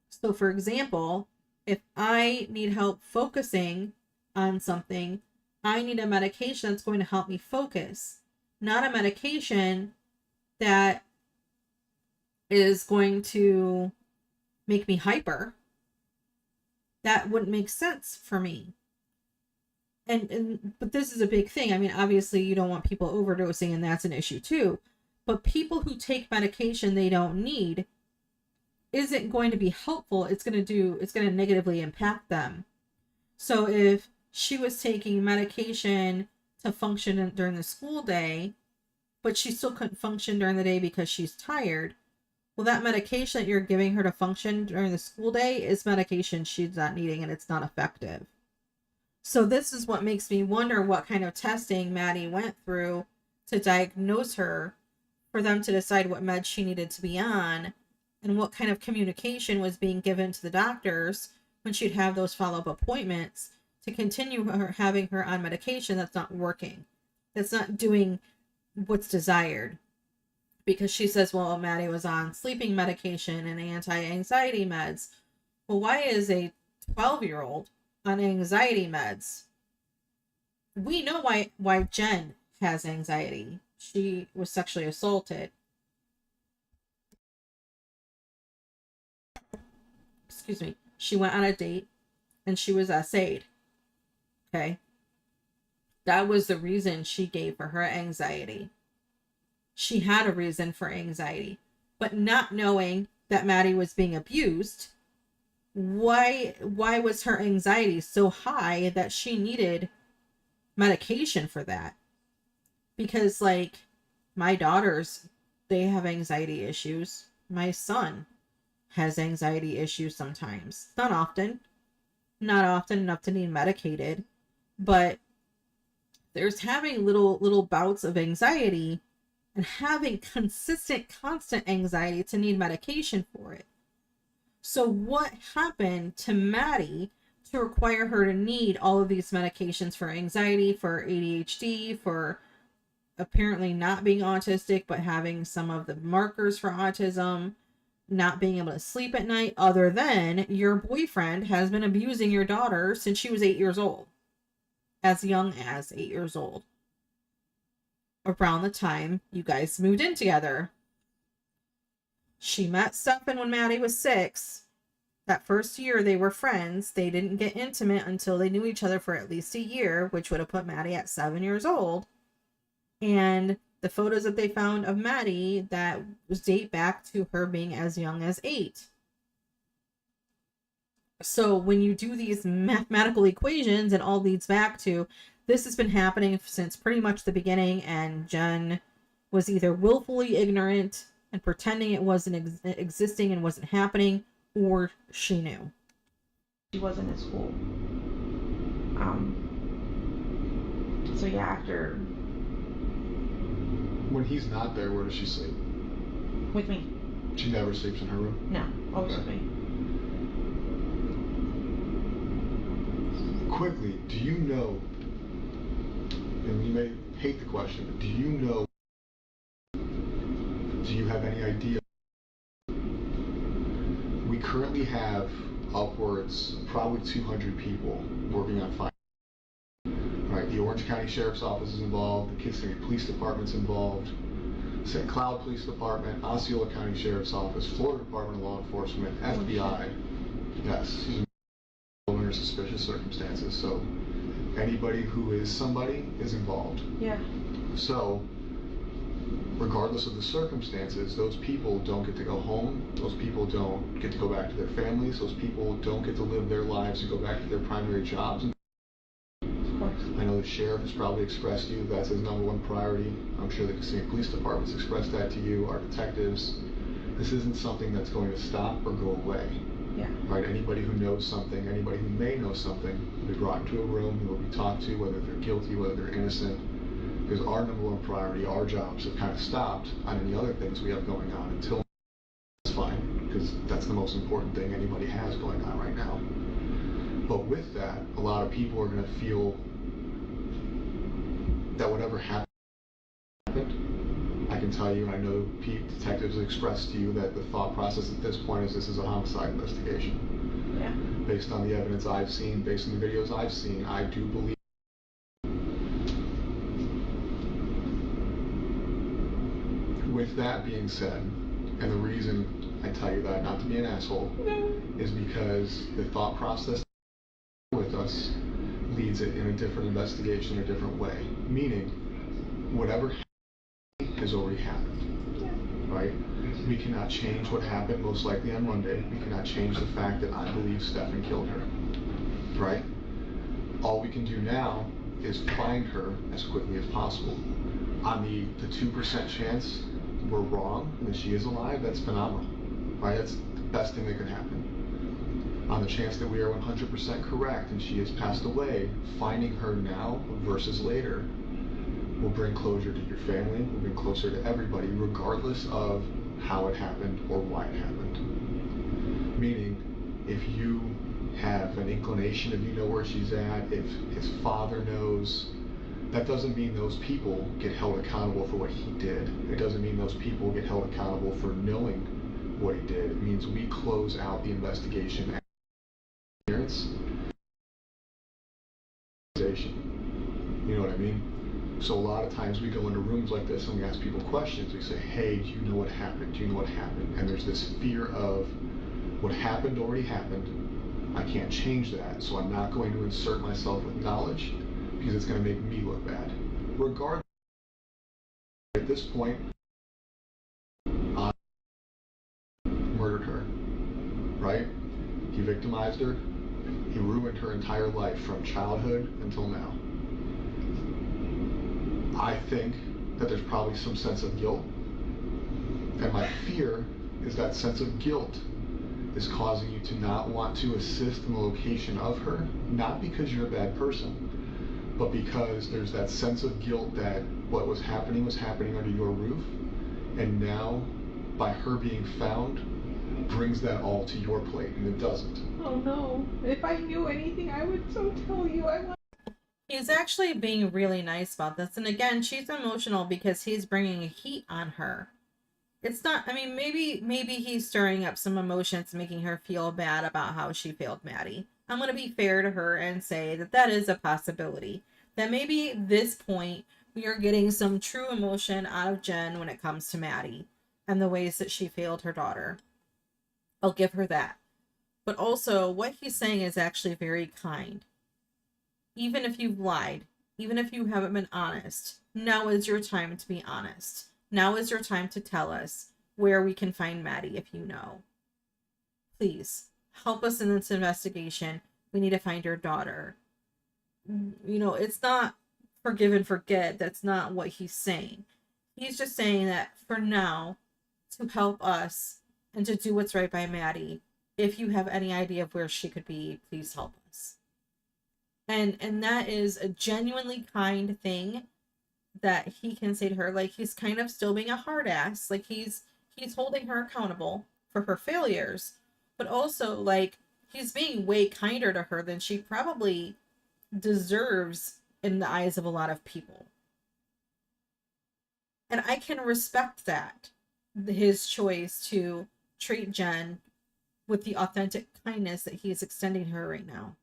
So for example, if I need help focusing on something, I need a medication that's going to help me focus, not a medication that is going to make me hyper. That wouldn't make sense for me. But this is a big thing. I mean, obviously you don't want people overdosing, and that's an issue too. But people who take medication they don't need isn't going to be helpful. It's going to negatively impact them. So if she was taking medication to function during the school day, but she still couldn't function during the day because she's tired, well, that medication that you're giving her to function during the school day is medication she's not needing, and it's not effective. So this is what makes me wonder what kind of testing Maddie went through to diagnose her, for them to decide what meds she needed to be on, and what kind of communication was being given to the doctors when she'd have those follow-up appointments to continue having her on medication that's not working, that's not doing what's desired. Because she says, well, Maddie was on sleeping medication and anti-anxiety meds. Well, why is a 12-year-old on anxiety meds? We know why Jenn has anxiety. She was sexually assaulted. Excuse me. She went on a date and she was essayed. Okay. That was the reason she gave for her anxiety. She had a reason for anxiety, but not knowing that Maddie was being abused, why was her anxiety so high that she needed medication for that? Because like my daughters, they have anxiety issues. My son has anxiety issues sometimes. Not often enough to need medicated, but there's having little bouts of anxiety and having constant anxiety to need medication for it. So what happened to Maddie to require her to need all of these medications for anxiety, for ADHD, for apparently not being autistic, but having some of the markers for autism, not being able to sleep at night, other than your boyfriend has been abusing your daughter since she was 8 years old, as young as 8 years old, around the time you guys moved in together. She met Stefan when Maddie was 6. That first year they were friends. They didn't get intimate until they knew each other for at least a year, which would have put Maddie at 7 years old. And the photos that they found of Maddie, that was date back to her being as young as 8. So when you do these mathematical equations, and all leads back to, this has been happening since pretty much the beginning, and Jenn was either willfully ignorant and pretending it wasn't existing and wasn't happening, or she knew. She wasn't at school. So yeah, after... When he's not there, where does she sleep? With me. She never sleeps in her room? No, always Okay. with me. Quickly, do you know, and you may hate the question, but do you have any idea? We currently have upwards, probably 200 people working on finding. Right, the Orange County Sheriff's Office is involved, the Kissimmee Police Department's involved, St. Cloud Police Department, Osceola County Sheriff's Office, Florida Department of Law Enforcement, FBI. Yes, under suspicious circumstances. So anybody who is somebody is involved. Yeah. So regardless of the circumstances, those people don't get to go home. Those people don't get to go back to their families. Those people don't get to live their lives and go back to their primary jobs. I know the sheriff has probably expressed to you that's his #1 priority. I'm sure the Kissimmee Police Department's expressed that to you, our detectives. This isn't something that's going to stop or go away. Yeah. Right? Anybody who knows something, anybody who may know something, will be brought into a room, will be talked to, whether they're guilty, whether they're innocent. Because our #1 priority, our jobs have kind of stopped on any other things we have going on until it's fine, because that's the most important thing anybody has going on right now. But with that, a lot of people are going to feel that whatever happened, I can tell you, and I know detectives expressed to you that the thought process at this point is this is a homicide investigation. Yeah. Based on the evidence I've seen, based on the videos I've seen, I do believe. With that being said, and the reason I tell you that, not to be an asshole, is because the thought process with us leads it in a different investigation, a different way. Meaning, whatever has already happened, right? We cannot change what happened most likely on Monday. We cannot change the fact that I believe Stefan killed her, right? All we can do now is find her as quickly as possible. On the 2% chance we're wrong and that she is alive, that's phenomenal, right? That's the best thing that could happen. On the chance that we are 100% correct and she has passed away, finding her now versus later will bring closure to your family, will bring closer to everybody, regardless of how it happened or why it happened. Meaning, if you have an inclination, if you know where she's at, if his father knows, that doesn't mean those people get held accountable for what he did. It doesn't mean those people get held accountable for knowing what he did. It means we close out the investigation. You know what I mean? So a lot of times we go into rooms like this and we ask people questions. We say, hey, do you know what happened? Do you know what happened? And there's this fear of what happened already happened. I can't change that, so I'm not going to insert myself with knowledge because it's going to make me look bad. Regardless, at this point, I murdered her, right? He victimized her. He ruined her entire life from childhood until now. I think that there's probably some sense of guilt. And my fear is that sense of guilt is causing you to not want to assist in the location of her, not because you're a bad person, but because there's that sense of guilt that what was happening under your roof, and now, by her being found, brings that all to your plate, and it doesn't. Oh no. If I knew anything, I would so tell you. He's actually being really nice about this. And again, she's emotional because he's bringing heat on her. It's not, I mean, maybe he's stirring up some emotions, making her feel bad about how she failed Maddie. I'm going to be fair to her and say that that is a possibility. That maybe at this point, we are getting some true emotion out of Jenn when it comes to Maddie and the ways that she failed her daughter. I'll give her that. But also, what he's saying is actually very kind. Even if you've lied, even if you haven't been honest, now is your time to be honest. Now is your time to tell us where we can find Maddie if you know. Please, help us in this investigation. We need to find your daughter. You know, it's not forgive and forget. That's not what he's saying. He's just saying that for now, to help us and to do what's right by Maddie, if you have any idea of where she could be, please help us. And that is a genuinely kind thing that he can say to her. Like, he's kind of still being a hard ass. Like, he's holding her accountable for her failures, but also, like, he's being way kinder to her than she probably deserves in the eyes of a lot of people. And I can respect that, his choice to treat Jenn with the authentic kindness that he is extending to her right now.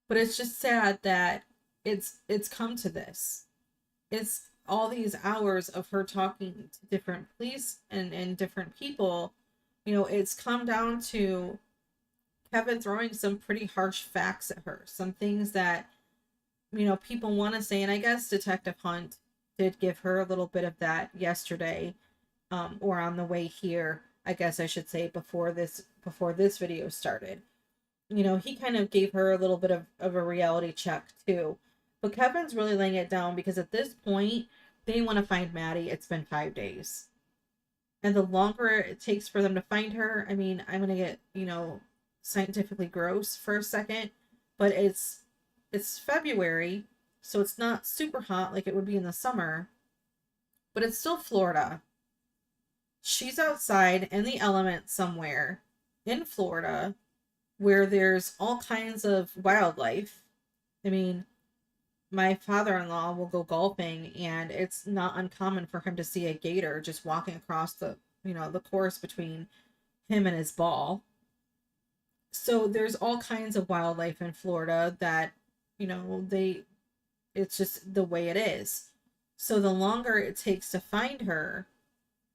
But it's just sad that it's come to this. It's all these hours of her talking to different police and different people. You know, it's come down to Kevin throwing some pretty harsh facts at her. Some things that, you know, people want to say. And I guess Detective Hunt did give her a little bit of that yesterday, or on the way here, I guess I should say, before this video started. You know, he kind of gave her a little bit of a reality check too. But Kevin's really laying it down because at this point, they want to find Maddie. It's been 5 days. And the longer it takes for them to find her, I mean, I'm going to get, you know, scientifically gross for a second, but it's February, so it's not super hot like it would be in the summer, but it's still Florida. She's outside in the elements somewhere in Florida, where there's all kinds of wildlife. I mean, my father-in-law will go golfing, and it's not uncommon for him to see a gator just walking across the, the course between him and his ball. So there's all kinds of wildlife in Florida that, it's just the way it is. So the longer it takes to find her,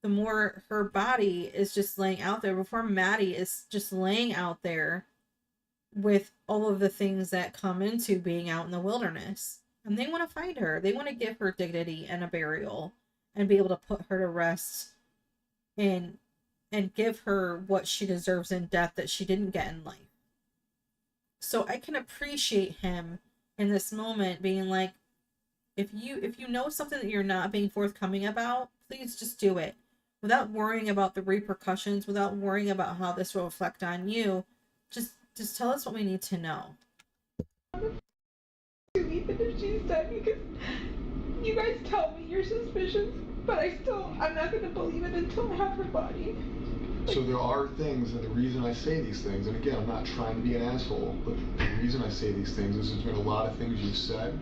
the more her body is just laying out there before Maddie is just laying out there with all of the things that come into being out in the wilderness. And they want to find her. They want to give her dignity and a burial and be able to put her to rest and give her what she deserves in death that she didn't get in life. So I can appreciate him in this moment being like, if you know something that you're not being forthcoming about, please just do it without worrying about the repercussions, without worrying about how this will reflect on you. Just tell us what we need to know. Even if she's dead, because you guys tell me your suspicions, but I'm not going to believe it until I have her body. So there are things, and the reason I say these things, and again, I'm not trying to be an asshole, but the reason I say these things is there's been a lot of things you've said,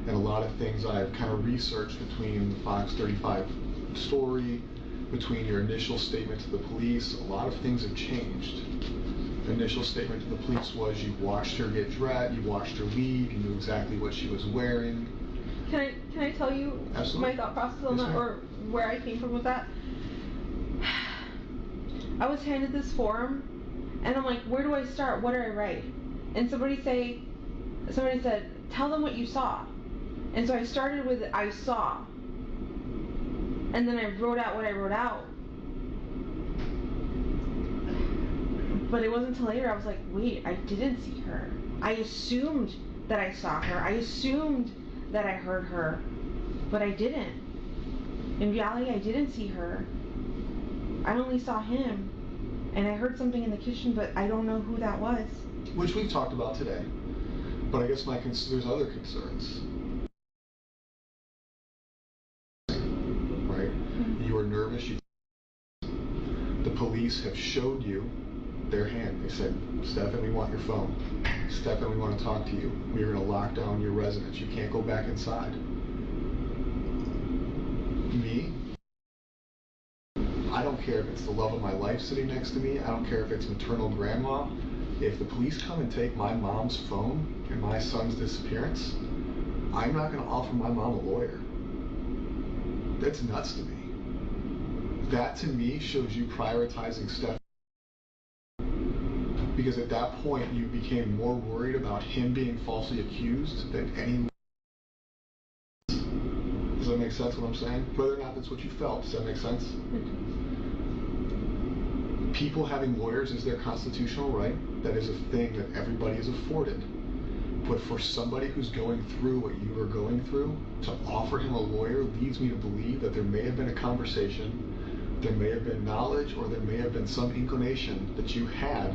and a lot of things I've kind of researched between the Fox 35 story, between your initial statement to the police. A lot of things have changed. The initial statement to the police was you watched her get dressed, you watched her leave, you knew exactly what she was wearing. Can I tell you Absolutely. my thought process on Yes, that, ma'am. or where I came from with that? I was handed this form, and I'm like, where do I start? What do I write? And somebody said, tell them what you saw. And so I started with I saw, and then I wrote out what I wrote out. But it wasn't until later I was like, wait, I didn't see her. I assumed that I saw her. I assumed that I heard her, but I didn't. In reality, I didn't see her. I only saw him, and I heard something in the kitchen, but I don't know who that was. Which we've talked about today. But I guess there's other concerns. Right? Mm-hmm. You were nervous. The police have showed you their hand. They said, Stefan, we want your phone. Stefan, we want to talk to you. We're going to lock down your residence. You can't go back inside. Me? I don't care if it's the love of my life sitting next to me. I don't care if it's maternal grandma. If the police come and take my mom's phone and my son's disappearance, I'm not going to offer my mom a lawyer. That's nuts to me. That to me shows you prioritizing Stefan. Because at that point, you became more worried about him being falsely accused than any. Does that make sense what I'm saying? Whether or not that's what you felt, does that make sense? People having lawyers is their constitutional right. That is a thing that everybody is afforded. But for somebody who's going through what you are going through, to offer him a lawyer leads me to believe that there may have been a conversation, there may have been knowledge, or there may have been some inclination that you had,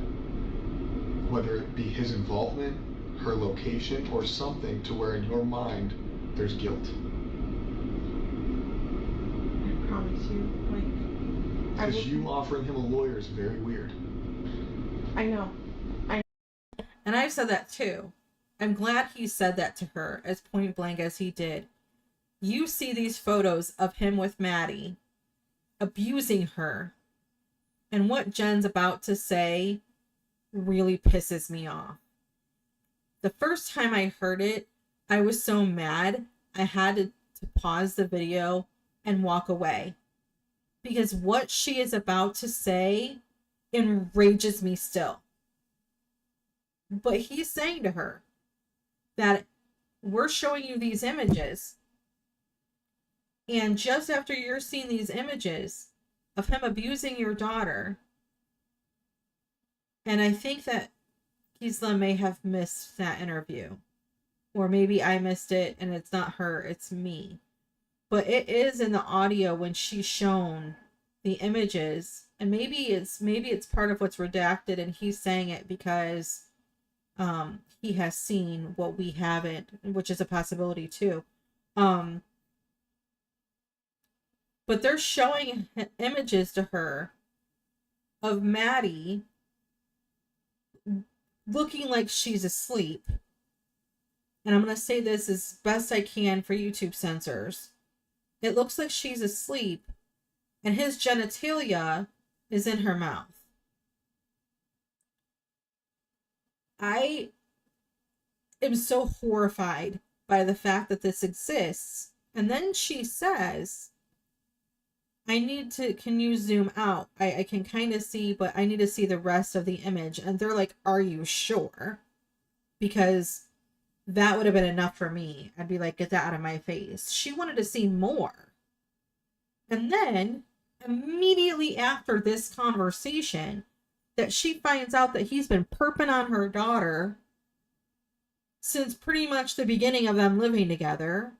whether it be his involvement, her location, or something to where in your mind there's guilt. I promise you, because you offering him a lawyer is very weird. I know. And I've said that too. I'm glad he said that to her as point blank as he did. You see these photos of him with Maddie abusing her, and what Jen's about to say really pisses me off. The first time I heard it, I was so mad I had to pause the video and walk away, because what she is about to say enrages me still. But he's saying to her that we're showing you these images, and just after you're seeing these images of him abusing your daughter, and I think that Gisela may have missed that interview. Or maybe I missed it and it's not her, it's me. But it is in the audio when she's shown the images. And maybe it's part of what's redacted and he's saying it because he has seen what we haven't, which is a possibility too. But they're showing images to her of Maddie looking like she's asleep. And I'm going to say this as best I can for YouTube censors. It looks like she's asleep and his genitalia is in her mouth. I am so horrified by the fact that this exists. And then she says, can you zoom out? I can kind of see, but I need to see the rest of the image. And they're like, are you sure? Because that would have been enough for me. I'd be like, get that out of my face. She wanted to see more. And then, immediately after this conversation, that she finds out that he's been perping on her daughter since pretty much the beginning of them living together,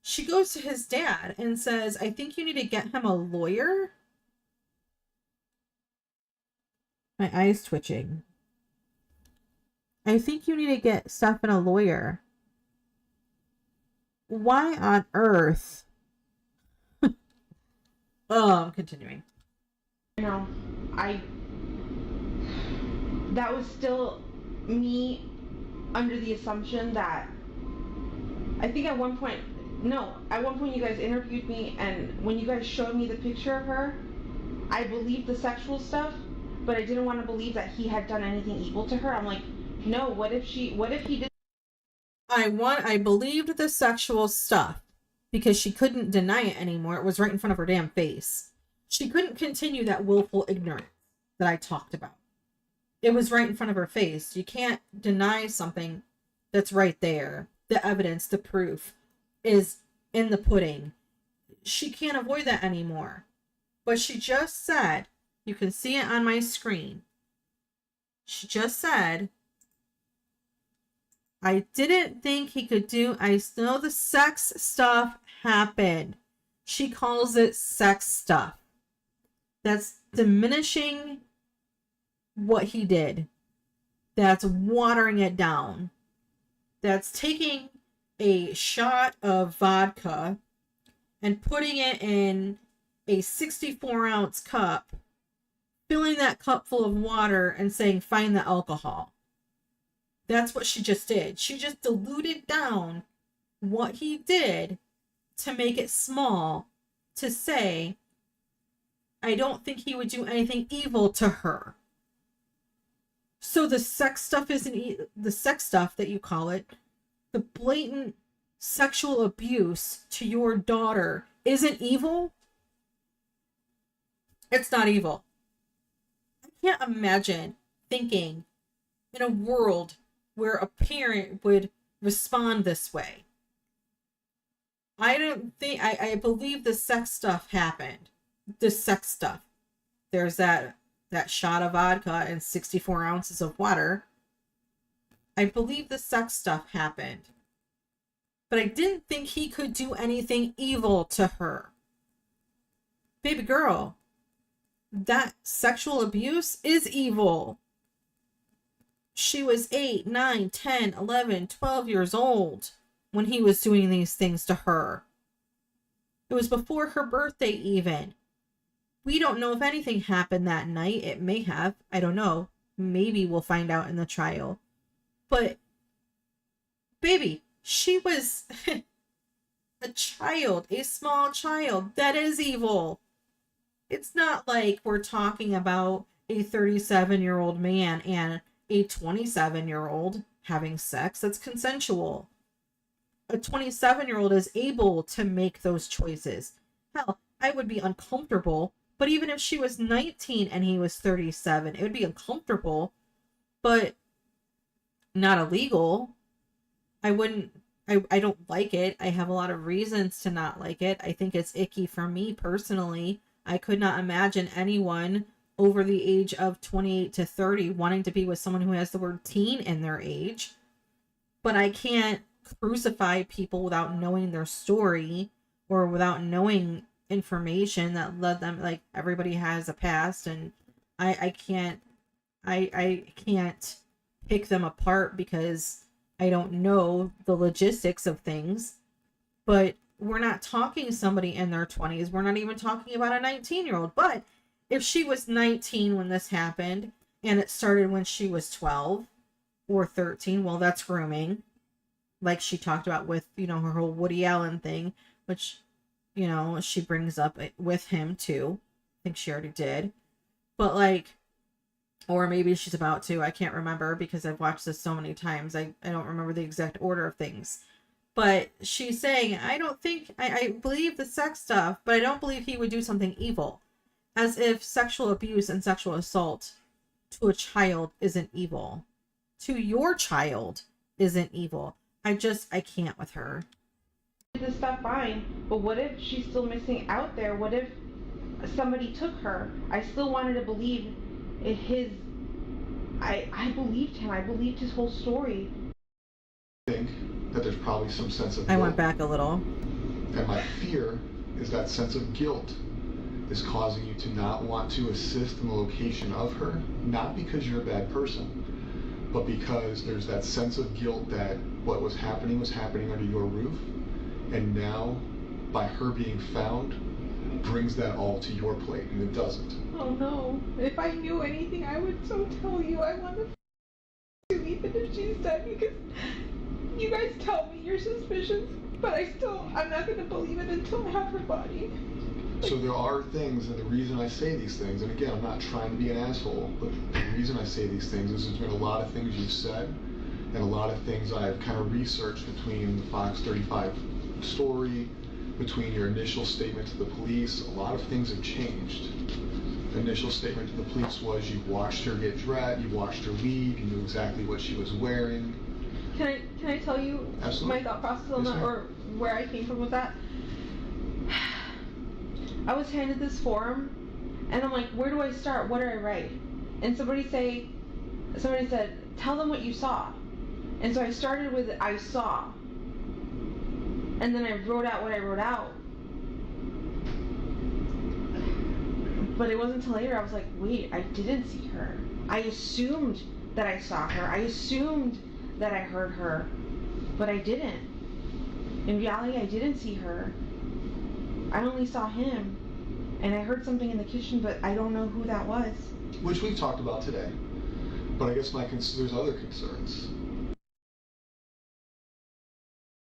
she goes to his dad and says, I think you need to get him a lawyer. My eye's twitching. I think you need to get Stefan a lawyer. Why on earth? I'm continuing. No, that was still me under the assumption that, I think at one point you guys interviewed me, and when you guys showed me the picture of her, I believed the sexual stuff, but I didn't want to believe that he had done anything evil to her. I'm like, no, what if he did? I believed the sexual stuff because she couldn't deny it anymore. It was right in front of her damn face. She couldn't continue that willful ignorance that I talked about. It was right in front of her face. You can't deny something that's right there. The evidence, the proof is in the pudding. She can't avoid that anymore. But she just said, you can see it on my screen. She just said, I didn't think he could do, I know the sex stuff happened. She calls it sex stuff. That's diminishing what he did. That's watering it down. That's taking a shot of vodka and putting it in a 64-ounce cup, filling that cup full of water and saying, find the alcohol. That's what she just did. She just diluted down what he did to make it small, to say, I don't think he would do anything evil to her. So the sex stuff isn't the sex stuff that you call it. The blatant sexual abuse to your daughter isn't evil. It's not evil. I can't imagine thinking in a world where a parent would respond this way. I don't think, I believe the sex stuff happened. The sex stuff. There's that shot of vodka and 64 ounces of water. I believe the sex stuff happened. But I didn't think he could do anything evil to her. Baby girl, that sexual abuse is evil. She was 8, 9, 10, 11, 12 years old when he was doing these things to her. It was before her birthday even. We don't know if anything happened that night. It may have. I don't know. Maybe we'll find out in the trial. But, baby, she was a child, a small child. That is evil. It's not like we're talking about a 37-year-old man and a 27-year-old having sex. That's consensual. A 27-year-old is able to make those choices. Hell, I would be uncomfortable, but even if she was 19 and he was 37, it would be uncomfortable, but not illegal. I don't like it. I have a lot of reasons to not like it. I think it's icky for me personally. I could not imagine anyone over the age of 28 to 30 wanting to be with someone who has the word teen in their age. But I can't crucify people without knowing their story or without knowing information that led them. Like, everybody has a past, and I can't pick them apart because I don't know the logistics of things. But we're not talking somebody in their 20s. We're not even talking about a 19-year-old. But if she was 19 when this happened and it started when she was 12, or 13. Well, that's grooming. Like she talked about with, you know, her whole Woody Allen thing, which, you know, she brings up with him too. I think she already did. But like, or maybe she's about to. I can't remember because I've watched this so many times. I don't remember the exact order of things. But she's saying, I don't think, I believe the sex stuff, but I don't believe he would do something evil. As if sexual abuse and sexual assault to a child isn't evil. To your child isn't evil. I can't with her. This stuff fine, but what if she's still missing out there? What if somebody took her? I still wanted to believe I believed him. I believed his whole story. I think that there's probably some sense of guilt. I went back a little. And my fear is that sense of guilt is causing you to not want to assist in the location of her, not because you're a bad person, but because there's that sense of guilt that what was happening under your roof, and now by her being found brings that all to your plate, and it doesn't. Oh no, if I knew anything I would so tell you. I want to even if she's dead, because you guys tell me your suspicions, but I'm not going to believe it until I have her body. So there are things, and the reason I say these things, and again, I'm not trying to be an asshole, but the reason I say these things is there's been a lot of things you've said, and a lot of things I've kind of researched between the Fox 35 story, between your initial statement to the police. A lot of things have changed. The initial statement to the police was you watched her get dressed, you watched her leave, you knew exactly what she was wearing. Can I tell you Absolutely. my thought process on Yes, that, ma'am. or where I came from with that? I was handed this form, and I'm like, where do I start? What do I write? And somebody said, tell them what you saw. And so I started with I saw. And then I wrote out what I wrote out. But it wasn't until later I was like, wait, I didn't see her. I assumed that I saw her. I assumed that I heard her, but I didn't. In reality, I didn't see her. I only saw him. And I heard something in the kitchen, but I don't know who that was. Which we've talked about today. But I guess there's other concerns.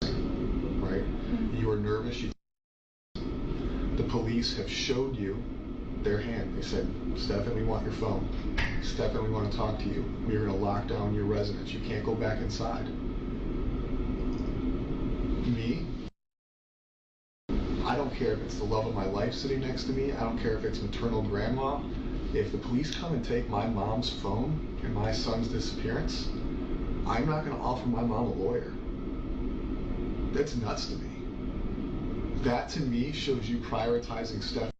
Right? Mm-hmm. You were nervous. The police have showed you their hand. They said, Stefan, we want your phone. Stefan, we want to talk to you. We're going to lock down your residence. You can't go back inside. Me? I don't care if it's the love of my life sitting next to me. I don't care if it's maternal grandma. If the police come and take my mom's phone and my son's disappearance, I'm not going to offer my mom a lawyer. That's nuts to me. That to me shows you prioritizing Steph.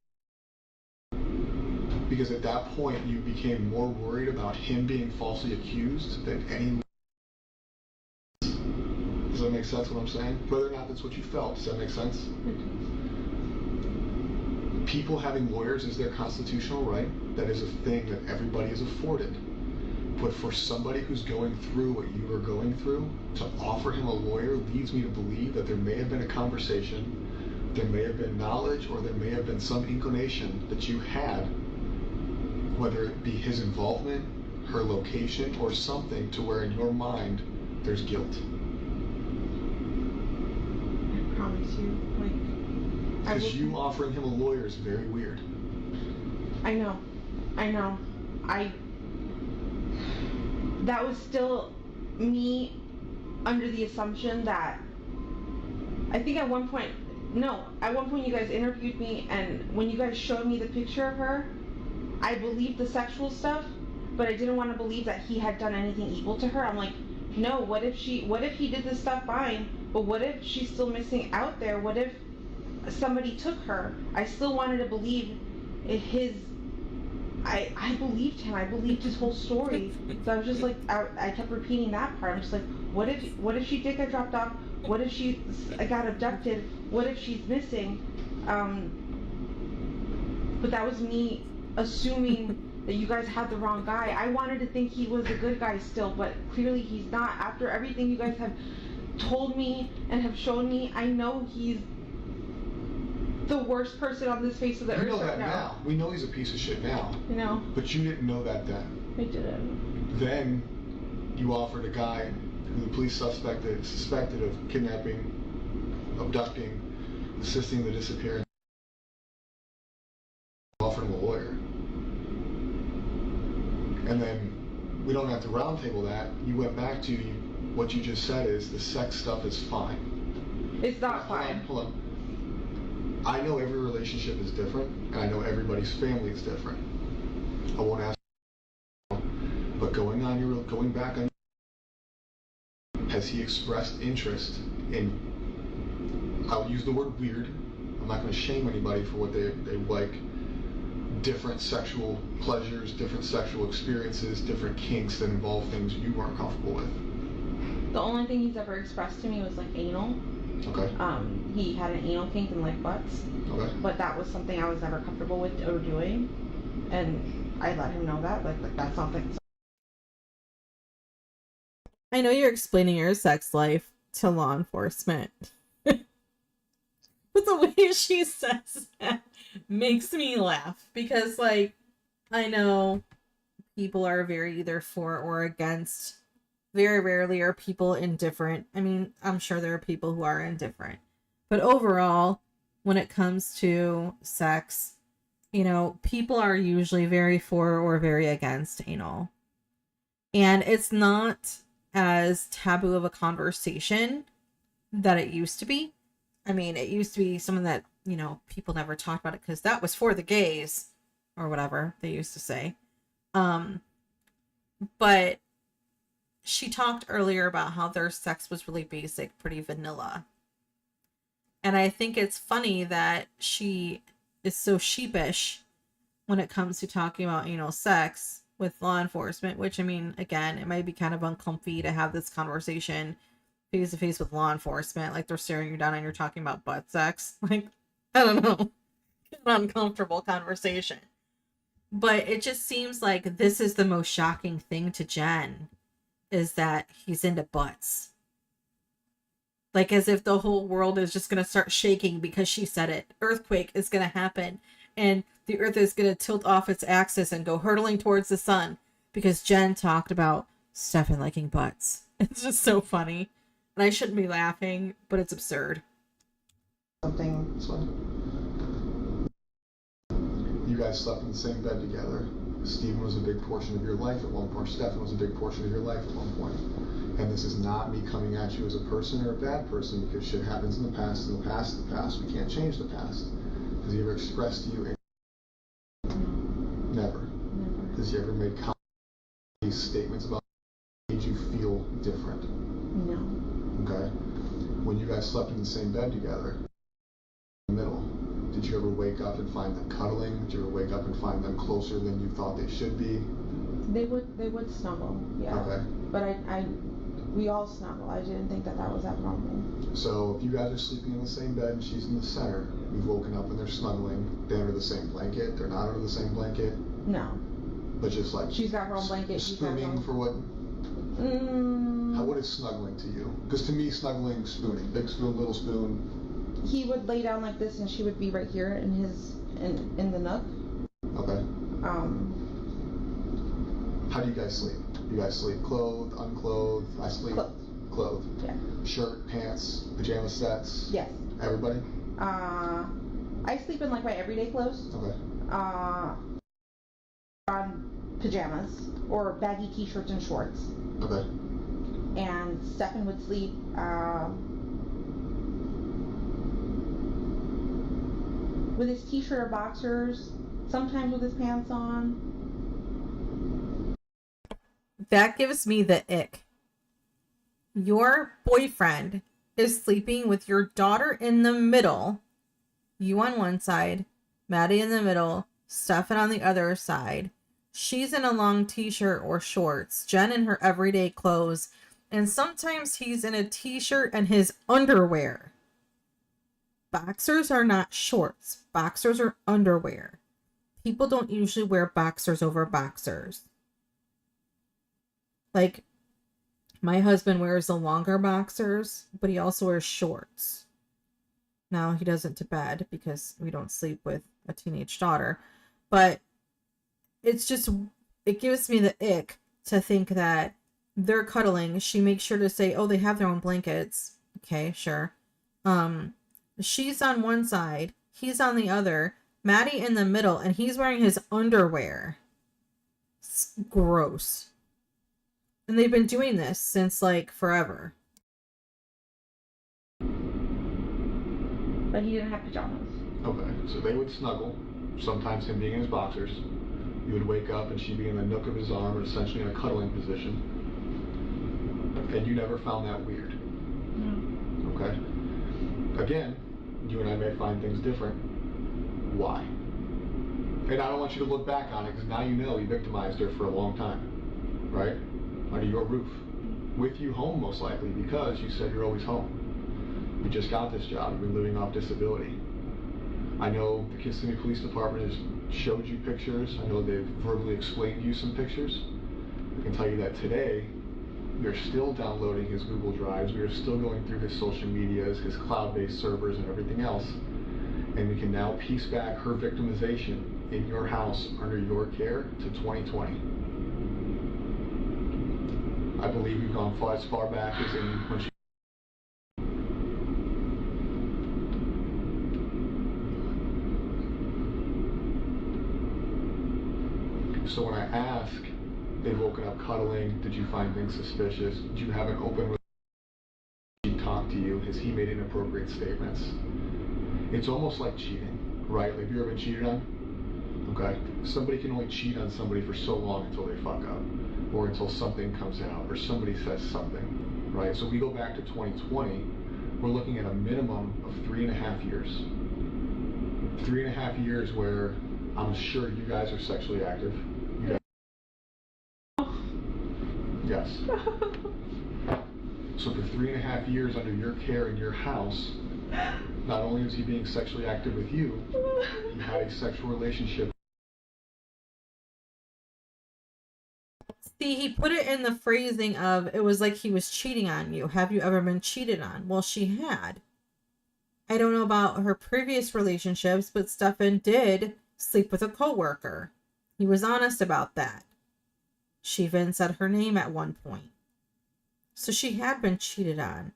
Because at that point you became more worried about him being falsely accused than any. Does that make sense what I'm saying? Whether or not that's what you felt, does that make sense? People having lawyers is their constitutional right. That is a thing that everybody is afforded. But for somebody who's going through what you are going through, to offer him a lawyer leads me to believe that there may have been a conversation, there may have been knowledge, or there may have been some inclination that you had, whether it be his involvement, her location, or something to where in your mind there's guilt. I promise you, because you offering him a lawyer is very weird. I know. That was still me under the assumption that I think at one point you guys interviewed me, and when you guys showed me the picture of her, I believed the sexual stuff, but I didn't want to believe that he had done anything evil to her. I'm like, no, what if he did this stuff fine, but what if she's still missing out there? What if somebody took her? I still wanted to believe I believed him. I believed his whole story. So I was just like, I kept repeating that part. I'm just like, what if she did get dropped off? What if she got abducted? What if she's missing? But that was me assuming that you guys had the wrong guy. I wanted to think he was a good guy still, but clearly he's not. After everything you guys have told me and have shown me, I know he's the worst person on this face of the earth. We know that right now. We know he's a piece of shit now. You know. But you didn't know that then. I didn't. Then you offered a guy who the police suspected of kidnapping, abducting, assisting the disappearance, offered him a lawyer. And then we don't have to roundtable that. You went back to what you just said is the sex stuff is fine. It's not fine. Hold on. I know every relationship is different, and I know everybody's family is different. I won't ask, but going back on, has he expressed interest in, I'll use the word weird, I'm not going to shame anybody for what they like, different sexual pleasures, different sexual experiences, different kinks that involve things you weren't comfortable with? The only thing he's ever expressed to me was like anal. Okay. He had an anal kink and like butts. Okay. But that was something I was never comfortable with or doing, and I let him know that like that's something. I know you're explaining your sex life to law enforcement, but the way she says that makes me laugh because, like, I know people are very either for or against. Very rarely are people indifferent. I mean, I'm sure there are people who are indifferent. But overall, when it comes to sex, you know, people are usually very for or very against anal. And it's not as taboo of a conversation that it used to be. I mean, it used to be something that, you know, people never talked about it because that was for the gays or whatever they used to say. But she talked earlier about how their sex was really basic, pretty vanilla. And I think it's funny that she is so sheepish when it comes to talking about anal sex with law enforcement, which, I mean, again, it might be kind of uncomfy to have this conversation face to face with law enforcement. Like, they're staring you down and you're talking about butt sex. Like, I don't know. An uncomfortable conversation. But it just seems like this is the most shocking thing to Jenn, is that he's into butts. Like, as if the whole world is just going to start shaking because she said it. Earthquake is going to happen. And the earth is going to tilt off its axis and go hurtling towards the sun because Jenn talked about Stefan liking butts. It's just so funny. And I shouldn't be laughing, but it's absurd. Something. That's fine. You guys slept in the same bed together. Stephen was a big portion of your life at one point. Stefan was a big portion of your life at one point. And this is not me coming at you as a person or a bad person, because shit happens in the past, and the past is the past. We can't change the past. Has he ever expressed to you anything? Never. Has he ever made these statements about made you feel different? No. Okay. When you guys slept in the same bed together, in the middle, did you ever wake up and find them cuddling? Did you ever wake up and find them closer than you thought they should be? They would snuggle, yeah. Okay. But we all snuggle. I didn't think that was abnormal. So if you guys are sleeping in the same bed and she's in the center, you've woken up and they're snuggling, they're under the same blanket, they're not under the same blanket? No. But just like... She's got her own blanket, she's got her spooning own... for what? What is snuggling to you? Because to me, snuggling, spooning. Big spoon, little spoon. He would lay down like this and she would be right here in the nook. Okay. How do you guys sleep? You guys sleep clothed, unclothed? I sleep clothed. Yeah. Shirt, pants, pajama sets? Yes. Everybody? I sleep in like my everyday clothes. Okay. On pajamas or baggy t-shirts and shorts. Okay. And Stefan would sleep with his t-shirt or boxers, sometimes with his pants on. That gives me the ick. Your boyfriend is sleeping with your daughter in the middle, you on one side, Maddie in the middle, Stefan on the other side. She's in a long t-shirt or shorts, Jenn in her everyday clothes, and sometimes he's in a t-shirt and his underwear. Boxers are not shorts. Boxers are underwear. People don't usually wear boxers over boxers. Like, my husband wears the longer boxers, but he also wears shorts. Now, he doesn't to bed because we don't sleep with a teenage daughter. But it's just, it gives me the ick to think that they're cuddling. She makes sure to say, oh, they have their own blankets. Okay, sure. She's on one side, he's on the other, Maddie in the middle, and he's wearing his underwear. It's gross. And they've been doing this since like forever. But he didn't have pajamas. Okay, so they would snuggle, sometimes him being in his boxers. You would wake up and she'd be in the nook of his arm, or essentially in a cuddling position. And you never found that weird. No. Okay? Again, you and I may find things different. Why? And I don't want you to look back on it, because now you know you victimized her for a long time. Right? Under your roof. With you home, most likely, because you said you're always home. You just got this job. You've been living off disability. I know the Kissimmee Police Department has showed you pictures. I know they've verbally explained to you some pictures. I can tell you that today, we are still downloading his Google Drives. We are still going through his social medias, his cloud-based servers, and everything else. And we can now piece back her victimization in your house under your care to 2020. I believe we've gone as far back as in when she... So when I ask, they've woken up cuddling, did you find things suspicious? Did you have an open relationship? Did he talk to you? Has he made inappropriate statements? It's almost like cheating, right? Like, have you ever been cheated on? Okay. Somebody can only cheat on somebody for so long until they fuck up, or until something comes out, or somebody says something, right? So we go back to 2020, we're looking at a minimum of 3.5 years. 3.5 years where I'm sure you guys are sexually active. You guys... Yes. So for 3.5 years under your care in your house, not only was he being sexually active with you, he had a sexual relationship. See, he put it in the phrasing of, it was like he was cheating on you. Have you ever been cheated on? Well, she had. I don't know about her previous relationships, but Stefan did sleep with a coworker. He was honest about that. She even said her name at one point. So she had been cheated on.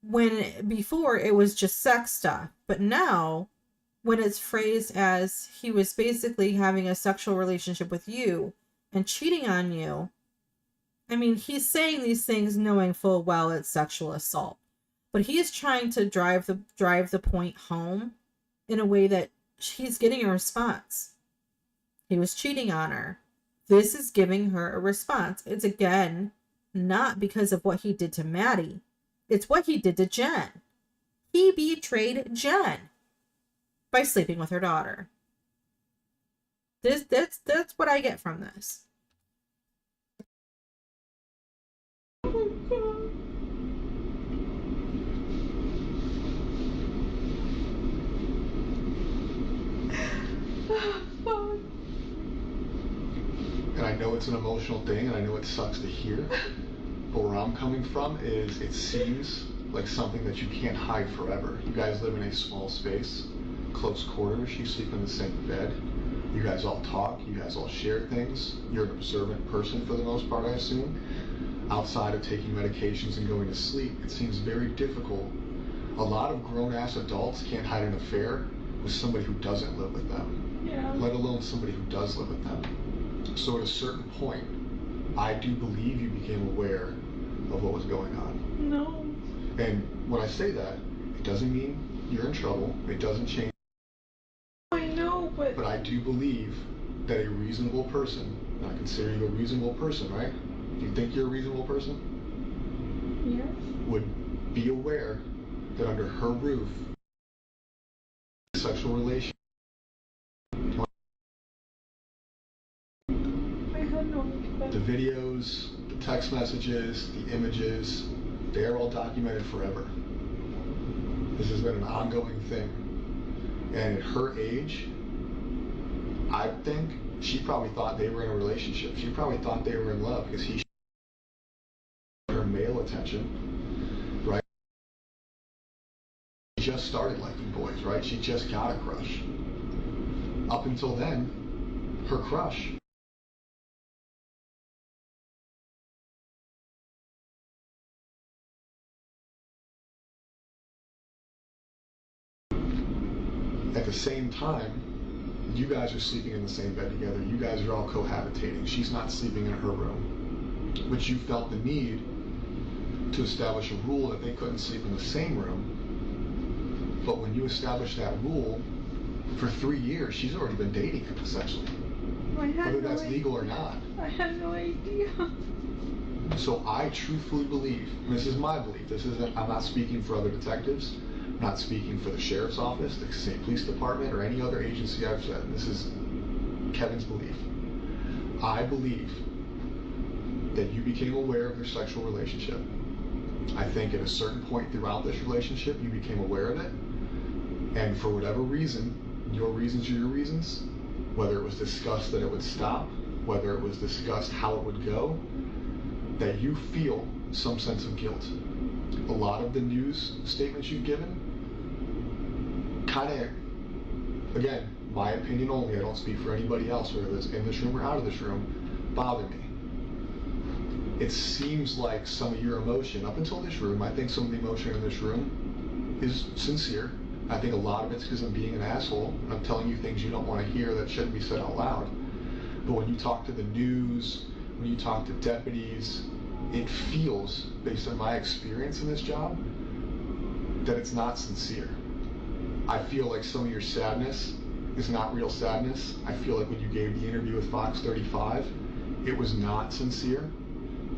When before it was just sex stuff, but now when it's phrased as he was basically having a sexual relationship with you and cheating on you, I mean, he's saying these things knowing full well it's sexual assault, but he is trying to drive the point home in a way that he's getting a response. He was cheating on her. This is giving her a response. It's again not because of what he did to Maddie. It's what he did to Jenn. He betrayed Jenn by sleeping with her daughter. That's what I get from this. And I know it's an emotional thing, and I know it sucks to hear, but where I'm coming from is it seems like something that you can't hide forever. You guys live in a small space, close quarters, you sleep in the same bed, you guys all talk, you guys all share things, you're an observant person for the most part, I assume. Outside of taking medications and going to sleep, it seems very difficult. A lot of grown-ass adults can't hide an affair with somebody who doesn't live with them, let alone somebody who does live with them. So at a certain point, I do believe you became aware of what was going on. No. And when I say that, it doesn't mean you're in trouble. It doesn't change. I know, but... But I do believe that a reasonable person, and I consider you a reasonable person, right? Do you think you're a reasonable person? Yes. Would be aware that under her roof, sexual relation. The videos, the text messages, the images, they're all documented forever. This has been an ongoing thing. And at her age, I think she probably thought they were in a relationship. She probably thought they were in love because he her male attention, right? She just started liking boys, right? She just got a crush. Up until then, her crush At the same time, you guys are sleeping in the same bed together. You guys are all cohabitating. She's not sleeping in her room. But you felt the need to establish a rule that they couldn't sleep in the same room. But when you establish that rule, for 3 years, she's already been dating him, essentially. Whether that's legal or not. I had no idea. So I truthfully believe, and this is my belief, I'm not speaking for other detectives, I'm not speaking for the sheriff's office, the state police department, or any other agency I've said. This is Kevin's belief. I believe that you became aware of their sexual relationship. I think at a certain point throughout this relationship, you became aware of it. And for whatever reason, your reasons are your reasons, whether it was discussed that it would stop, whether it was discussed how it would go, that you feel some sense of guilt. A lot of the news statements you've given kind of, again, my opinion only, I don't speak for anybody else, whether it's in this room or out of this room, bother me. It seems like some of your emotion, up until this room, I think some of the emotion in this room is sincere. I think a lot of it's because I'm being an asshole. I'm telling you things you don't want to hear that shouldn't be said out loud. But when you talk to the news, when you talk to deputies, it feels, based on my experience in this job, that it's not sincere. I feel like some of your sadness is not real sadness. I feel like when you gave the interview with Fox 35, it was not sincere.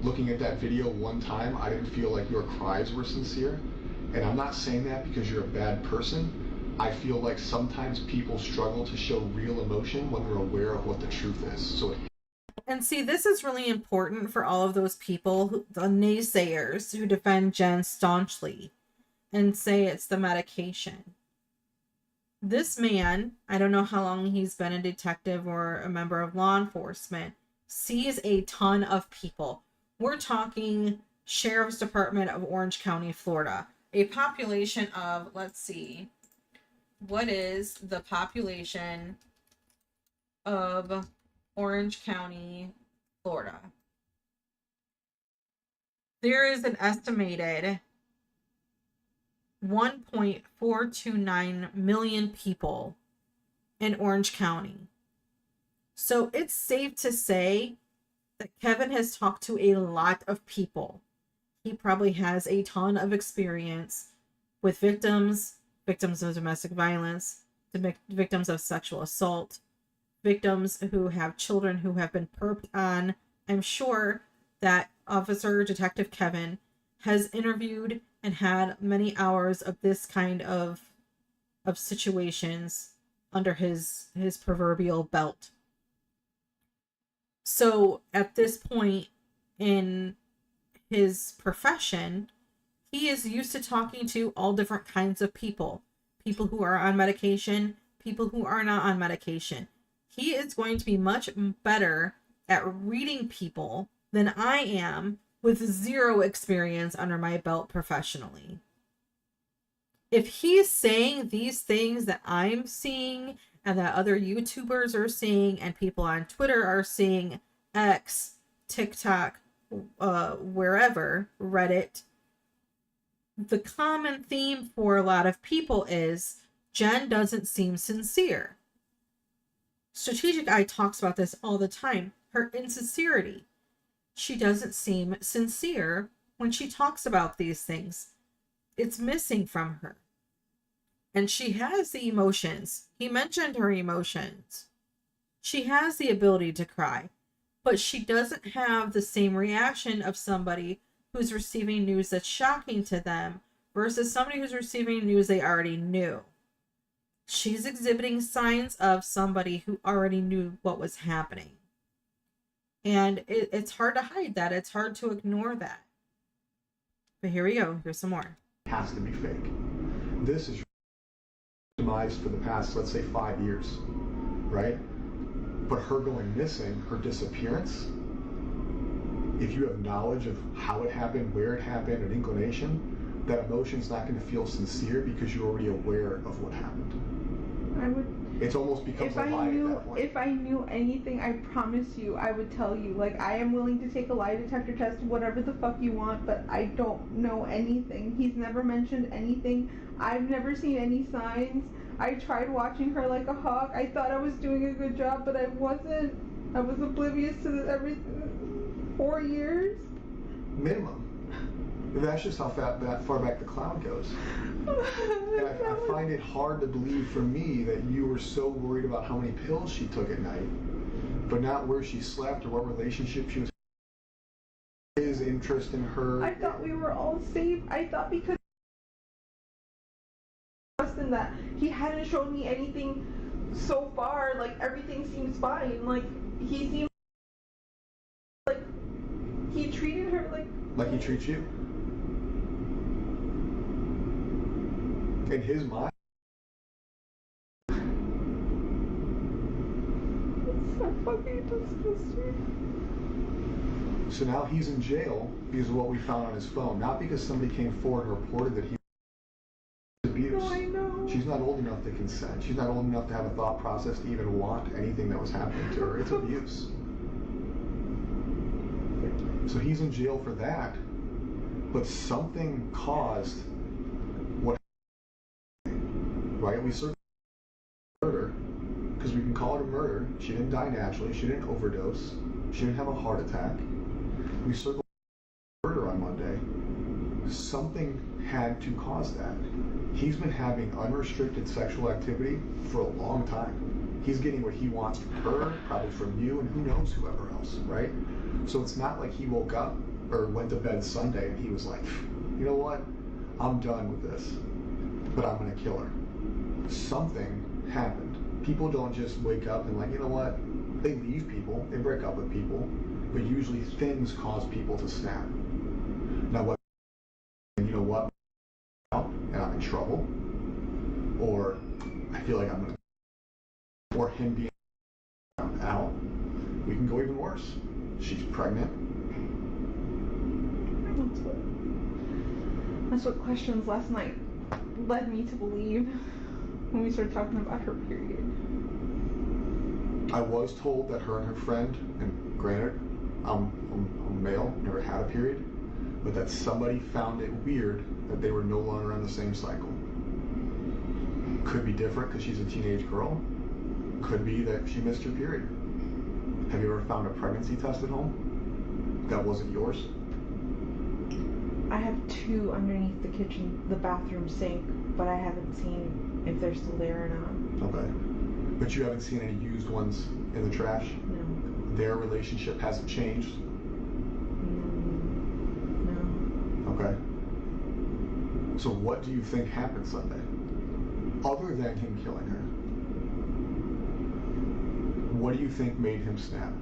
Looking at that video one time, I didn't feel like your cries were sincere. And I'm not saying that because you're a bad person. I feel like sometimes people struggle to show real emotion when they're aware of what the truth is. And see, this is really important for all of those people, the naysayers who defend Jenn staunchly and say it's the medication. This man, I don't know how long he's been a detective or a member of law enforcement, sees a ton of people. We're talking Sheriff's Department of Orange County, Florida. A population of, let's see, what is the population of Orange County, Florida? There is an estimated 1.429 million people in Orange County. So it's safe to say that Kevin has talked to a lot of people. He probably has a ton of experience with victims of domestic violence, victims of sexual assault, victims who have children who have been perped on. I'm sure that Officer Detective Kevin has interviewed and had many hours of this kind of situations under his proverbial belt. So at this point in his profession, he is used to talking to all different kinds of people who are on medication, people who are not on medication. He is going to be much better at reading people than I am with zero experience under my belt professionally. If he's saying these things that I'm seeing and that other YouTubers are seeing and people on Twitter are seeing, X, TikTok, wherever, Reddit, the common theme for a lot of people is Jenn doesn't seem sincere. Strategic Eye talks about this all the time. Her insincerity. She doesn't seem sincere when she talks about these things. It's missing from her. And she has the emotions. He mentioned her emotions. She has the ability to cry. But she doesn't have the same reaction of somebody who's receiving news that's shocking to them versus somebody who's receiving news they already knew. She's exhibiting signs of somebody who already knew what was happening. And it's hard to hide that. It's hard to ignore that. But here we go. Here's some more. It has to be fake. This is demise for the past, let's say, 5 years, right? But her going missing, her disappearance, if you have knowledge of how it happened, where it happened, an inclination, that emotion's not going to feel sincere because you're already aware of what happened. I would. It's almost becomes a lie at that point. If I knew anything, I promise you, I would tell you. Like, I am willing to take a lie detector test, whatever the fuck you want, but I don't know anything. He's never mentioned anything. I've never seen any signs. I tried watching her like a hawk. I thought I was doing a good job, but I wasn't. I was oblivious to everything. 4 years? Minimum. That's just how far back the cloud goes. And I find it hard to believe for me that you were so worried about how many pills she took at night, but not where she slept or what relationship she was. His interest in her. I thought we were all safe. I thought because in that he hadn't shown me anything so far, like everything seems fine. Like he seems like he treated her like he treats you. In his mind. It's so fucking disgusting. So now he's in jail because of what we found on his phone, not because somebody came forward and reported that he was abused. No, I know. She's not old enough to consent. She's not old enough to have a thought process to even want anything that was happening to her. It's abuse. So he's in jail for that, but something caused what happened, right? We searched murder, because we can call it a murder. She didn't die naturally. She didn't overdose. She didn't have a heart attack. We circled murder on Monday. Something had to cause that. He's been having unrestricted sexual activity for a long time. He's getting what he wants from her, probably from you, and who knows whoever else, right? So it's not like he woke up or went to bed Sunday and he was like, you know what? I'm done with this, but I'm gonna kill her. Something happened. People don't just wake up and like, you know what? They leave people, they break up with people, but usually things cause people to snap. Now what, you know what, and I'm in trouble, or I feel like I'm gonna, or him being out, we can go even worse. She's pregnant. That's what questions last night led me to believe when we started talking about her period. I was told that her and her friend, and granted, I'm male, never had a period, but that somebody found it weird that they were no longer on the same cycle. Could be different because she's a teenage girl. Could be that she missed her period. Have you ever found a pregnancy test at home that wasn't yours? I have 2 underneath the bathroom sink, but I haven't seen if they're still there or not. Okay. But you haven't seen any used ones in the trash? No. Their relationship hasn't changed? No. Okay. So what do you think happened Sunday? Other than him killing her. What do you think made him snap?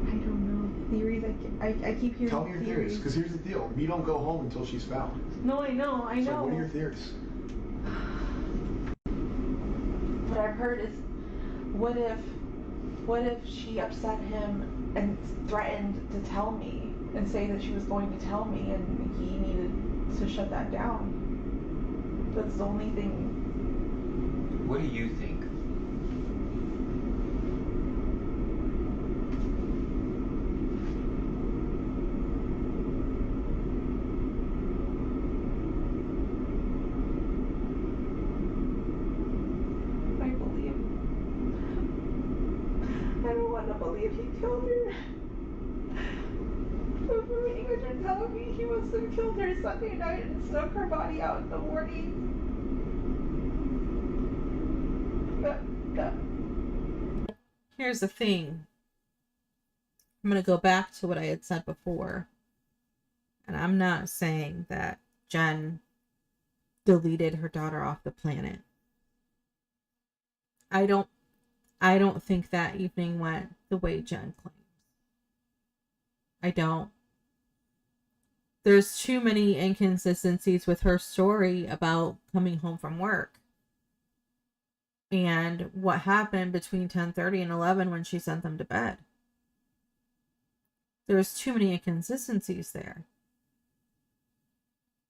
I don't know. Theories, I keep hearing Tell me your theories, because here's the deal. We don't go home until she's found. No, I know. So what are your theories? What I've heard is, what if she upset him and threatened to tell me and say that she was going to tell me and he needed to shut that down? That's the only thing. What do you think? I don't want to believe he killed her. But from what you guys are telling me, he must have killed her Sunday night and snuck her body out in the morning. Here's the thing. I'm going to go back to what I had said before. And I'm not saying that Jenn deleted her daughter off the planet. I don't think that evening went the way Jenn claims. I don't. There's too many inconsistencies with her story about coming home from work. And what happened between 10:30 and 11 when she sent them to bed. There's too many inconsistencies there.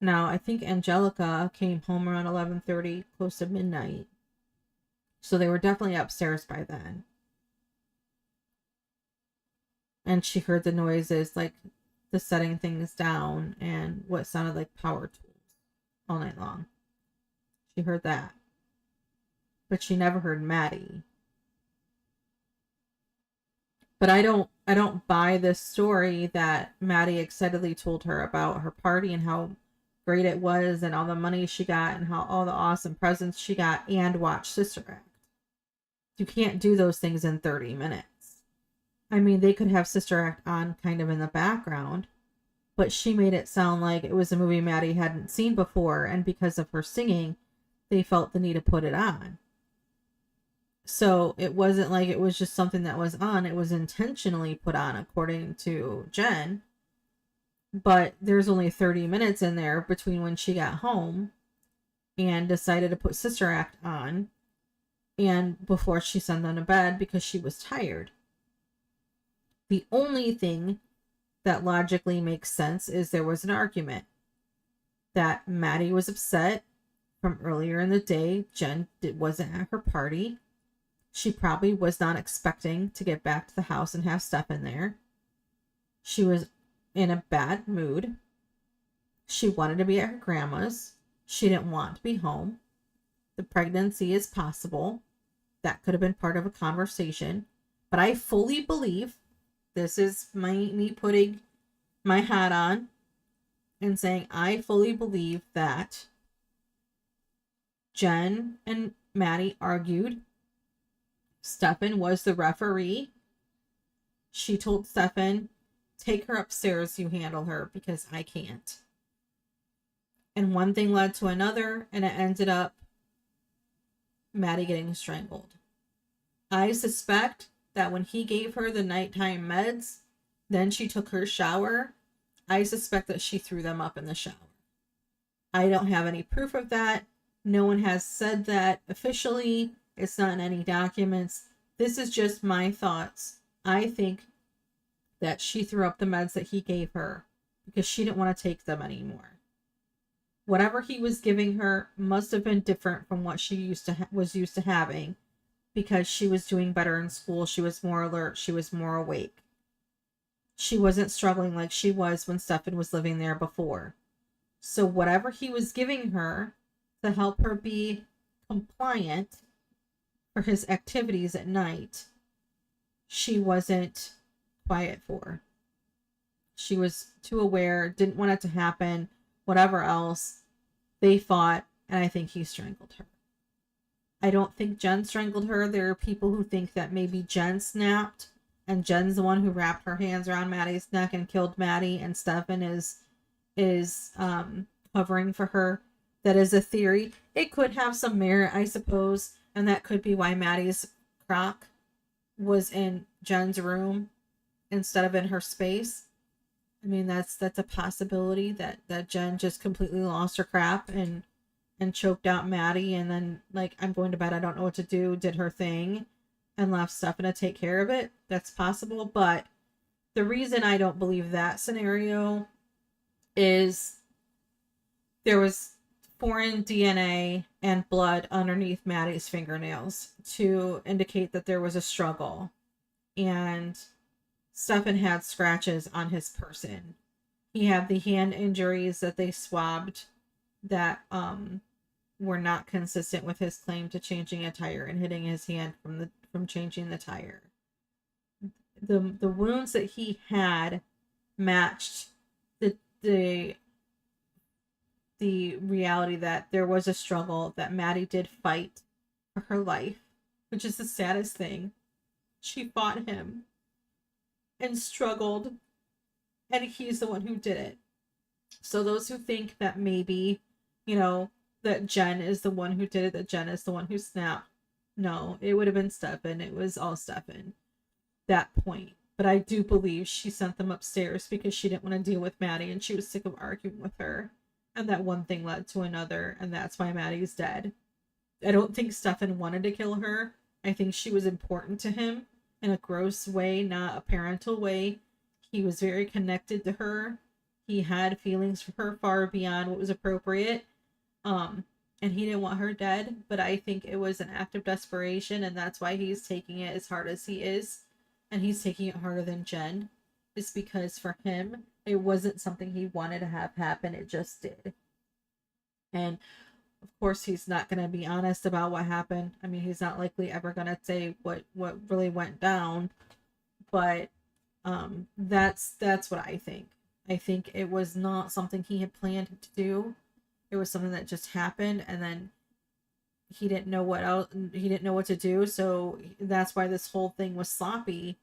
Now, I think Angelica came home around 11:30, close to midnight. So they were definitely upstairs by then. And she heard the noises like the setting things down and what sounded like power tools all night long. She heard that. But she never heard Maddie. But I don't buy this story that Maddie excitedly told her about her party and how great it was and all the money she got and how all the awesome presents she got and watch Sister Act. You can't do those things in 30 minutes. I mean, they could have Sister Act on kind of in the background, but she made it sound like it was a movie Maddie hadn't seen before, and because of her singing, they felt the need to put it on. So it wasn't like it was just something that was on. It was intentionally put on, according to Jenn. But there's only 30 minutes in there between when she got home and decided to put Sister Act on and before she sent them to bed because she was tired. The only thing that logically makes sense is there was an argument that Maddie was upset from earlier in the day. Jenn wasn't at her party. She probably was not expecting to get back to the house and have stuff in there. She was in a bad mood. She wanted to be at her grandma's. She didn't want to be home. The pregnancy is possible. That could have been part of a conversation. But I fully believe, this is me putting my hat on and saying, I fully believe that Jenn and Maddie argued. Stefan was the referee. She told Stefan, take her upstairs, you handle her, because I can't. And one thing led to another, and it ended up Maddie getting strangled. I suspect that when he gave her the nighttime meds, then she took her shower, I suspect that she threw them up in the shower. I don't have any proof of that. No one has said that officially. It's not in any documents. This is just my thoughts. I think that she threw up the meds that he gave her because she didn't want to take them anymore. Whatever he was giving her must have been different from what she was used to having, because she was doing better in school. She was more alert. She was more awake. She wasn't struggling like she was when Stefan was living there before. So whatever he was giving her to help her be compliant for his activities at night, she wasn't quiet for. She was too aware, didn't want it to happen, whatever else. They fought, and I think he strangled her. I don't think Jenn strangled her. There are people who think that maybe Jenn snapped, and Jenn's the one who wrapped her hands around Maddie's neck and killed Maddie, and Stefan is covering for her. That is a theory. It could have some merit, I suppose. And that could be why Maddie's crock was in Jenn's room instead of in her space. I mean, that's a possibility that Jenn just completely lost her crap and choked out Maddie, and then, like, I'm going to bed, I don't know what to do, did her thing and left Stefan to take care of it. That's possible. But the reason I don't believe that scenario is there was foreign DNA and blood underneath Maddie's fingernails to indicate that there was a struggle. And Stefan had scratches on his person. He had the hand injuries that they swabbed that were not consistent with his claim to changing a tire and hitting his hand from changing the tire. The wounds that he had matched the reality that there was a struggle, that Maddie did fight for her life, which is the saddest thing. She fought him and struggled, and he's the one who did it. So those who think that maybe, that Jenn is the one who did it, that Jenn is the one who snapped, no, it would have been Stefan. It was all Stefan. That point. But I do believe she sent them upstairs because she didn't want to deal with Maddie and she was sick of arguing with her. And that one thing led to another, and that's why Maddie's dead. I don't think Stefan wanted to kill her. I think she was important to him in a gross way, not a parental way. He was very connected to her. He had feelings for her far beyond what was appropriate. And he didn't want her dead, but I think it was an act of desperation, and that's why he's taking it as hard as he is. And he's taking it harder than Jenn. It's because for him, It wasn't something he wanted to have happen. It just did. And of course, he's not going to be honest about what happened. I mean, he's not likely ever going to say what really went down. But that's what I think. I think it was not something he had planned to do. It was something that just happened, and then he didn't know what else. He didn't know what to do. So that's why this whole thing was sloppy.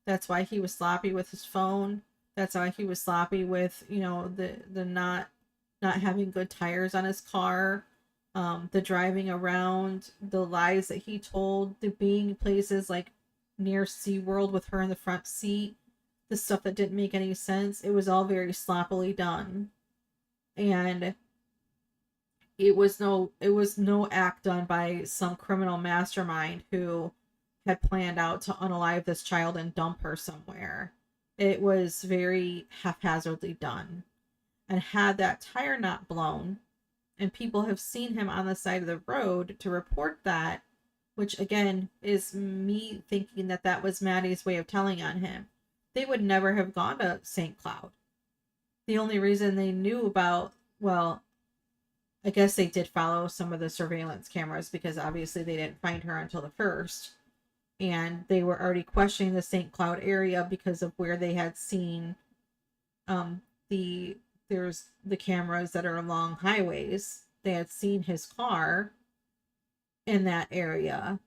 That's why he was sloppy with his phone. That's why he was sloppy with, you know, the not having good tires on his car, the driving around, the lies that he told, the being places like near SeaWorld with her in the front seat, the stuff that didn't make any sense. It was all very sloppily done. And it was no act done by some criminal mastermind who had planned out to unalive this child and dump her somewhere. It was very haphazardly done. And had that tire not blown, and people have seen him on the side of the road to report that, which again is me thinking that that was Maddie's way of telling on him, they would never have gone to St. Cloud. The only reason they knew about, well, I guess they did follow some of the surveillance cameras because obviously they didn't find her until the 1st. And they were already questioning the St. Cloud area because of where they had seen there's the cameras that are along highways. They had seen his car in that area.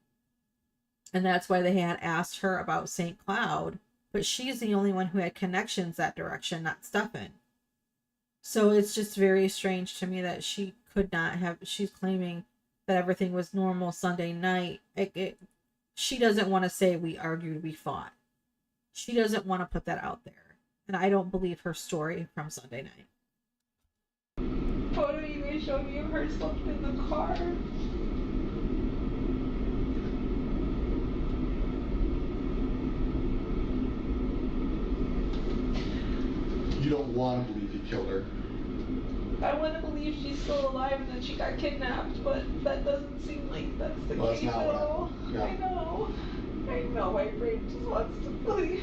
And that's why they had asked her about St. Cloud. But she's the only one who had connections that direction, not Stefan. So it's just very strange to me that she could not have, she's claiming that everything was normal Sunday night. She doesn't want to say we argued, we fought. She doesn't want to put that out there. And I don't believe her story from Sunday night. Photo you guys showed me of her slept in the car. You don't want to believe he killed her. I want to believe she's still alive and that she got kidnapped, but that doesn't seem like that's the Well, that's case not at what all. yeah. I know, my brain just wants to believe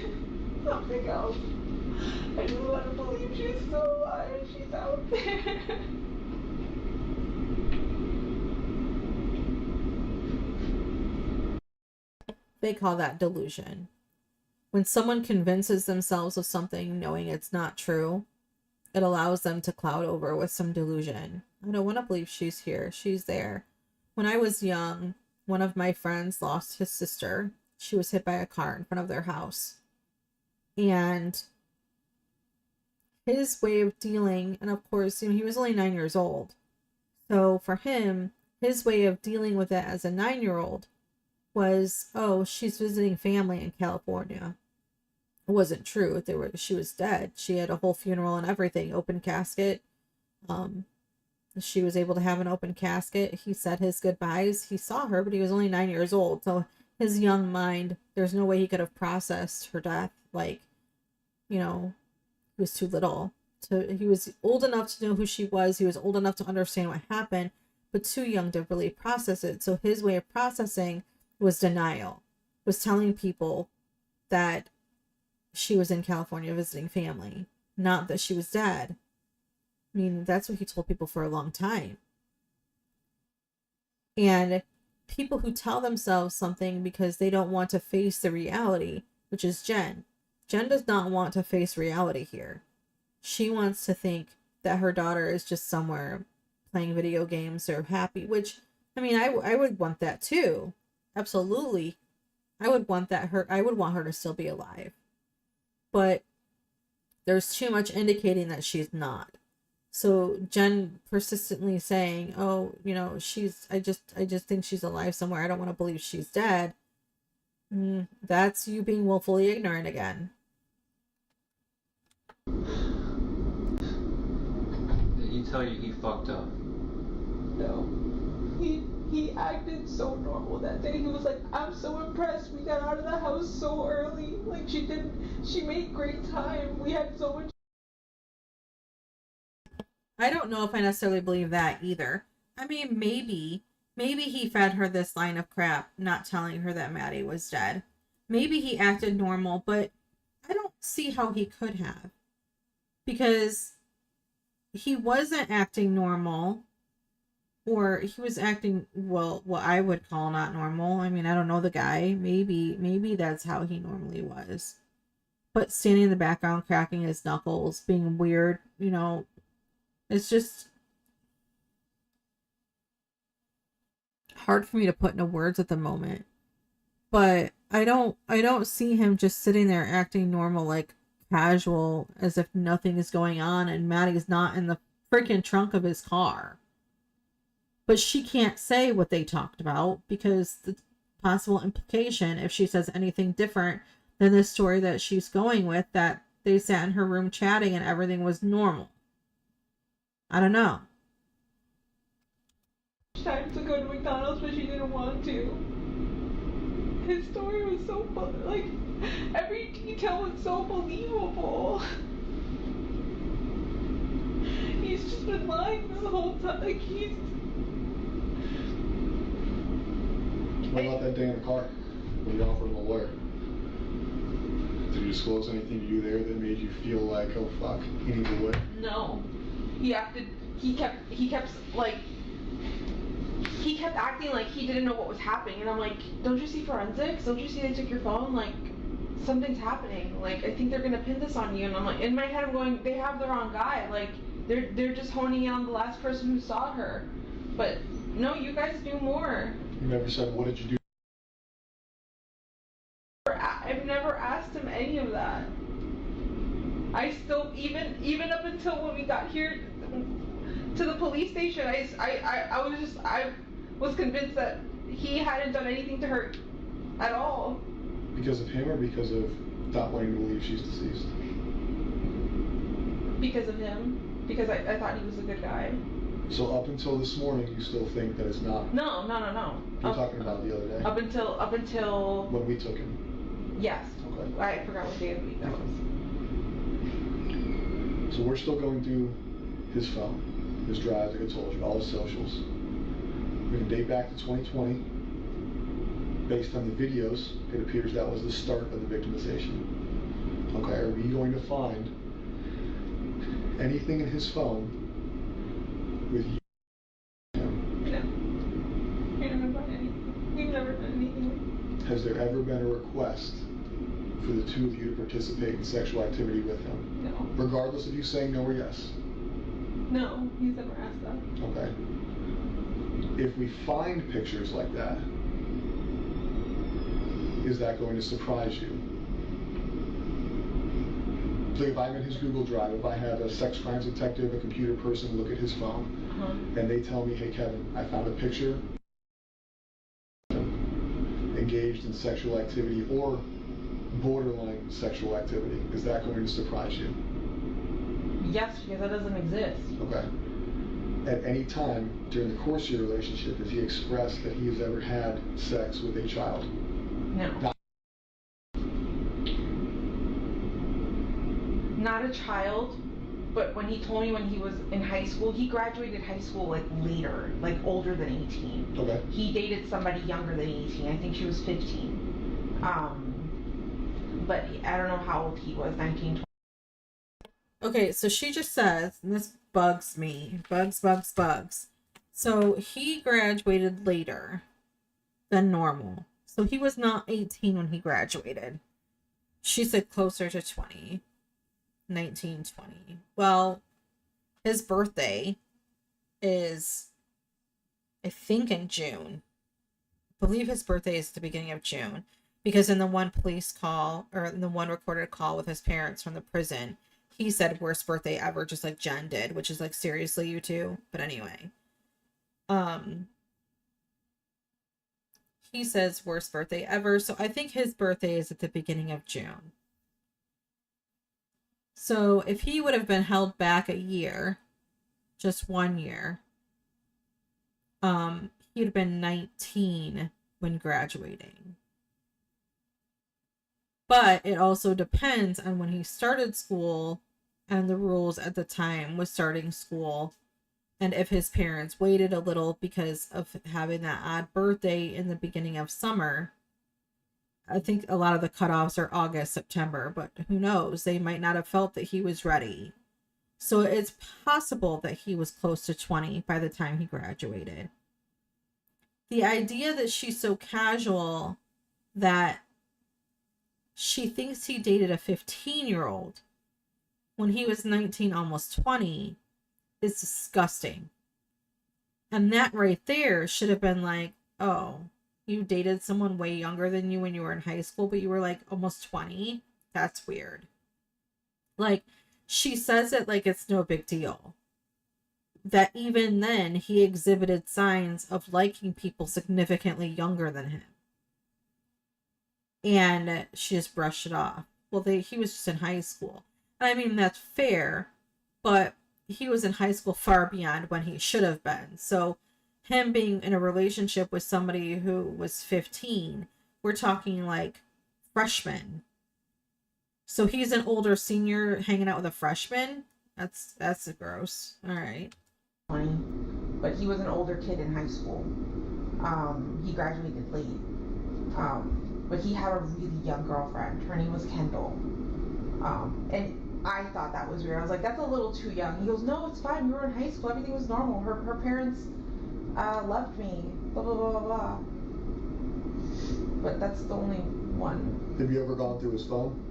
something else. I just want to believe she's still alive, she's out there. They call that delusion. When someone convinces themselves of something knowing it's not true, it allows them to cloud over with some delusion. I don't want to believe she's here. She's there. When I was young, one of my friends lost his sister. She was hit by a car in front of their house. And his way of dealing, and of course, you know, he was only 9 years old. So for him, his way of dealing with it as a 9-year-old was, oh, she's visiting family in California. It wasn't true. She was dead. She had a whole funeral and everything, open casket. She was able to have an open casket. He said his goodbyes. He saw her, but he was only 9 years old. So his young mind, there's no way he could have processed her death. Like, you know, he was too little. He was old enough to know who she was. He was old enough to understand what happened, but too young to really process it. So his way of processing was denial, was telling people that she was in California visiting family, not that she was dead. I mean, that's what he told people for a long time. And people who tell themselves something because they don't want to face the reality, which is Jenn. Jenn does not want to face reality here. She wants to think that her daughter is just somewhere playing video games or happy, which, I mean, I would want that too. Absolutely. I would want her to still be alive. But there's too much indicating that she's not. So Jenn persistently saying, oh, you know, I just think she's alive somewhere. I don't want to believe she's dead. That's you being willfully ignorant again. Did he tell you he fucked up? No. He acted so normal that day. He was like, I'm so impressed. We got out of the house so early. Like, she made great time. We had so much. I don't know if I necessarily believe that either. I mean, maybe he fed her this line of crap, not telling her that Maddie was dead. Maybe he acted normal, but I don't see how he could have. because he wasn't acting normal, or he was acting, well, what I would call not normal. I mean, I don't know the guy. Maybe that's how he normally was. But standing in the background, cracking his knuckles, being weird, you know, it's just hard for me to put into words at the moment. But I don't see him just sitting there acting normal, like casual, as if nothing is going on, and Maddie's not in the freaking trunk of his car. But she can't say what they talked about, because the possible implication, if she says anything different than the story that she's going with, that they sat in her room chatting and everything was normal. I don't know. Time to go to McDonald's, but she didn't want to. His story was so like, every detail was so believable. He's just been lying the whole time. Like, he's. What about that day in the car when you offered him a lawyer? Did you disclose anything to you there that made you feel like, oh fuck, he needs a lawyer? No. He kept acting like he didn't know what was happening, and I'm like, don't you see forensics? Don't you see they took your phone? Like, something's happening. Like, I think they're gonna pin this on you. And I'm like, in my head, I'm going, they have the wrong guy. Like, they're just honing in on the last person who saw her. But no, you guys do more. You never said, what did you do? I've never asked him any of that. I still, even up until when we got here to the police station, I was convinced that he hadn't done anything to her at all. Because of him, or because of not wanting to believe she's deceased? Because of him. Because I thought he was a good guy. So up until this morning, you still think that it's not? No. You're talking about the other day? Up until... When we took him? Yes. Okay. I forgot what day of the week that was. So we're still going through his phone, his drives, like I told you, all his socials. We can date back to 2020. Based on the videos, it appears that was the start of the victimization. Okay, are we going to find anything in his phone with you? No. He never done anything. We've never done anything. Has there ever been a request for the two of you to participate in sexual activity with him? No. Regardless of you saying no or yes? No, he's never asked that. Okay. If we find pictures like that, is that going to surprise you? So if I'm in his Google Drive, if I have a sex crimes detective, a computer person look at his phone, and they tell me, hey Kevin, I found a picture engaged in sexual activity or borderline sexual activity, is that going to surprise you? Yes, because that doesn't exist. Okay. At any time during the course of your relationship, has he expressed that he has ever had sex with a child? No. Not a child, but when he told me when he was in high school, he graduated high school like later, like older than 18. Okay. He dated somebody younger than 18. I think she was 15. But I don't know how old he was, 19, 20. Okay, so she just says, and this bugs me, bugs. So he graduated later than normal. So he was not 18 when he graduated. She said closer to 20. 19, 20. Well, his birthday is, I think, in June. I believe his birthday is at the beginning of June. Because in the one police call, or in the one recorded call with his parents from the prison, he said worst birthday ever, just like Jenn did, which is like, seriously, you two? But anyway. He says worst birthday ever, so I think his birthday is at the beginning of June. So if he would have been held back a year, just 1 year, he'd have been 19 when graduating. But it also depends on when he started school and the rules at the time with starting school, and if his parents waited a little because of having that odd birthday in the beginning of summer. I think a lot of the cutoffs are August, September, but who knows? They might not have felt that he was ready. So it's possible that he was close to 20 by the time he graduated. The idea that she's so casual that she thinks he dated a 15-year-old when he was 19, almost 20, is disgusting. And that right there should have been like, oh, you dated someone way younger than you when you were in high school, but you were like almost 20? That's weird. Like, she says it like it's no big deal. That even then, he exhibited signs of liking people significantly younger than him. And she just brushed it off. Well, he was just in high school. I mean, that's fair, but he was in high school far beyond when he should have been. So him being in a relationship with somebody who was 15, we're talking like freshman. So he's an older senior hanging out with a freshman? That's gross. All right. But he was an older kid in high school. He graduated late. But he had a really young girlfriend. Her name was Kendall. And I thought that was weird. I was like, that's a little too young. He goes, no, it's fine. We were in high school. Everything was normal. Her parents loved me. Blah, blah, blah, blah, blah. But that's the only one. Have you ever gone through his phone?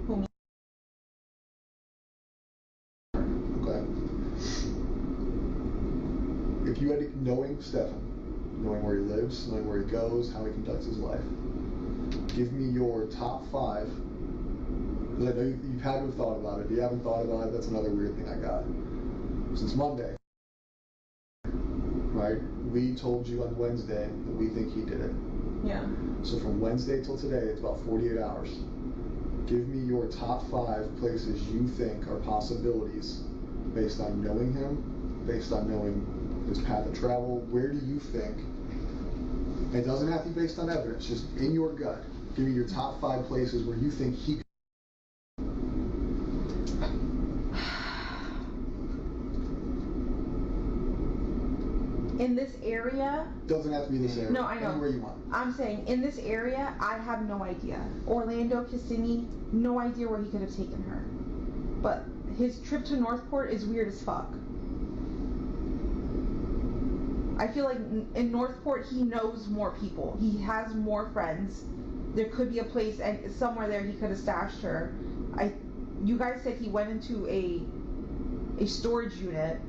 Who, me? Okay. If you had to, knowing Stefan, knowing where he lives, knowing where he goes, how he conducts his life, give me your top 5. Because I know you've had to have thought about it. If you haven't thought about it, that's another weird thing I got. Since Monday, right? We told you on Wednesday that we think he did it. Yeah. So from Wednesday till today, it's about 48 hours. Give me your top 5 places you think are possibilities based on knowing him, based on knowing his path of travel. Where do you think? It doesn't have to be based on evidence, just in your gut. Give me your top 5 places where you think he could. In this area? Doesn't have to be this area. No, I know. Anywhere you want. I'm saying, in this area, I have no idea. Orlando, Kissimmee, no idea where he could have taken her. But his trip to Northport is weird as fuck. I feel like in Northport, he knows more people. He has more friends. There could be a place and somewhere there he could have stashed her. You guys said he went into a storage unit.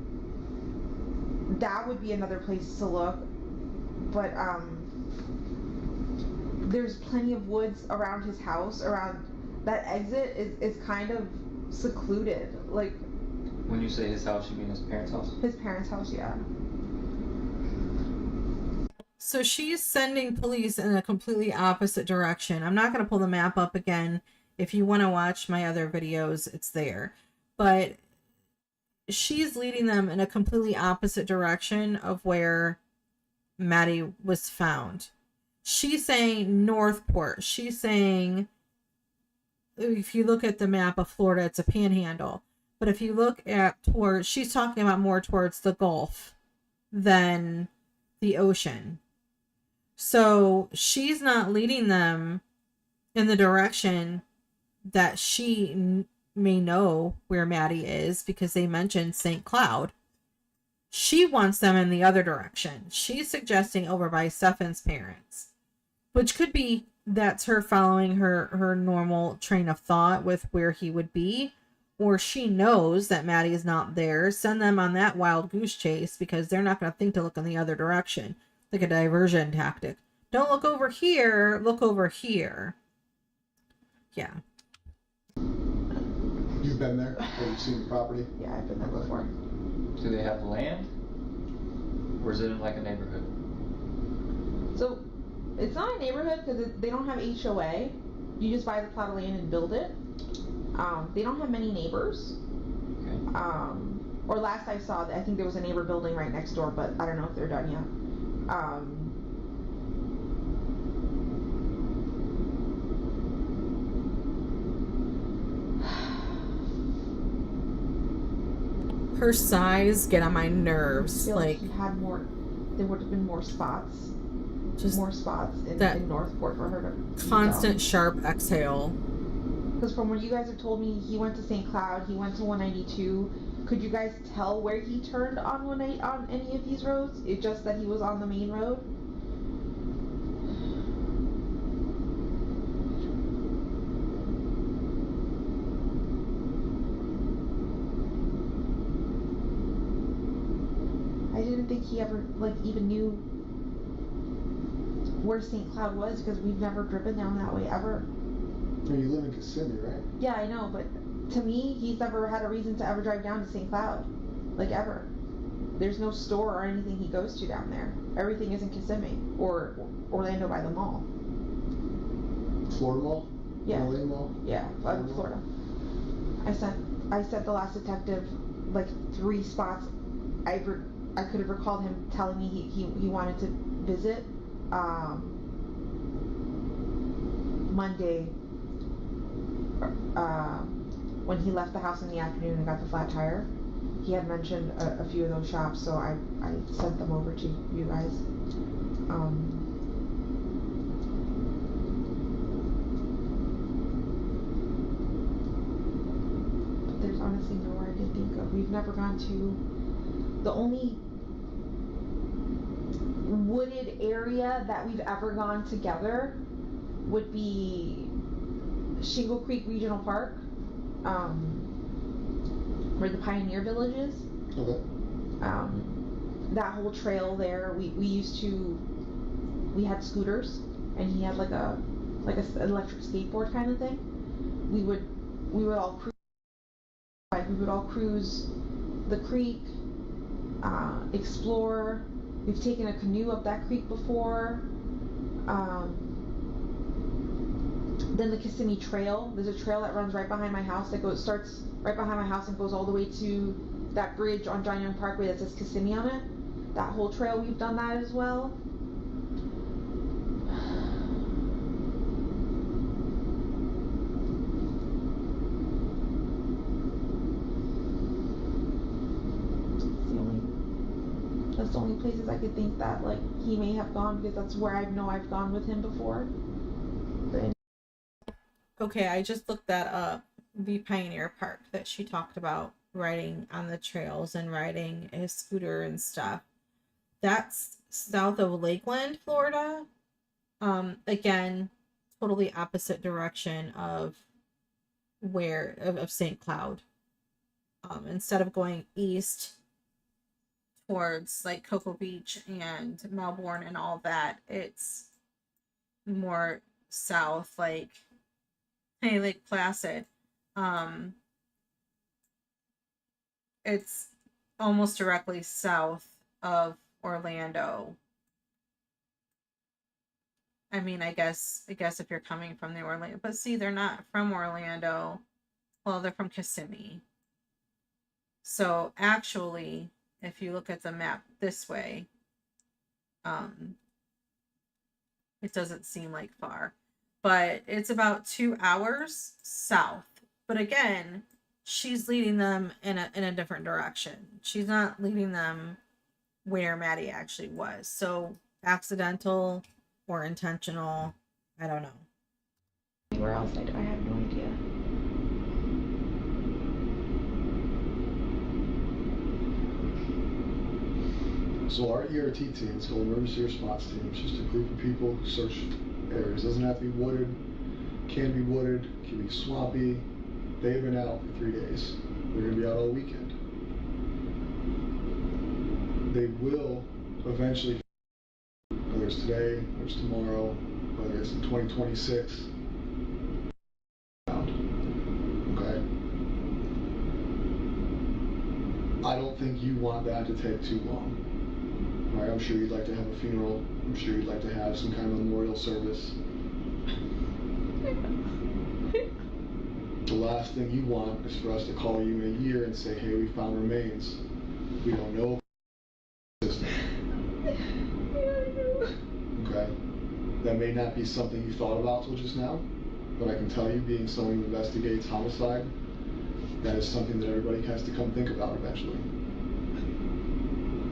That would be another place to look. But there's plenty of woods around his house. Around that exit is kind of secluded. Like, When you say his house, you mean his parents' house? his parents' house, yeah. So she's sending police in a completely opposite direction. I'm not going to pull the map up again. If you want to watch my other videos, it's there. But she's leading them in a completely opposite direction of where Maddie was found. She's saying Northport. She's saying, if you look at the map of Florida, it's a panhandle. But if you look at towards, she's talking about more towards the Gulf than the ocean. So she's not leading them in the direction that she may know where Maddie is, because they mentioned St. Cloud. She wants them in the other direction. She's suggesting over by Stefan's parents, which could be that's her following her normal train of thought with where he would be, or she knows that Maddie is not there. Send them on that wild goose chase because they're not going to think to look in the other direction. Like a diversion tactic. Don't look over here, look over here. Yeah. You've been there? Have you seen the property? Yeah, I've been there before. Do they have land? Or is it in like a neighborhood? So, it's not a neighborhood because they don't have HOA. You just buy the plot of land and build it. They don't have many neighbors. Okay. Or last I saw, I think there was a neighbor building right next door, but I don't know if they're done yet. Her size get on my nerves. I feel Like he had more. There would have been more spots. just More spots in Northport for her to constant sharp exhale. Because from what you guys have told me, he went to St. Cloud, he went to 192, Could you guys tell where he turned on one night on any of these roads? It's just that he was on the main road? I didn't think he ever, like, even knew where St. Cloud was, because we've never driven down that way ever. You live in Kissimmee, right? Yeah, I know, but to me, he's never had a reason to ever drive down to St. Cloud. Like, ever. There's no store or anything he goes to down there. Everything is in Kissimmee or Orlando by the mall. Florida Mall? Yeah. Orlando Mall? Yeah, Florida. I sent the last detective like 3 spots. I could have recalled him telling me he wanted to visit. Monday, when he left the house in the afternoon and got the flat tire, he had mentioned a few of those shops, so I sent them over to you guys. But there's honestly nowhere I can think of. We've never gone to, the only wooded area that we've ever gone together would be Shingle Creek Regional Park, where the Pioneer Village is. Okay. That whole trail there, we had scooters, and he had like a electric skateboard kind of thing. We would all cruise the creek, explore. We've taken a canoe up that creek before. Then the Kissimmee Trail. There's a trail that runs right behind my house that starts right behind my house and goes all the way to that bridge on John Young Parkway that says Kissimmee on it. That whole trail, we've done that as well. That's the only places I could think that like he may have gone, because that's where I know I've gone with him before. Okay, I just looked that up. The Pioneer Park that she talked about, riding on the trails and riding his scooter and stuff. That's south of Lakeland, Florida. Again, totally opposite direction of St. Cloud. Instead of going east towards like Cocoa Beach and Melbourne and all that, it's more south, like Lake Placid. It's almost directly south of Orlando. I mean, I guess if you're coming from the Orlando, but see, they're not from Orlando. Well, they're from Kissimmee. So actually, if you look at the map this way, it doesn't seem like far, but it's about 2 hours south. But again, she's leading them in a different direction. She's not leading them where Maddie actually was. So accidental or intentional, I don't know. Where else? I have no idea. So our ERT team, it's called Emergency Response Team. It's just a group of people who search areas. It doesn't have to be wooded, can be wooded, can be swampy. They've been out for 3 days. They're going to be out all weekend. They will eventually, whether it's today, whether it's tomorrow, whether it's in 2026, okay? I don't think you want that to take too long. Right? I'm sure you'd like to have a funeral. I'm sure you'd like to have some kind of memorial service. The last thing you want is for us to call you in a year and say, hey, we found remains. We don't know. Okay? That may not be something you thought about till just now, but I can tell you, being someone who investigates homicide, that is something that everybody has to come think about eventually.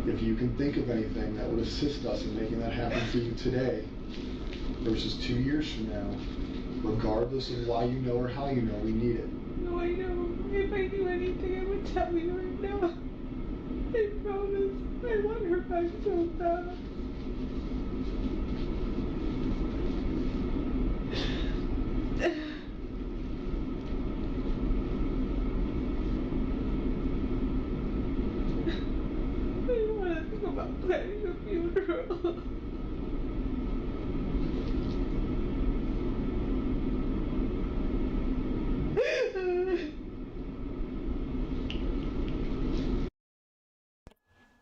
If you can think of anything that would assist us in making that happen for you today versus 2 years from now, regardless of why you know or how you know, we need it. No, I know. If I knew anything, I would tell you right now. I promise. I want her back so bad. I don't want to think about planning a funeral.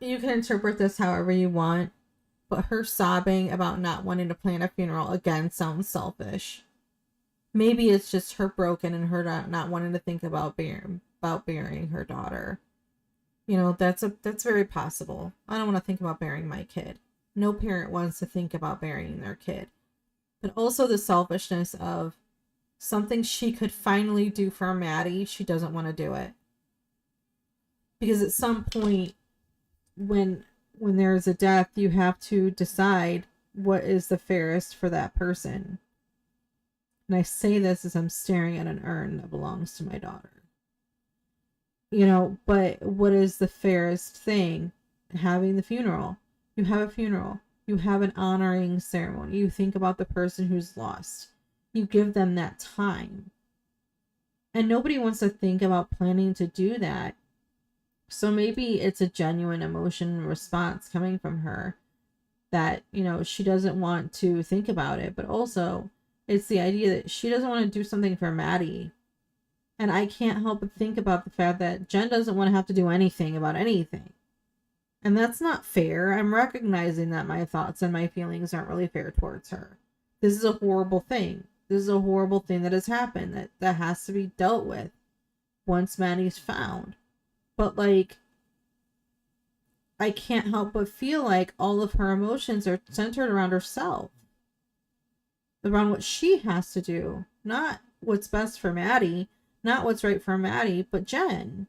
You can interpret this however you want, but her sobbing about not wanting to plan a funeral again sounds selfish. Maybe it's just her broken and her not wanting to think about burying her daughter. You know, that's very possible. I don't want to think about burying my kid. No parent wants to think about burying their kid. But also the selfishness of something she could finally do for Maddie, she doesn't want to do it. Because at some point, when there's a death, you have to decide what is the fairest for that person. And I say this as I'm staring at an urn that belongs to my daughter. You know, but what is the fairest thing? Having the funeral. You have a funeral. You have an honoring ceremony. You think about the person who's lost. You give them that time. And nobody wants to think about planning to do that. So maybe it's a genuine emotion response coming from her that, you know, she doesn't want to think about it. But also, it's the idea that she doesn't want to do something for Maddie. And I can't help but think about the fact that Jenn doesn't want to have to do anything about anything. And that's not fair. I'm recognizing that my thoughts and my feelings aren't really fair towards her. This is a horrible thing. This is a horrible thing that has happened that has to be dealt with once Maddie's found. But, like, I can't help but feel like all of her emotions are centered around herself. Around what she has to do. Not what's best for Maddie. Not what's right for Maddie, but Jenn.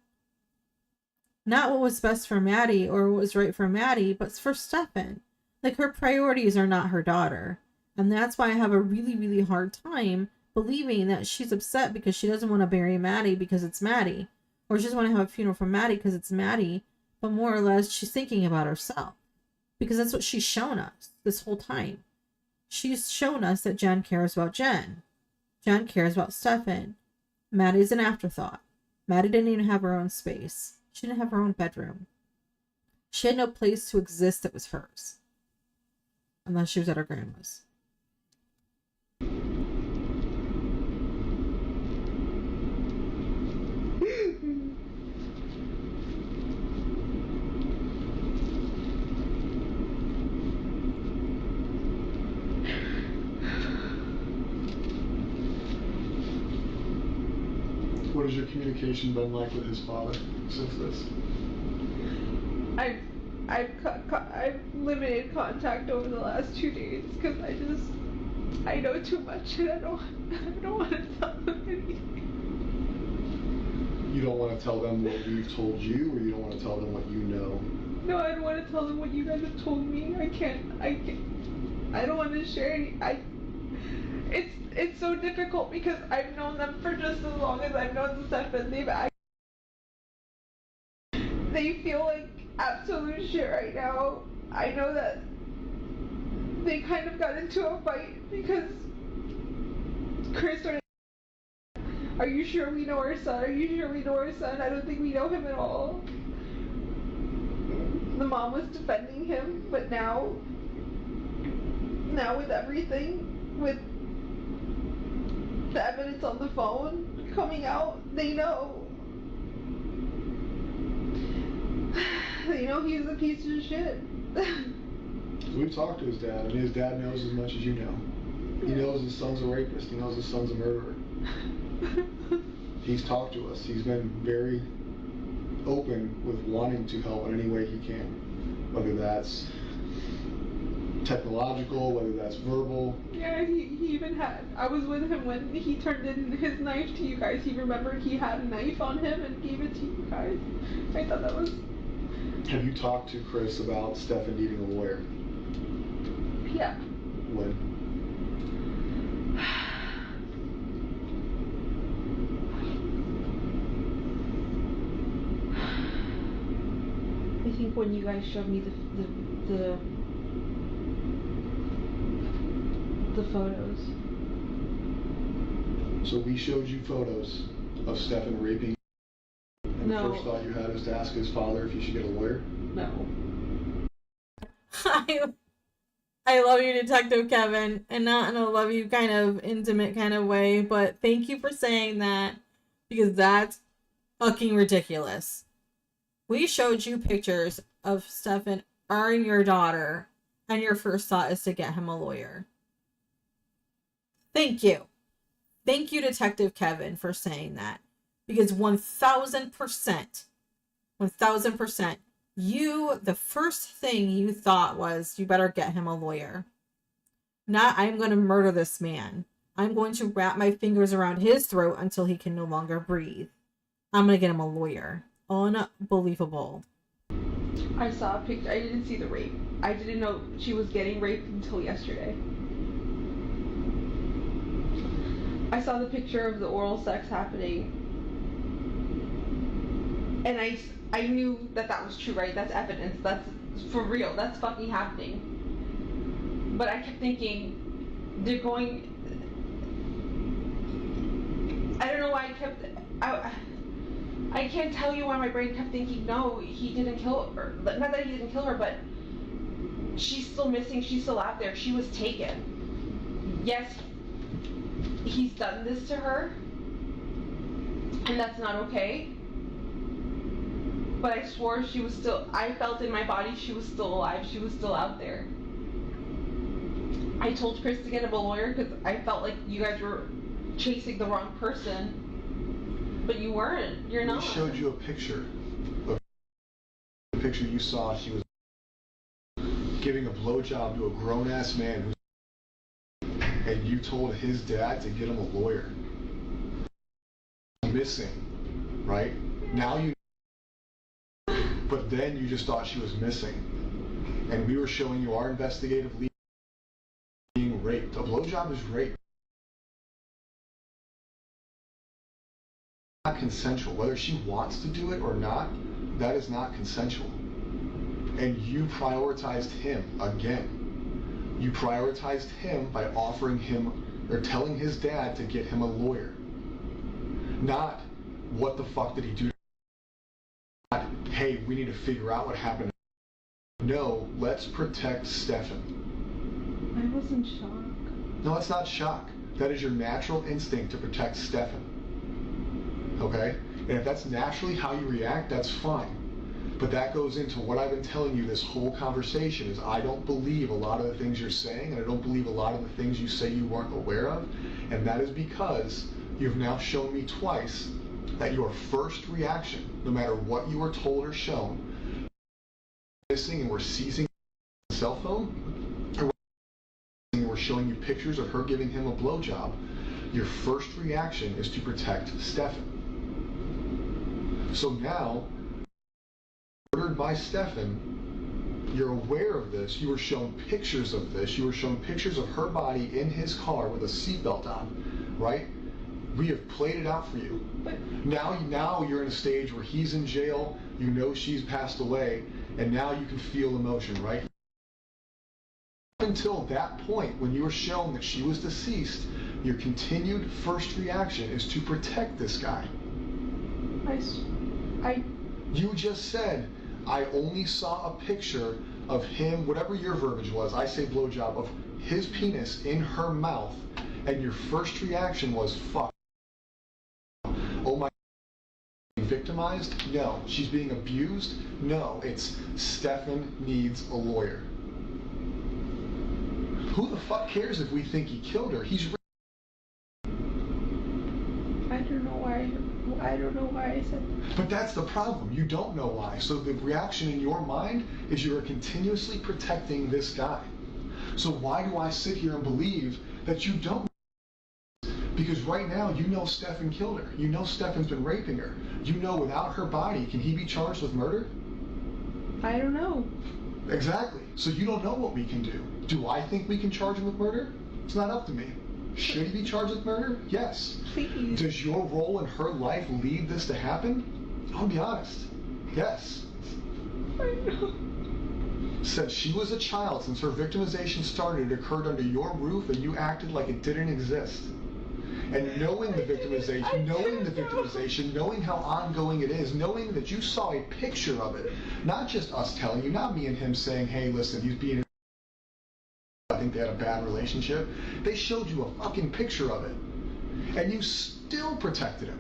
Not what was best for Maddie or what was right for Maddie, but for Stefan. Like, her priorities are not her daughter. And that's why I have a really, really hard time believing that she's upset because she doesn't want to bury Maddie because it's Maddie. Or she doesn't want to have a funeral for Maddie because it's Maddie. But more or less, she's thinking about herself. Because that's what she's shown us this whole time. She's shown us that Jenn cares about Jenn. Jenn cares about Stefan. Maddie's an afterthought. Maddie didn't even have her own space. She didn't have her own bedroom. She had no place to exist that was hers. Unless she was at her grandma's. What has your communication been like with his father since this? I've limited contact over the last 2 days because I know too much and I don't want to tell them anything. You don't want to tell them what we've told you, or you don't want to tell them what you know? No, I don't want to tell them what you guys have told me. I don't want to share any. It's so difficult because I've known them for just as long as I've known Stefan. They feel like absolute shit right now. I know that they kind of got into a fight because Chris started, are you sure we know our son? Are you sure we know our son? I don't think we know him at all. The mom was defending him, but now with everything, with the evidence on the phone coming out, they know. They know he's a piece of shit. We've talked to his dad, and his dad knows as much as you know. He knows his son's a rapist. He knows his son's a murderer. He's talked to us. He's been very open with wanting to help in any way he can. Whether that's technological, whether that's verbal. Yeah, he even had, I was with him when he turned in his knife to you guys. He remembered he had a knife on him and gave it to you guys. I thought that was... Have you talked to Chris about Stefan needing a lawyer? Yeah. When? when you guys showed me the photos. So we showed you photos of Stefan raping, and No. the first thought you had was to ask his father if you should get a lawyer? No. I love you, Detective Kevin, and not in a love you kind of intimate kind of way, but thank you for saying that, because that's fucking ridiculous. We showed you pictures of Stefan and your daughter, and your first thought is to get him a lawyer. Thank you. Thank you, Detective Kevin, for saying that, because 1000%, the first thing you thought was, you better get him a lawyer. Not, I'm going to murder this man. I'm going to wrap my fingers around his throat until he can no longer breathe. I'm going to get him a lawyer. Unbelievable. I saw a picture. I didn't see the rape. I didn't know she was getting raped until yesterday. I saw the picture of the oral sex happening. And I knew that was true, right? That's evidence. That's for real. That's fucking happening. But I kept thinking, they're going... I don't know why I can't tell you why my brain kept thinking, no, he didn't kill her. Not that he didn't kill her, but she's still missing. She's still out there. She was taken. Yes, he's done this to her, and that's not okay. But I swore she was still, I felt in my body she was still alive. She was still out there. I told Chris to get him a lawyer because I felt like you guys were chasing the wrong person. But you weren't. You're not. We showed you a picture. The picture you saw, she was giving a blowjob to a grown-ass man, and you told his dad to get him a lawyer. Missing, right? Now you... But then you just thought she was missing. And we were showing you our investigative lead being raped. A blowjob is rape. Not consensual. Whether she wants to do it or not, that is not consensual. And you prioritized him again. You prioritized him by offering him or telling his dad to get him a lawyer. Not, what the fuck did he do? Not, hey, we need to figure out what happened. No, let's protect Stefan. I was in shock. No, that's not shock. That is your natural instinct to protect Stefan. Okay? And if that's naturally how you react, that's fine. But that goes into what I've been telling you this whole conversation is I don't believe a lot of the things you're saying, and I don't believe a lot of the things you say you weren't aware of. And that is because you've now shown me twice that your first reaction, no matter what you were told or shown, missing and we're seizing the cell phone, or we're showing you pictures of her giving him a blowjob, your first reaction is to protect Stefan. So now, murdered by Stefan, you're aware of this, you were shown pictures of this, you were shown pictures of her body in his car with a seatbelt on, right? We have played it out for you. But Now you're in a stage where he's in jail, you know she's passed away, and now you can feel emotion, right? Until that point, when you were shown that she was deceased, your continued first reaction is to protect this guy. You just said, I only saw a picture of him, whatever your verbiage was, I say blowjob, of his penis in her mouth, and your first reaction was, fuck. Oh my, being victimized? No. She's being abused? No. It's Stefan needs a lawyer. Who the fuck cares if we think he killed her? He's... I don't know why I said that. But that's the problem. You don't know why. So the reaction in your mind is you are continuously protecting this guy. So why do I sit here and believe that you don't? Because right now you know Stefan killed her. You know Stefan's been raping her. You know without her body, can he be charged with murder? I don't know. Exactly. So you don't know what we can do. Do I think we can charge him with murder? It's not up to me. Should he be charged with murder? Yes. Please. Does your role in her life lead this to happen? I'll be honest. Yes. Said she was a child since her victimization started. It occurred under your roof and you acted like it didn't exist. And knowing the victimization, knowing how ongoing it is, knowing that you saw a picture of it, not just us telling you, not me and him saying, hey, listen, he's being, I think they had a bad relationship. They showed you a fucking picture of it. And you still protected him.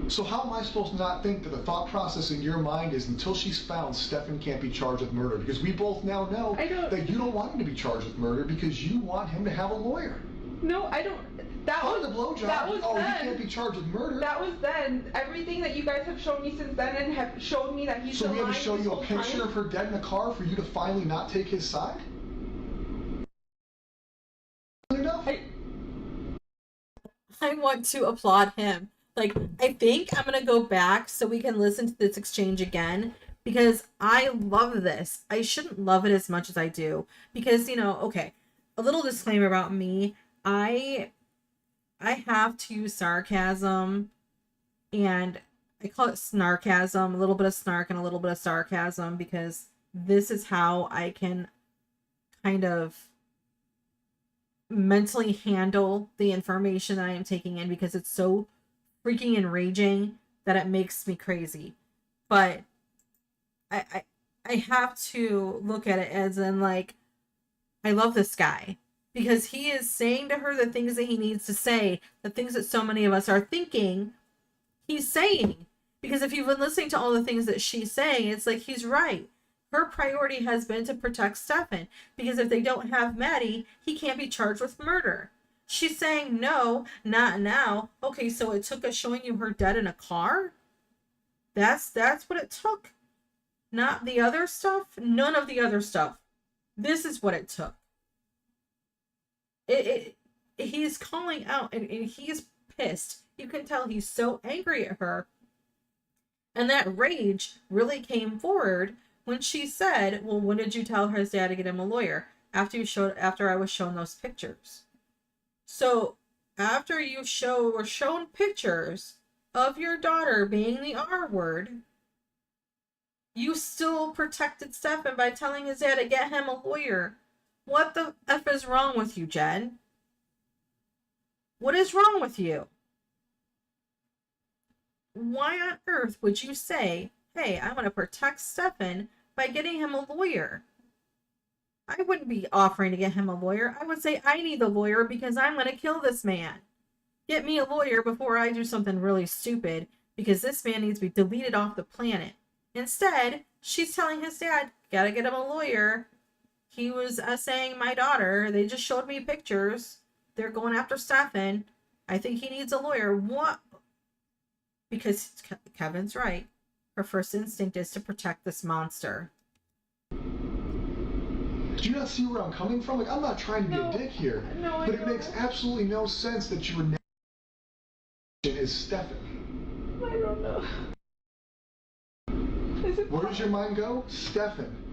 So how am I supposed to not think that the thought process in your mind is until she's found, Stefan can't be charged with murder? Because we both now know that you don't want him to be charged with murder because you want him to have a lawyer. No, I don't. That was oh, then. He can't be charged with murder. That was then. Everything that you guys have shown me since then and have shown me that he's So we lying had to show this you a whole picture time. of her dead in a car for you to finally not take his side? Enough? I want to applaud him. Like, I think I'm going to go back so we can listen to this exchange again because I love this. I shouldn't love it as much as I do because, you know, okay, a little disclaimer about me. I have to use sarcasm and I call it snarkasm, a little bit of snark and a little bit of sarcasm because this is how I can kind of mentally handle the information that I am taking in because it's so freaking enraging that it makes me crazy. But I have to look at it as in like, I love this guy because he is saying to her the things that he needs to say, the things that so many of us are thinking he's saying. Because if you've been listening to all the things that she's saying, it's like he's right. Her priority has been to protect Stefan because if they don't have Maddie, he can't be charged with murder. She's saying, no, not now. Okay, so it took us showing you her dead in a car? That's what it took? Not the other stuff? None of the other stuff. This is what it took. He's calling out and he's pissed. You can tell he's so angry at her. And that rage really came forward when she said, well, when did you tell his dad to get him a lawyer? After I was shown those pictures. So after you were shown pictures of your daughter being the R word, you still protected Stefan by telling his dad to get him a lawyer. What the F is wrong with you, Jen? What is wrong with you? Why on earth would you say, hey, I'm going to protect Stefan by getting him a lawyer? I wouldn't be offering to get him a lawyer. I would say I need a lawyer because I'm going to kill this man. Get me a lawyer before I do something really stupid because this man needs to be deleted off the planet. Instead, she's telling his dad, gotta get him a lawyer. He was saying, my daughter, they just showed me pictures. They're going after Stefan. I think he needs a lawyer. What? Because Kevin's right. Her first instinct is to protect this monster. Do you not see where I'm coming from? Like, I'm not trying to be a dick here. No, but it makes absolutely no sense that your name is Stefan. I don't know. Where does your mind go? Stefan.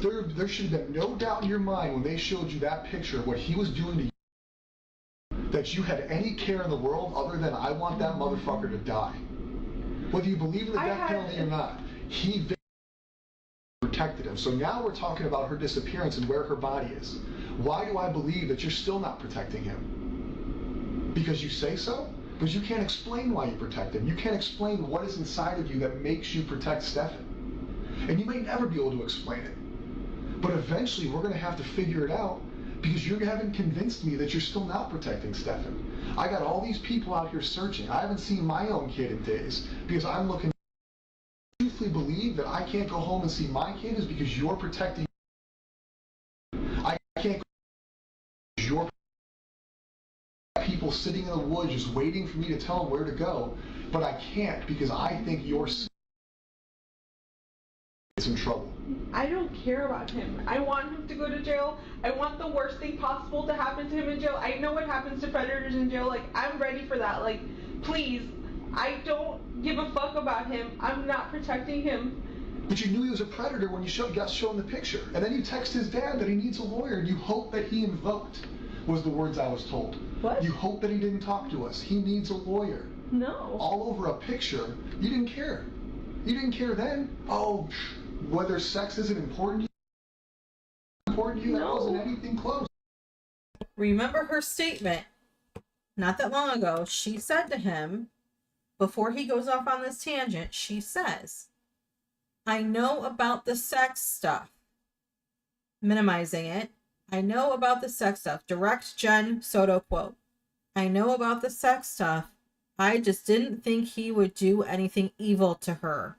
There should have been no doubt in your mind when they showed you that picture of what he was doing to you that you had any care in the world other than I want that motherfucker to die. Whether you believe in the death penalty or not, he protected him. So now we're talking about her disappearance and where her body is. Why do I believe that you're still not protecting him? Because you say so? Because you can't explain why you protect him. You can't explain what is inside of you that makes you protect Stefan. And you may never be able to explain it. But eventually we're going to have to figure it out because you haven't convinced me that you're still not protecting Stefan. I got all these people out here searching. I haven't seen my own kid in days because I'm looking. I truthfully believe that I can't go home and see my kid is because you're protecting. I can't go because you're people sitting in the woods just waiting for me to tell them where to go, but I can't because I think you're in trouble. I don't care about him. I want him to go to jail. I want the worst thing possible to happen to him in jail. I know what happens to predators in jail. Like, I'm ready for that. Like, please. I don't give a fuck about him. I'm not protecting him. But you knew he was a predator when you got shown the picture. And then you text his dad that he needs a lawyer and you hope that he invoked, was the words I was told. What? You hope that he didn't talk to us. He needs a lawyer. No. All over a picture. You didn't care. You didn't care then. Oh, whether sex isn't important to you, that No. wasn't anything close. Remember her statement not that long ago. She said to him, before he goes off on this tangent, she says, I know about the sex stuff. Minimizing it. I know about the sex stuff. Direct Jenn Soto quote. I know about the sex stuff. I just didn't think he would do anything evil to her.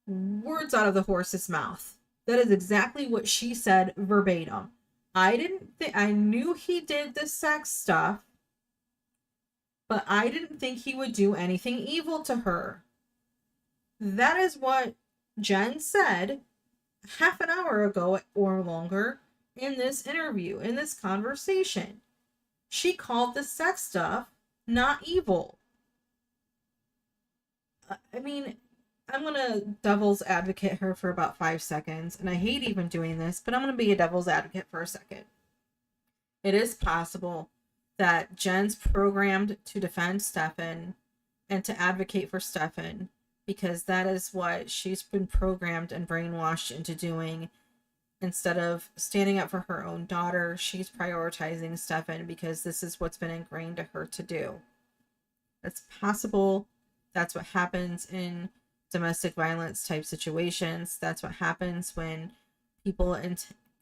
Words out of the horse's mouth. That is exactly what she said verbatim. I knew he did the sex stuff, but I didn't think he would do anything evil to her. That is what Jenn said half an hour ago or longer in this interview, in this conversation. She called the sex stuff not evil. I mean, I'm going to devil's advocate her for about 5 seconds, and I hate even doing this, but I'm going to be a devil's advocate for a second. It is possible that Jenn's programmed to defend Stefan and to advocate for Stefan because that is what she's been programmed and brainwashed into doing. Instead of standing up for her own daughter, she's prioritizing Stefan because this is what's been ingrained to her to do. It's possible that's what happens in domestic violence type situations. That's what happens when people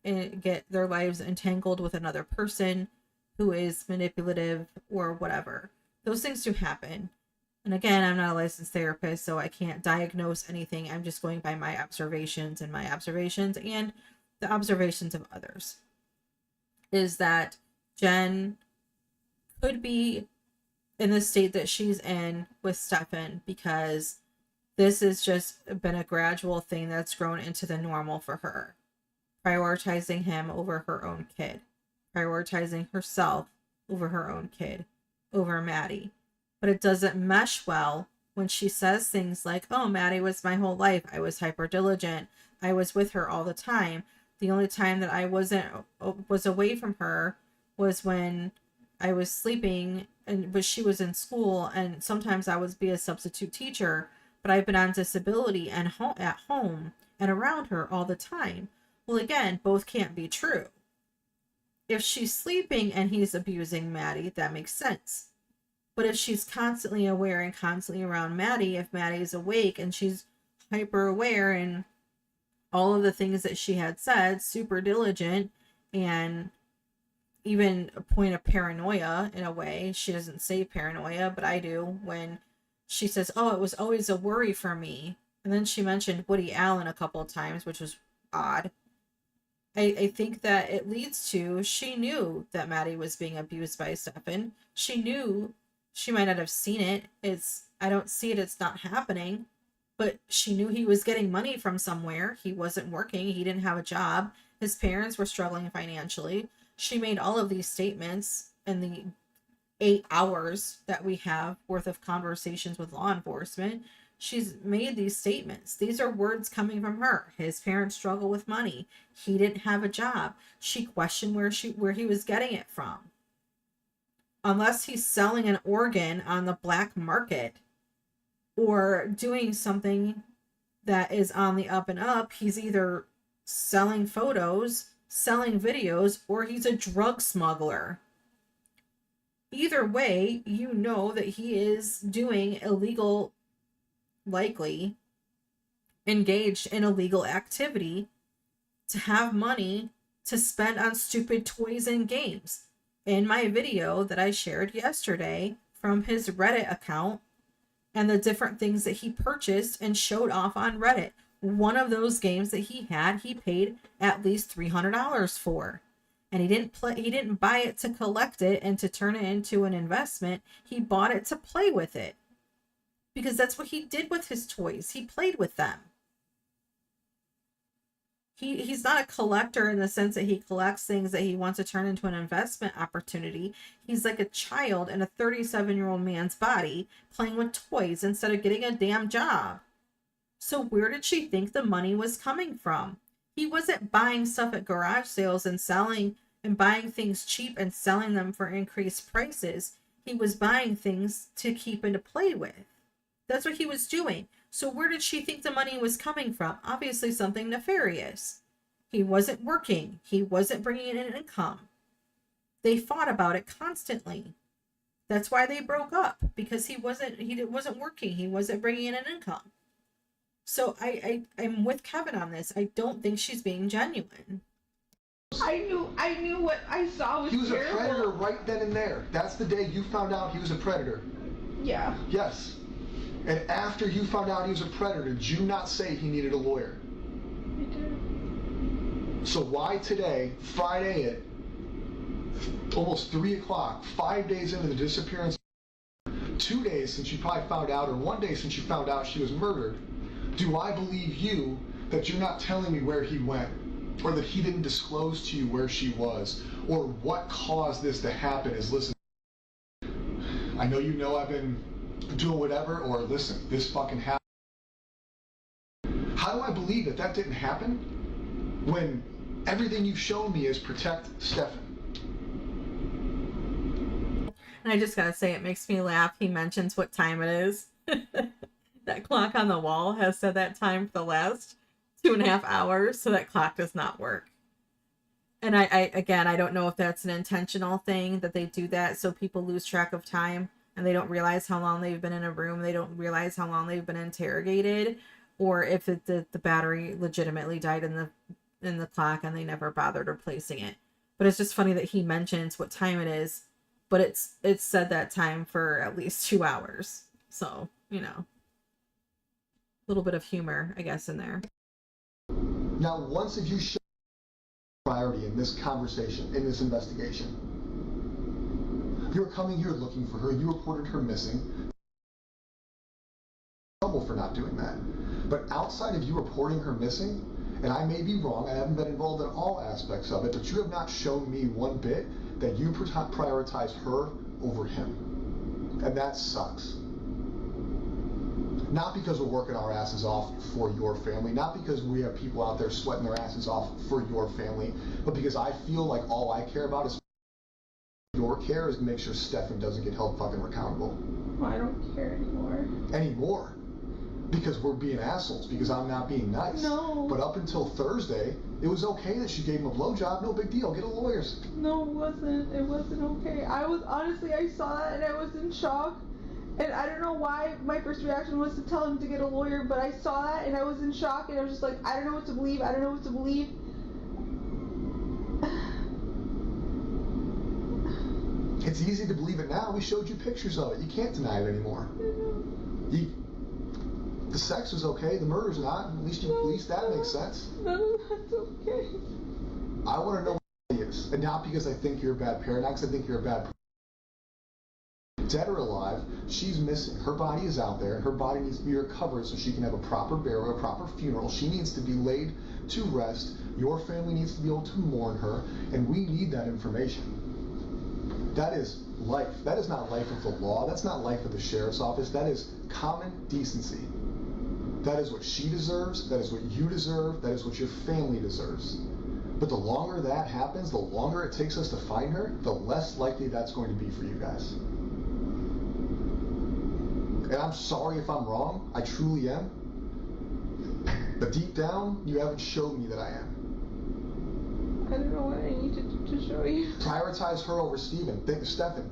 get their lives entangled with another person who is manipulative or whatever. Those things do happen. And again, I'm not a licensed therapist, so I can't diagnose anything. I'm just going by my observations and the observations of others. Is that Jenn could be in the state that she's in with Stefan because this has just been a gradual thing that's grown into the normal for her. Prioritizing him over her own kid. Prioritizing herself over her own kid. Over Maddie. But it doesn't mesh well when she says things like, oh, Maddie was my whole life. I was hyper diligent. I was with her all the time. The only time that I was away from her was when I was sleeping but she was in school, and sometimes I would be a substitute teacher, but I've been on disability and at home and around her all the time. Well, again, both can't be true. If she's sleeping and he's abusing Maddie, that makes sense. But if she's constantly aware and constantly around Maddie, if Maddie is awake and she's hyper aware and all of the things that she had said, super diligent, and even a point of paranoia in a way. She doesn't say paranoia, but I do when she says, oh, it was always a worry for me. And then she mentioned Woody Allen a couple of times, which was odd. I think that it leads to she knew that Maddie was being abused by Stefan. She knew, she might not have seen it. I don't see it, it's not happening. But she knew he was getting money from somewhere. He wasn't working. He didn't have a job. His parents were struggling financially. She made all of these statements in the 8 hours that we have worth of conversations with law enforcement. She's made these statements. These are words coming from her. His parents struggle with money. He didn't have a job. She questioned where he was getting it from. Unless he's selling an organ on the black market or doing something that is on the up and up, he's either selling photos, selling videos, or he's a drug smuggler. Either way, you know that he is doing illegal, likely engaged in illegal activity to have money to spend on stupid toys and games. In my video that I shared yesterday from his Reddit account and the different things that he purchased and showed off on Reddit, one of those games that he had, he paid at least $300 for. And he didn't buy it to collect it and to turn it into an investment. He bought it to play with it. Because that's what he did with his toys. He played with them. He's not a collector in the sense that he collects things that he wants to turn into an investment opportunity. He's like a child in a 37-year-old man's body playing with toys instead of getting a damn job. So where did she think the money was coming from? He wasn't buying stuff at garage sales and selling and buying things cheap and selling them for increased prices. He was buying things to keep and to play with. That's what he was doing. So where did she think the money was coming from? Obviously something nefarious. He wasn't working. He wasn't bringing in an income. They fought about it constantly. That's why they broke up, because he wasn't working. He wasn't bringing in an income. So I'm with Kevin on this. I don't think she's being genuine. I knew what I saw was He was terrible. a predator right then and there. That's the day you found out he was a predator. Yeah. Yes. And after you found out he was a predator, did you not say he needed a lawyer? I did. So why today, Friday at almost 3 o'clock, 5 days into the disappearance, 2 days since you probably found out, or 1 day since you found out she was murdered, do I believe you that you're not telling me where he went, or that he didn't disclose to you where she was, or what caused this to happen? Is listen, I know you know I've been doing whatever, or listen, this fucking happened. How do I believe that that didn't happen when everything you've shown me is protect Stefan? And I just gotta say, it makes me laugh. He mentions what time it is. That clock on the wall has said that time for the last 2.5 hours, so that clock does not work. And I don't know if that's an intentional thing that they do that so people lose track of time and they don't realize how long they've been in a room, they don't realize how long they've been interrogated, or if the battery legitimately died in the clock and they never bothered replacing it. But it's just funny that he mentions what time it is, but it's said that time for at least 2 hours. So, you know, a little bit of humor, I guess, in there. Now, once have you shown priority in this conversation, in this investigation? You were coming here looking for her, you reported her missing. Trouble for not doing that. But outside of you reporting her missing, and I may be wrong, I haven't been involved in all aspects of it, but you have not shown me one bit that you prioritize her over him. And that sucks. Not because we're working our asses off for your family, not because we have people out there sweating their asses off for your family, but because I feel like all I care about is your care is to make sure Stefan doesn't get held fucking accountable. Well, I don't care anymore. Anymore. Because we're being assholes, because I'm not being nice. No. But up until Thursday, it was okay that she gave him a blowjob, no big deal, get a lawyer. No, it wasn't. It wasn't okay. I saw that and I was in shock. And I don't know why my first reaction was to tell him to get a lawyer, but I saw that and I was in shock and I was just like, I don't know what to believe. I don't know what to believe. It's easy to believe it now. We showed you pictures of it. You can't deny it anymore. The sex was okay, the murder's not. At least that makes sense. No, that's okay. I want to know what it is. And not because I think you're a bad parent, not because I think you're a bad person. Dead or alive, she's missing. Her body is out there. Her body needs to be recovered so she can have a proper burial, a proper funeral. She needs to be laid to rest. Your family needs to be able to mourn her, and we need that information. That is life. That is not life of the law. That's not life of the sheriff's office. That is common decency. That is what she deserves. That is what you deserve. That is what your family deserves. But the longer that happens, the longer it takes us to find her, the less likely that's going to be for you guys. And I'm sorry if I'm wrong, I truly am. But deep down, you haven't shown me that I am. I don't know what I need to show you. Prioritize her over Stefan.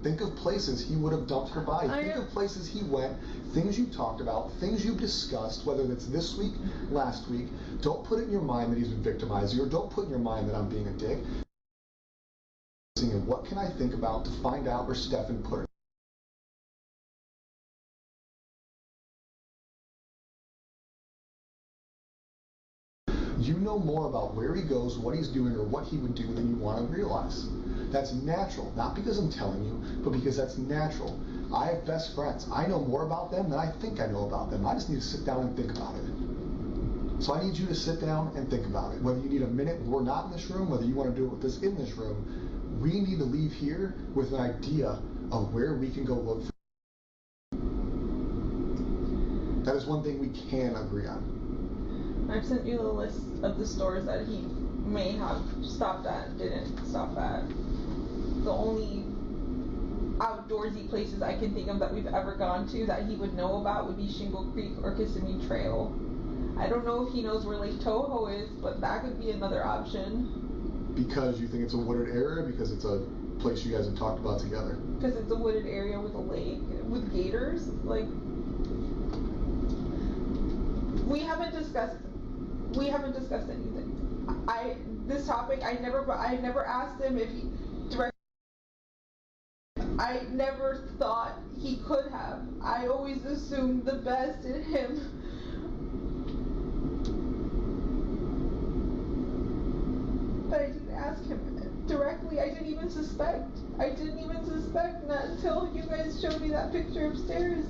Think of places he would have dumped her body. Think of places he went, things you talked about, things you've discussed, whether it's this week, last week. Don't put it in your mind that he's been victimizing you, or don't put in your mind that I'm being a dick. And what can I think about to find out where Stefan put her? You know more about where he goes, what he's doing, or what he would do than you want to realize. That's natural, not because I'm telling you, but because that's natural. I have best friends. I know more about them than I think I know about them. I just need to sit down and think about it. So I need you to sit down and think about it. Whether you need a minute when we're not in this room, whether you want to do it with us in this room, we need to leave here with an idea of where we can go look for. That is one thing we can agree on. I've sent you the list of the stores that he may have stopped at and didn't stop at. The only outdoorsy places I can think of that we've ever gone to that he would know about would be Shingle Creek or Kissimmee Trail. I don't know if he knows where Lake Toho is, but that could be another option. Because you think it's a wooded area, because it's a place you guys have talked about together? Because it's a wooded area with a lake, with gators, like... We haven't discussed anything. This topic, I never asked him if he directly... I never thought he could have. I always assumed the best in him. But I didn't ask him directly. I didn't even suspect. Not until you guys showed me that picture upstairs.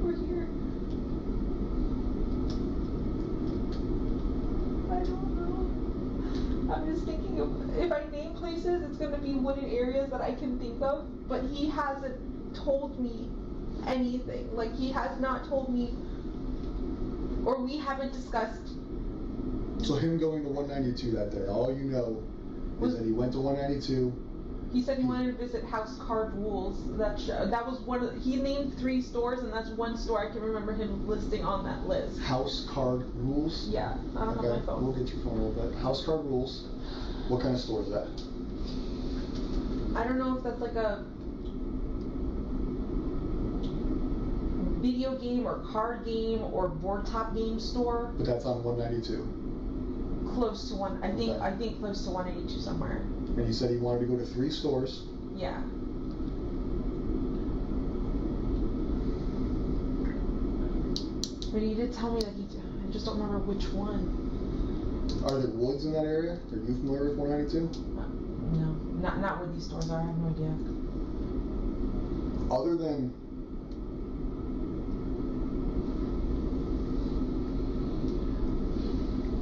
We're here. I don't know. I'm just thinking of, if I name places, it's going to be wooded areas that I can think of, but he hasn't told me anything. Like, he has not told me, or we haven't discussed. So him going to 192 that day, all you know is that he went to 192. He said he wanted to visit House Card Rules. That was one of he named 3 stores, and that's one store I can remember him listing on that list. House Card Rules? Yeah, I don't have my phone. We'll get your phone a little bit. House Card Rules. What kind of store is that? I don't know if that's like a video game or card game or board top game store. But that's on 192. Close to one, I think close to 182 somewhere. And he said he wanted to go to 3 stores. Yeah. But he did tell me that I just don't remember which one. Are there woods in that area? Are you familiar with 192? No, not where these stores are. I have no idea. Other than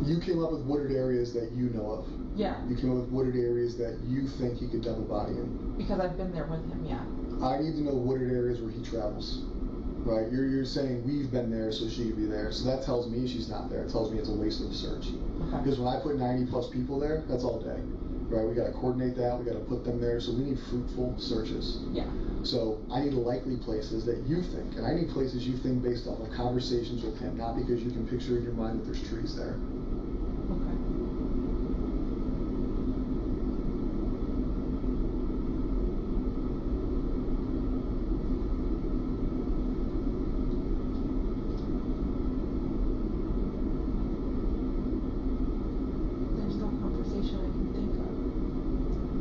you came up with wooded areas that you know of. Yeah. You came up with wooded areas that you think he could double body in. Because I've been there with him, yeah. I need to know wooded areas where he travels. Right? You're saying we've been there so she could be there. So that tells me she's not there. It tells me it's a waste of a search. Okay. Because when I put 90 plus people there, that's all day. Right? We got to coordinate that. We got to put them there. So we need fruitful searches. Yeah. So I need likely places that you think, and I need places you think based off of conversations with him, not because you can picture in your mind that there's trees there. Okay. There's no conversation I can think of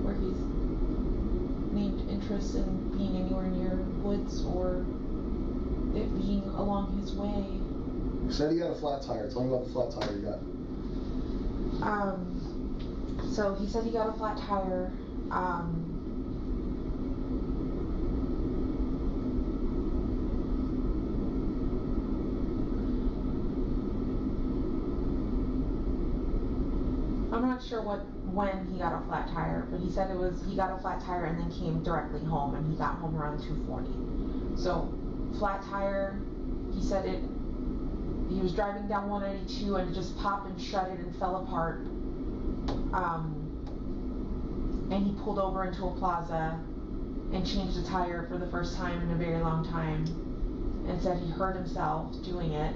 where he's named interest in being anywhere near woods or it being along his way. You said he got a flat tire. Tell me about the flat tire you got. So he said he got a flat tire. I'm not sure when he got a flat tire, but he said he got a flat tire and then came directly home, and he got home around 2:40. So flat tire, he said he was driving down 192 and it just popped and shredded and fell apart. And he pulled over into a plaza and changed a tire for the first time in a very long time, and said he hurt himself doing it.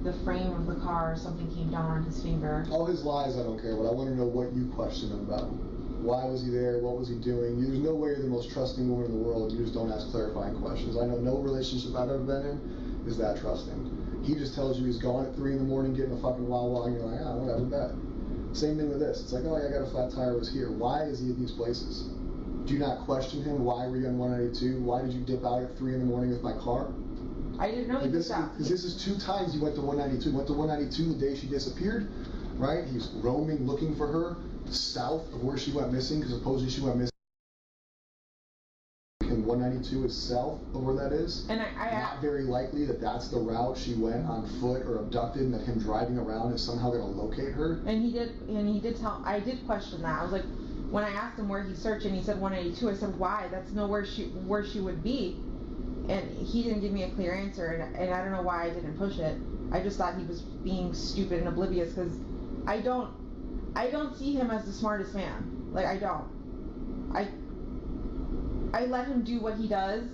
The frame of the car, something came down on his finger. All his lies, I don't care, but I want to know what you question him about. Why was he there? What was he doing? There's no way you're the most trusting woman in the world and you just don't ask clarifying questions. I know no relationship I've ever been in is that trusting. He just tells you he's gone at 3 in the morning getting a fucking Wawa, and you're like, whatever, bet. Same thing with this. It's like, oh, yeah, I got a flat tire, was here. Why is he at these places? Do you not question him? Why were you on 192? Why did you dip out at 3 in the morning with my car? I didn't know he Like was out. Because this is 2 times he went to 192. He went to 192 the day she disappeared, right? He's roaming, looking for her, south of where she went missing, because supposedly she went missing. And 192 is south of where that is. And Not very likely that that's the route she went on foot or abducted, and that him driving around is somehow going to locate her. And he did tell, I did question that. I was like, when I asked him where he searched and he said 182, I said, why? That's nowhere where she would be. And he didn't give me a clear answer, and I don't know why I didn't push it. I just thought he was being stupid and oblivious, because I don't see him as the smartest man. Like, I don't. I let him do what he does,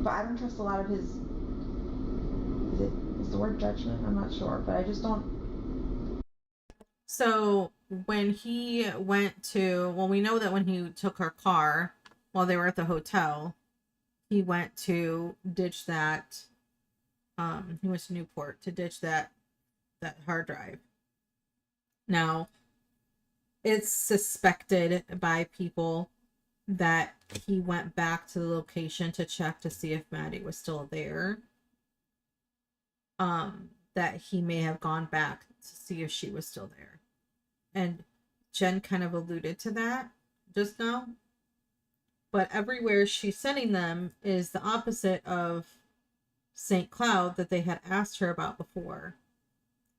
but I don't trust a lot of his. Is the word judgment? I'm not sure, but I just don't. So when he went to, well, we know that when he took her car while they were at the hotel, he went to ditch that. He went to Newport to ditch that hard drive. Now, it's suspected by people that he went back to the location to check to see if Maddie was still there. That he may have gone back to see if she was still there. And Jenn kind of alluded to that just now. But everywhere she's sending them is the opposite of St. Cloud that they had asked her about before.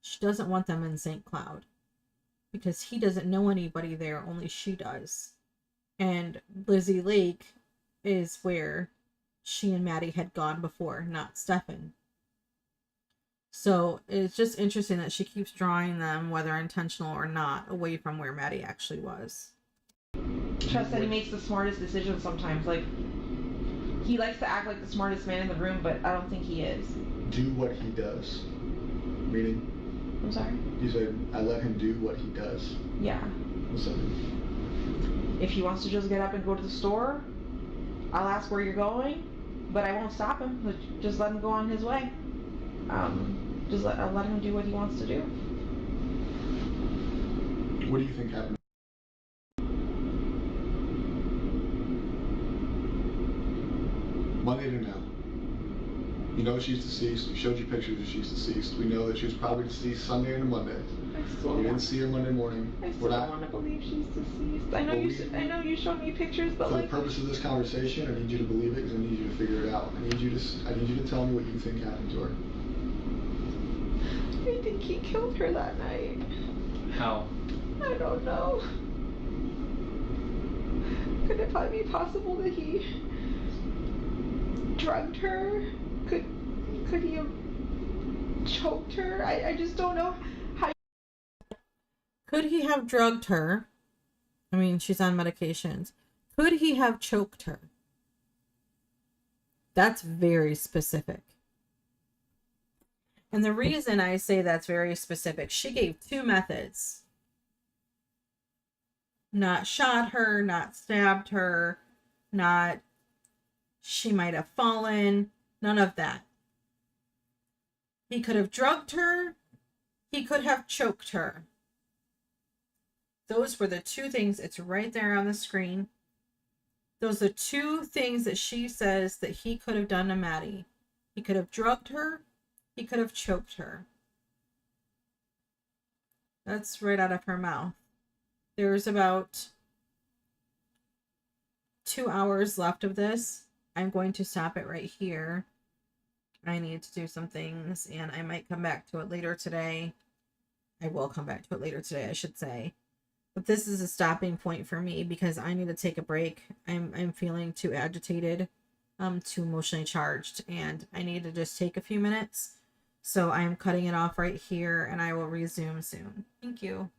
She doesn't want them in St. Cloud because he doesn't know anybody there, only she does. And Lizzie Lake is where she and Maddie had gone before, not Stefan. So it's just interesting that she keeps drawing them, whether intentional or not, away from where Maddie actually was. Trust that he makes the smartest decisions sometimes. Like, he likes to act like the smartest man in the room, but I don't think he is. Do what he does. Meaning? I'm sorry? You said, I let him do what he does. Yeah. What's that mean? If he wants to just get up and go to the store, I'll ask where you're going, but I won't stop him. Just let him go on his way. I'll let him do what he wants to do. What do you think happened? Monday to now. You know she's deceased. We showed you pictures that she's deceased. We know that she was probably deceased Sunday into Monday. We didn't see her Monday morning. I still don't want to believe she's deceased. I know you showed me pictures, but for like. the purpose of this conversation, I need you to believe it because I need you to figure it out. I need you to tell me what you think happened to her. I think he killed her that night. How? I don't know. Could it probably be possible that he drugged her? Could he have choked her? I just don't know how. Could he have drugged her? I mean, she's on medications. Could he have choked her? That's very specific. And the reason I say that's very specific, she gave two methods. Not shot her, not stabbed her, not she might have fallen, none of that. He could have drugged her, he could have choked her. Those were the two things, it's right there on the screen. Those are two things that she says that he could have done to Maddie. He could have drugged her, he could have choked her. That's right out of her mouth. There's about 2 hours left of this. I'm going to stop it right here. I need to do some things and I might come back to it later today. I will come back to it later today, I should say. But this is a stopping point for me because I need to take a break. I'm feeling too agitated, too emotionally charged, and I need to just take a few minutes. So I'm cutting it off right here and I will resume soon. Thank you.